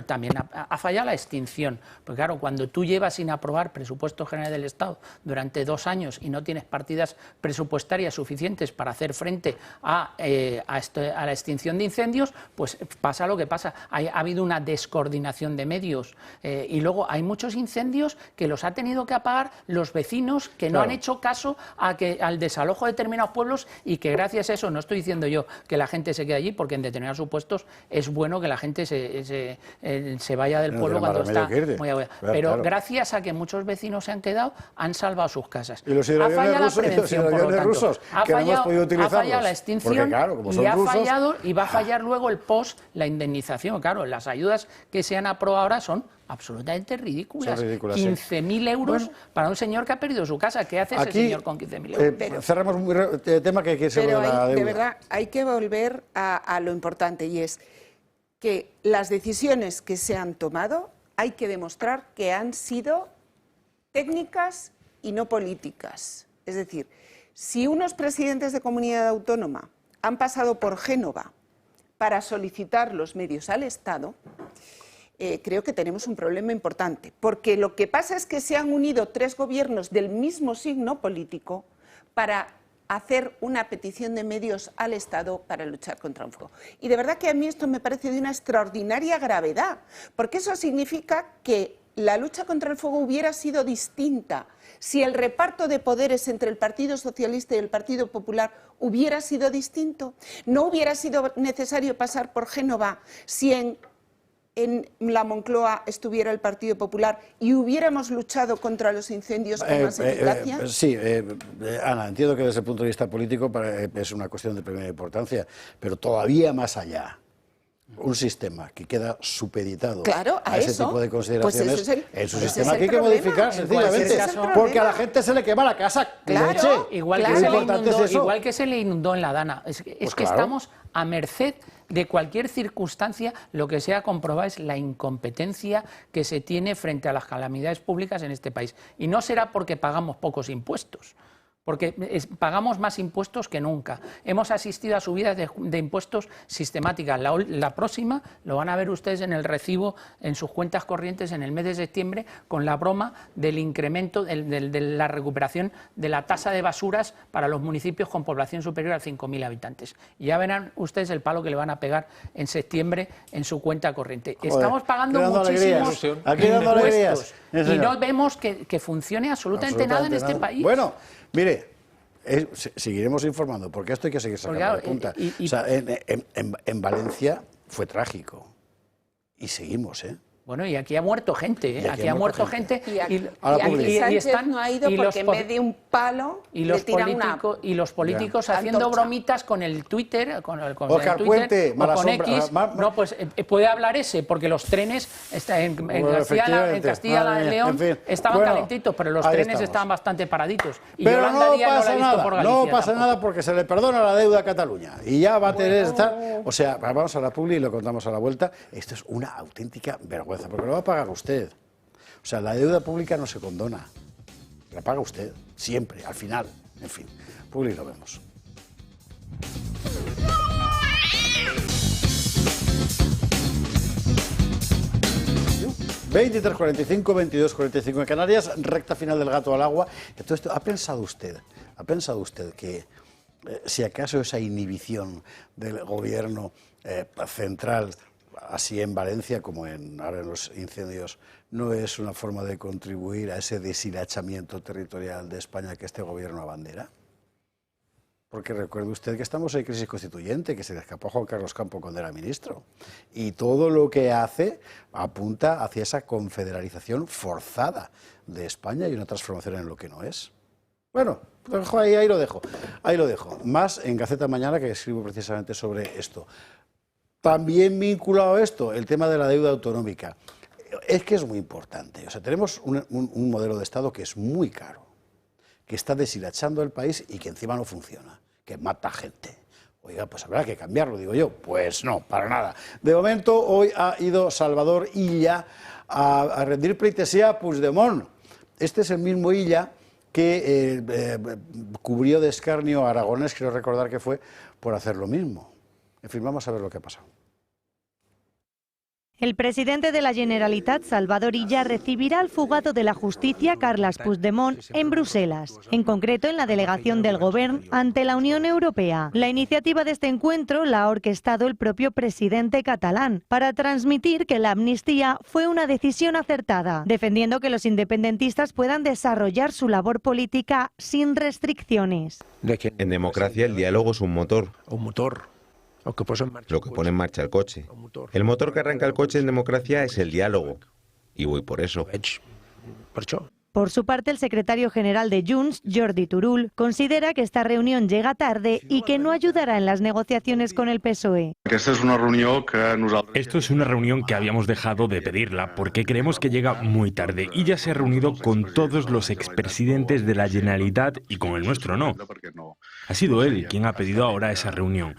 también ha fallado la extinción, porque claro, cuando tú llevas sin aprobar presupuestos generales del Estado durante 2 años y no tienes partidas presupuestarias suficientes para hacer frente a la extinción de incendios, pues pasa lo que pasa. Ha habido una descoordinación de medios y luego hay muchos incendios que los ha tenido que apagar los vecinos que no han hecho caso al desalojo de determinados pueblos, y que gracias a eso, no estoy diciendo yo que la gente se quede allí, porque en determinados supuestos es bueno que la gente se vaya del pueblo cuando está muy aguada. Pero gracias a que muchos vecinos se han quedado, han salvado sus casas. Y los hidroaviones rusos, que no hemos podido utilizarlos. Ha fallado la extinción y va a fallar luego el post, la indemnización. Claro, las ayudas que se han aprobado ahora son absolutamente ridículas. 15.000 euros para un señor que ha perdido su casa. ¿Qué hace ese señor con 15.000 euros? Cerramos el tema que se de la deuda. De verdad, hay que volver a lo importante, y es que las decisiones que se han tomado hay que demostrar que han sido técnicas y no políticas. Es decir, si unos presidentes de comunidad autónoma han pasado por Génova para solicitar los medios al Estado, creo que tenemos un problema importante, porque lo que pasa es que se han unido 3 gobiernos del mismo signo político para hacer una petición de medios al Estado para luchar contra un fuego. Y de verdad que a mí esto me parece de una extraordinaria gravedad, porque eso significa que la lucha contra el fuego hubiera sido distinta si el reparto de poderes entre el Partido Socialista y el Partido Popular hubiera sido distinto. No hubiera sido necesario pasar por Génova si en la Moncloa estuviera el Partido Popular y hubiéramos luchado contra los incendios con más eficacia. Sí, Ana, entiendo que desde el punto de vista político es una cuestión de primera importancia, pero todavía más allá. Un sistema que queda supeditado a ese tipo de consideraciones, es un sistema que hay que modificar sencillamente, porque a la gente se le quema la casa. Igual que se le inundó en la Dana. Es que estamos a merced de cualquier circunstancia. Lo que se ha comprobado es la incompetencia que se tiene frente a las calamidades públicas en este país. Y no será porque pagamos pocos impuestos, porque pagamos más impuestos que nunca. Hemos asistido a subidas de impuestos sistemáticas. La próxima lo van a ver ustedes en el recibo, en sus cuentas corrientes en el mes de septiembre, con la broma del incremento de la recuperación de la tasa de basuras para los municipios con población superior a 5.000 habitantes. Y ya verán ustedes el palo que le van a pegar en septiembre en su cuenta corriente. Estamos pagando muchísimos impuestos y no vemos que funcione absolutamente nada en este país. Bueno, mire, seguiremos informando, porque esto hay que seguir sacando de punta. En Valencia fue trágico. Y seguimos, Bueno, y aquí ha muerto gente, ¿eh? Aquí ha muerto gente. Y Sánchez no ha ido porque en vez de un palo le tiran y los políticos haciendo bromitas con el Twitter, con el Oscar Twitter, Puente, o con X. No, pues puede hablar ese, porque los trenes en Castilla y León estaban calentitos, pero los trenes estaban bastante paraditos. Y pero Yolanda Díaz pasa no lo ha visto por Galicia, no pasa nada porque se le perdona la deuda a Cataluña. Y ya va a tener estar. O sea, vamos a la publi y lo contamos a la vuelta. Esto es una auténtica vergüenza, porque lo va a pagar usted. O sea, la deuda pública no se condona. La paga usted, siempre, al final. En fin, publi lo vemos. ...23:45, 22:45 en Canarias... ...recta final del gato al agua... Entonces, ¿ha pensado usted que... si acaso esa inhibición del gobierno central... así en Valencia como ahora en los incendios... ¿no es una forma de contribuir a ese deshilachamiento territorial de España que este gobierno abandera? Porque recuerde usted que estamos en crisis constituyente, que se le escapó a Juan Carlos Campo cuando era ministro. Y todo lo que hace apunta hacia esa confederalización forzada de España y una transformación en lo que no es. Bueno, lo dejo ahí lo dejo. Ahí lo dejo. Más en Gaceta Mañana, que escribo precisamente sobre esto. También vinculado a esto, el tema de la deuda autonómica. Es que es muy importante. O sea, tenemos un modelo de Estado que es muy caro, que está deshilachando el país y que encima no funciona, que mata gente. Oiga, pues habrá que cambiarlo, digo yo. Pues no, para nada. De momento, hoy ha ido Salvador Illa a rendir pleitesía a Puigdemont. Este es el mismo Illa que cubrió de escarnio a Aragonés, quiero recordar que fue, por hacer lo mismo. En fin, vamos a ver lo que ha pasado. El presidente de la Generalitat, Salvador Illa, recibirá al fugado de la justicia, Carles Puigdemont, en Bruselas, en concreto en la delegación del Gobierno ante la Unión Europea. La iniciativa de este encuentro la ha orquestado el propio presidente catalán para transmitir que la amnistía fue una decisión acertada, defendiendo que los independentistas puedan desarrollar su labor política sin restricciones. En democracia el diálogo es un motor. Lo que pone en marcha el coche. El motor que arranca el coche en democracia es el diálogo. Y voy por eso. Por su parte, el secretario general de Junts, Jordi Turull, considera que esta reunión llega tarde y que no ayudará en las negociaciones con el PSOE. Esto es una reunión que habíamos dejado de pedirla porque creemos que llega muy tarde y ya se ha reunido con todos los expresidentes de la Generalitat y con el nuestro no. Ha sido él quien ha pedido ahora esa reunión.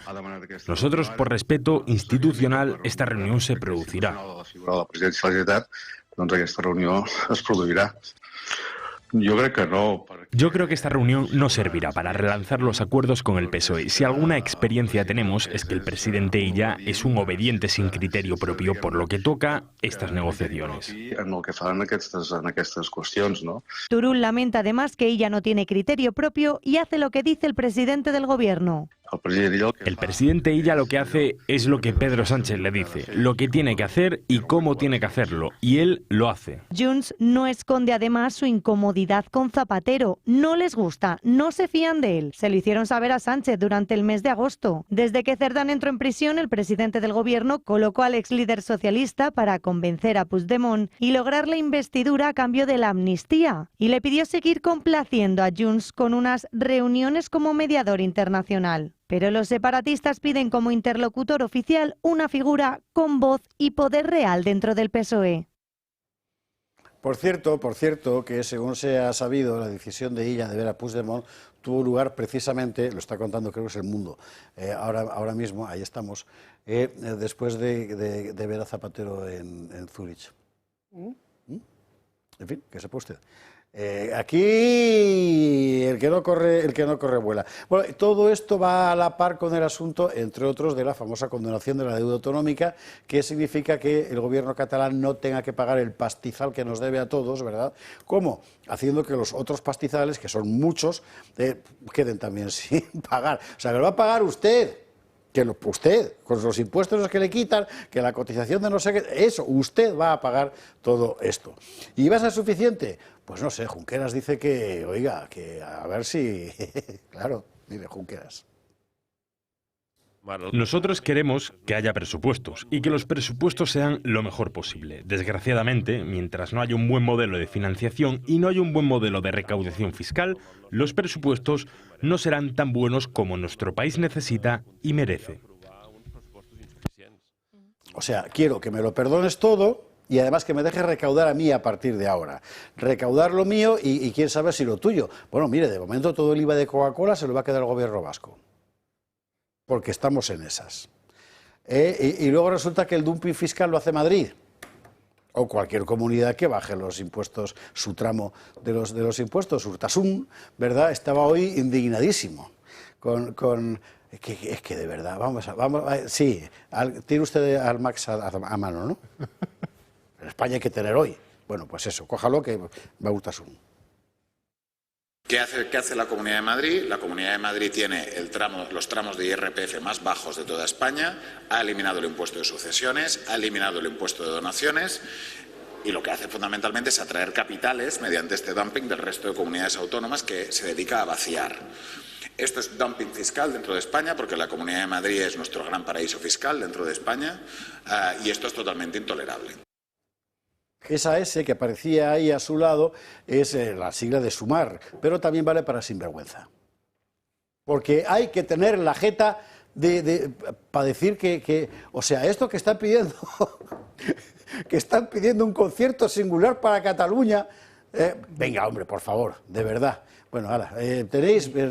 Nosotros, por respeto institucional, esta reunión se producirá. Yo creo que esta reunión no servirá para relanzar los acuerdos con el PSOE. Si alguna experiencia tenemos es que el presidente Illa es un obediente sin criterio propio, por lo que toca estas negociaciones. Turull lamenta además que Illa no tiene criterio propio y hace lo que dice el presidente del gobierno. El presidente Illa lo que hace es lo que Pedro Sánchez le dice, lo que tiene que hacer y cómo tiene que hacerlo, y él lo hace. Junts no esconde además su incomodidad con Zapatero, no les gusta, no se fían de él. Se lo hicieron saber a Sánchez durante el mes de agosto. Desde que Cerdán entró en prisión, el presidente del gobierno colocó al ex líder socialista para convencer a Puigdemont y lograr la investidura a cambio de la amnistía, y le pidió seguir complaciendo a Junts con unas reuniones como mediador internacional. Pero los separatistas piden como interlocutor oficial una figura con voz y poder real dentro del PSOE. Por cierto, que según se ha sabido, la decisión de Illa de ver a Puigdemont tuvo lugar precisamente, lo está contando creo que es El Mundo, ahora mismo, ahí estamos, después de ver a Zapatero en Zúrich. En fin, que sepa usted. Aquí el que no corre vuela. Bueno, todo esto va a la par con el asunto, entre otros, de la famosa condonación de la deuda autonómica, que significa que el gobierno catalán no tenga que pagar el pastizal que nos debe a todos, ¿verdad? ¿Cómo? Haciendo que los otros pastizales, que son muchos, queden también sin pagar. O sea, que lo va a pagar usted. Usted, con los impuestos que le quitan, que la cotización de no sé qué, eso, usted va a pagar todo esto. ¿Y va a ser suficiente? Pues no sé, Junqueras dice que, oiga, que a ver si... Claro, mire, Junqueras. Nosotros queremos que haya presupuestos y que los presupuestos sean lo mejor posible. Desgraciadamente, mientras no haya un buen modelo de financiación y no haya un buen modelo de recaudación fiscal, los presupuestos no serán tan buenos como nuestro país necesita y merece. O sea, quiero que me lo perdones todo y además que me dejes recaudar a mí a partir de ahora. Recaudar lo mío y quién sabe si lo tuyo. Bueno, mire, de momento todo el IVA de Coca-Cola se lo va a quedar el gobierno vasco. Porque estamos en esas. Y luego resulta que el dumping fiscal lo hace Madrid o cualquier comunidad que baje los impuestos, su tramo de los impuestos. Urtasun, ¿verdad?, estaba hoy indignadísimo es que de verdad, vamos a sí, tiene usted al Max a mano, ¿no? En España hay que tener hoy. Bueno, pues eso, cójalo que va a Urtasun. ¿Qué hace la Comunidad de Madrid? La Comunidad de Madrid tiene los tramos de IRPF más bajos de toda España, ha eliminado el impuesto de sucesiones, ha eliminado el impuesto de donaciones y lo que hace fundamentalmente es atraer capitales mediante este dumping del resto de comunidades autónomas que se dedica a vaciar. Esto es dumping fiscal dentro de España porque la Comunidad de Madrid es nuestro gran paraíso fiscal dentro de España y esto es totalmente intolerable. Esa S que aparecía ahí a su lado es la sigla de sumar, pero también vale para sinvergüenza. Porque hay que tener la jeta para decir o sea, esto que están pidiendo, que están pidiendo un concierto singular para Cataluña, venga, hombre, por favor, de verdad. Bueno, ahora,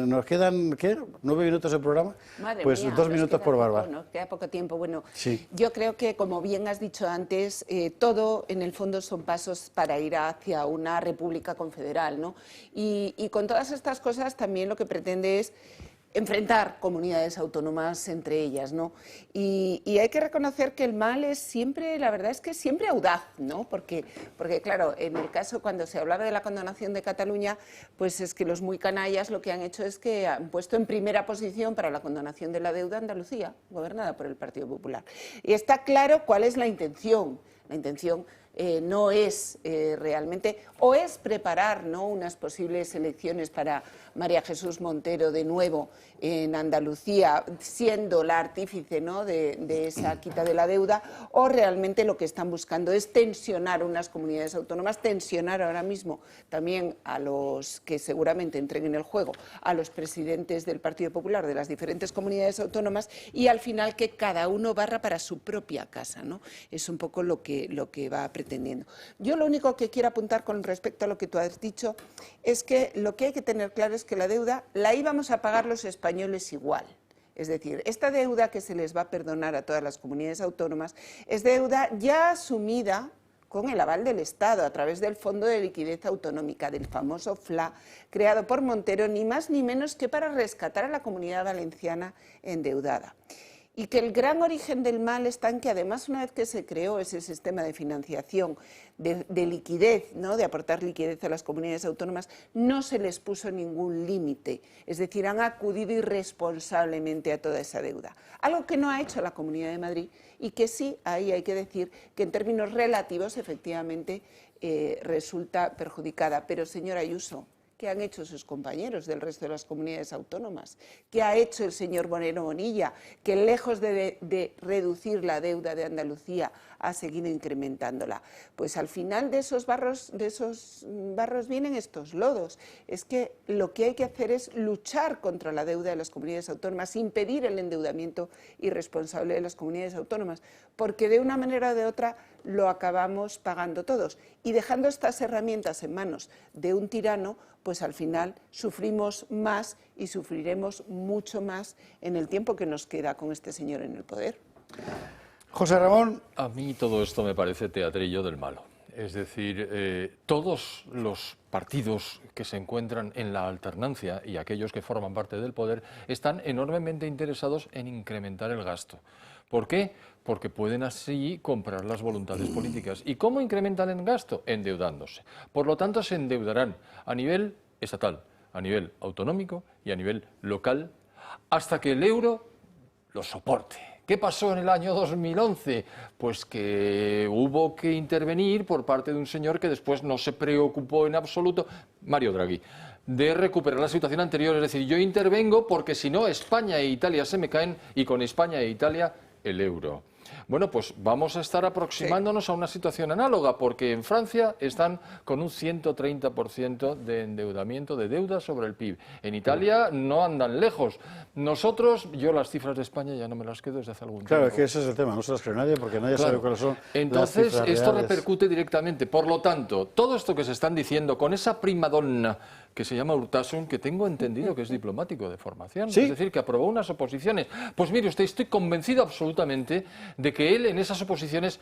nos quedan, ¿qué? 9 minutos de programa. Madre pues mía, 2 minutos por Bárbara. Nos queda poco tiempo. Bueno, sí. Yo creo que, como bien has dicho antes, todo en el fondo son pasos para ir hacia una república confederal, ¿no? Y con todas estas cosas también lo que pretende es enfrentar comunidades autónomas entre ellas, ¿no? Y hay que reconocer que el mal es siempre, la verdad es que es siempre audaz, ¿no? Porque claro, en el caso cuando se hablaba de la condonación de Cataluña, pues es que los muy canallas lo que han hecho es que han puesto en primera posición para la condonación de la deuda Andalucía, gobernada por el Partido Popular. Y está claro cuál es la intención. La intención no es realmente, o es preparar, ¿no?, unas posibles elecciones para María Jesús Montero de nuevo en Andalucía, siendo la artífice, ¿no?, de esa quita de la deuda, o realmente lo que están buscando es tensionar unas comunidades autónomas, tensionar ahora mismo también a los que seguramente entreguen el juego, a los presidentes del Partido Popular de las diferentes comunidades autónomas y al final que cada uno barra para su propia casa, ¿no? Es un poco lo que va pretendiendo. Yo lo único que quiero apuntar con respecto a lo que tú has dicho es que lo que hay que tener claro es que la deuda la íbamos a pagar los españoles igual. Es decir, esta deuda que se les va a perdonar a todas las comunidades autónomas es deuda ya asumida con el aval del Estado a través del Fondo de Liquidez Autonómica, del famoso FLA, creado por Montero, ni más ni menos que para rescatar a la Comunidad Valenciana endeudada. Y que el gran origen del mal está en que además una vez que se creó ese sistema de financiación, de liquidez, ¿no?, de aportar liquidez a las comunidades autónomas, no se les puso ningún límite. Es decir, han acudido irresponsablemente a toda esa deuda. Algo que no ha hecho la Comunidad de Madrid y que sí, ahí hay que decir que en términos relativos efectivamente resulta perjudicada. Pero, señora Ayuso, ¿qué han hecho sus compañeros del resto de las comunidades autónomas? ¿Qué ha hecho el señor Moreno Bonilla? Que lejos de reducir la deuda de Andalucía ha seguido incrementándola. Pues al final de esos barros vienen estos lodos. Es que lo que hay que hacer es luchar contra la deuda de las comunidades autónomas, impedir el endeudamiento irresponsable de las comunidades autónomas, porque de una manera o de otra lo acabamos pagando todos. Y dejando estas herramientas en manos de un tirano, pues al final sufrimos más y sufriremos mucho más en el tiempo que nos queda con este señor en el poder. José Ramón. A mí todo esto me parece teatrillo del malo. Es decir, todos los partidos que se encuentran en la alternancia y aquellos que forman parte del poder están enormemente interesados en incrementar el gasto. ¿Por qué? Porque pueden así comprar las voluntades políticas. ¿Y cómo incrementan el gasto? Endeudándose. Por lo tanto, se endeudarán a nivel estatal, a nivel autonómico y a nivel local, hasta que el euro lo soporte, ¿Qué pasó en el año 2011? Pues que hubo que intervenir por parte de un señor que después no se preocupó en absoluto, Mario Draghi, de recuperar la situación anterior. Es decir, yo intervengo porque si no España e Italia se me caen y con España e Italia el euro. Bueno, pues vamos a estar aproximándonos a una situación análoga, porque en Francia están con un 130% de endeudamiento, de deuda sobre el PIB. En Italia no andan lejos. Nosotros, yo las cifras de España ya no me las quedo desde hace algún tiempo. Claro, es que ese es el tema, no se las cree nadie porque nadie sabe cuáles son. Entonces, las cifras esto reales. repercute directamente. Por lo tanto, todo esto que se están diciendo con esa primadonna que se llama Urtasun, que tengo entendido que es diplomático de formación, ¿Sí? es decir, que aprobó unas oposiciones. Pues mire usted, estoy convencido absolutamente de que él en esas oposiciones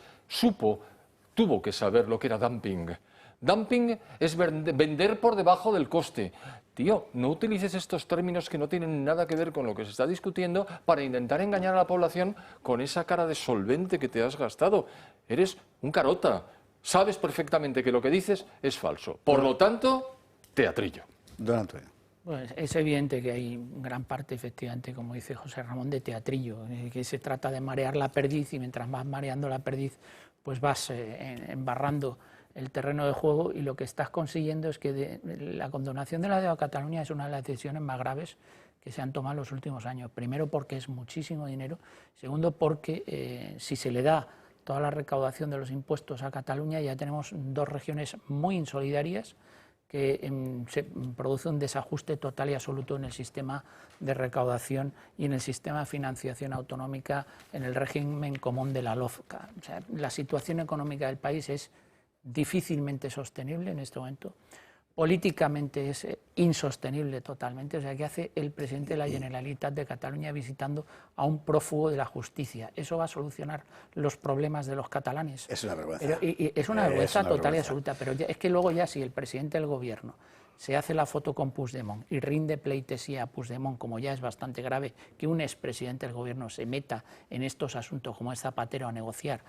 tuvo que saber lo que era dumping. Dumping es vender por debajo del coste. Tío, no utilices estos términos que no tienen nada que ver con lo que se está discutiendo para intentar engañar a la población con esa cara de solvente que te has gastado. Eres un carota. Sabes perfectamente que lo que dices es falso. Por lo tanto, teatrillo. Don Antonio. Pues es evidente que hay gran parte, efectivamente, como dice José Ramón, de teatrillo, que se trata de marear la perdiz y mientras vas mareando la perdiz, pues vas embarrando el terreno de juego y lo que estás consiguiendo es que la condonación de la deuda a Cataluña es una de las decisiones más graves que se han tomado en los últimos años. Primero porque es muchísimo dinero, segundo porque si se le da toda la recaudación de los impuestos a Cataluña ya tenemos dos regiones muy insolidarias que se produce un desajuste total y absoluto en el sistema de recaudación y en el sistema de financiación autonómica en el régimen común de la LOFCA. O sea, la situación económica del país es difícilmente sostenible en este momento, políticamente es insostenible totalmente. O sea, ¿qué hace el presidente de la Generalitat de Cataluña visitando a un prófugo de la justicia? ¿Eso va a solucionar los problemas de los catalanes? Es una vergüenza. Pero, es una vergüenza total y absoluta, pero ya, es que luego ya si el presidente del gobierno se hace la foto con Puigdemont y rinde pleitesía a Puigdemont, como ya es bastante grave que un expresidente del gobierno se meta en estos asuntos como es Zapatero a negociar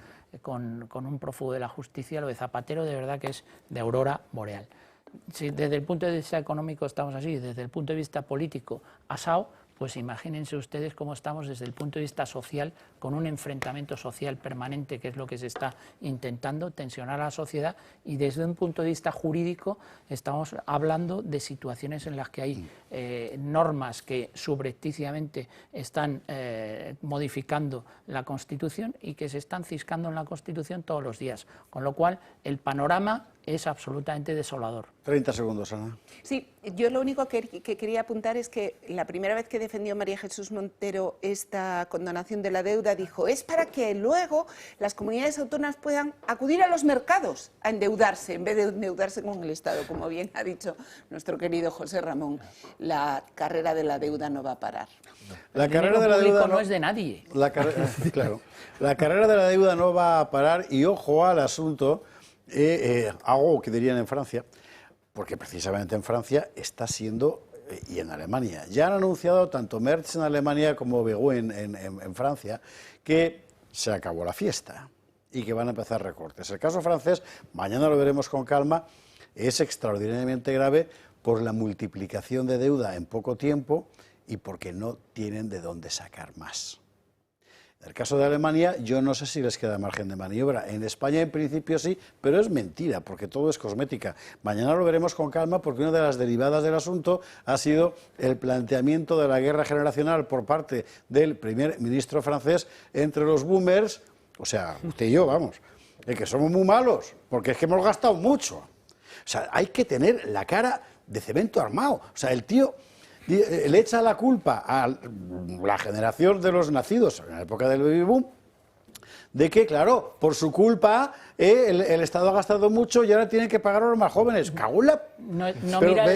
con un prófugo de la justicia, lo de Zapatero de verdad que es de aurora boreal. Si desde el punto de vista económico estamos así, desde el punto de vista político asao, pues imagínense ustedes cómo estamos desde el punto de vista social, con un enfrentamiento social permanente, que es lo que se está intentando, tensionar a la sociedad, y desde un punto de vista jurídico estamos hablando de situaciones en las que hay normas que subrepticiamente están modificando la Constitución y que se están ciscando en la Constitución todos los días, con lo cual el panorama es absolutamente desolador. 30 segundos, Ana. Sí, yo lo único que quería apuntar es que la primera vez que defendió María Jesús Montero esta condonación de la deuda dijo, es para que luego las comunidades autónomas puedan acudir a los mercados a endeudarse, en vez de endeudarse con el Estado. Como bien ha dicho nuestro querido José Ramón, la carrera de la deuda no va a parar. La carrera de la deuda no es de nadie. Claro, la carrera de la deuda no va a parar y ojo al asunto. Algo que dirían en Francia, porque precisamente en Francia está siendo, y en Alemania, ya han anunciado tanto Merz en Alemania como Begú en Francia, que se acabó la fiesta y que van a empezar recortes. El caso francés, mañana lo veremos con calma, es extraordinariamente grave por la multiplicación de deuda en poco tiempo y porque no tienen de dónde sacar más. En el caso de Alemania, yo no sé si les queda margen de maniobra. En España, en principio, sí, pero es mentira, porque todo es cosmética. Mañana lo veremos con calma, porque una de las derivadas del asunto ha sido el planteamiento de la guerra generacional por parte del primer ministro francés entre los boomers, o sea, usted y yo, vamos, de que somos muy malos, porque es que hemos gastado mucho. O sea, hay que tener la cara de cemento armado. O sea, el tío le echa la culpa a la generación de los nacidos en la época del baby boom, de que, claro, por su culpa el Estado ha gastado mucho y ahora tienen que pagar a los más jóvenes. ¡Cagula!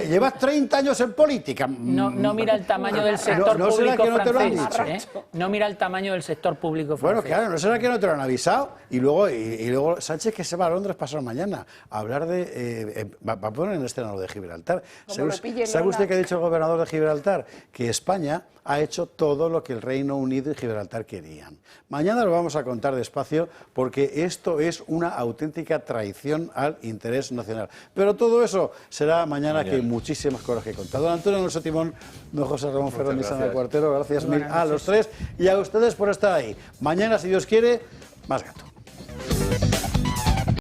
Llevas 30 años en política. No mira el tamaño del sector público francés. No mira el tamaño del sector público francés. Bueno, claro, ¿no será que no te lo han avisado? Y luego Sánchez, que se va a Londres pasado mañana a hablar de... va a poner en escena lo de Gibraltar. ¿Sabe usted qué ha dicho el gobernador de Gibraltar? Que España ha hecho todo lo que el Reino Unido y Gibraltar querían. Mañana lo vamos a contar de despacio, porque esto es una auténtica traición al interés nacional. Pero todo eso será mañana, que hay muchísimas cosas que contar. Don Antonio Alonso Timón, don José Ramón Ferrón y Sandra Cuartero, gracias mil a los tres y a ustedes por estar ahí. Mañana, si Dios quiere, más gato.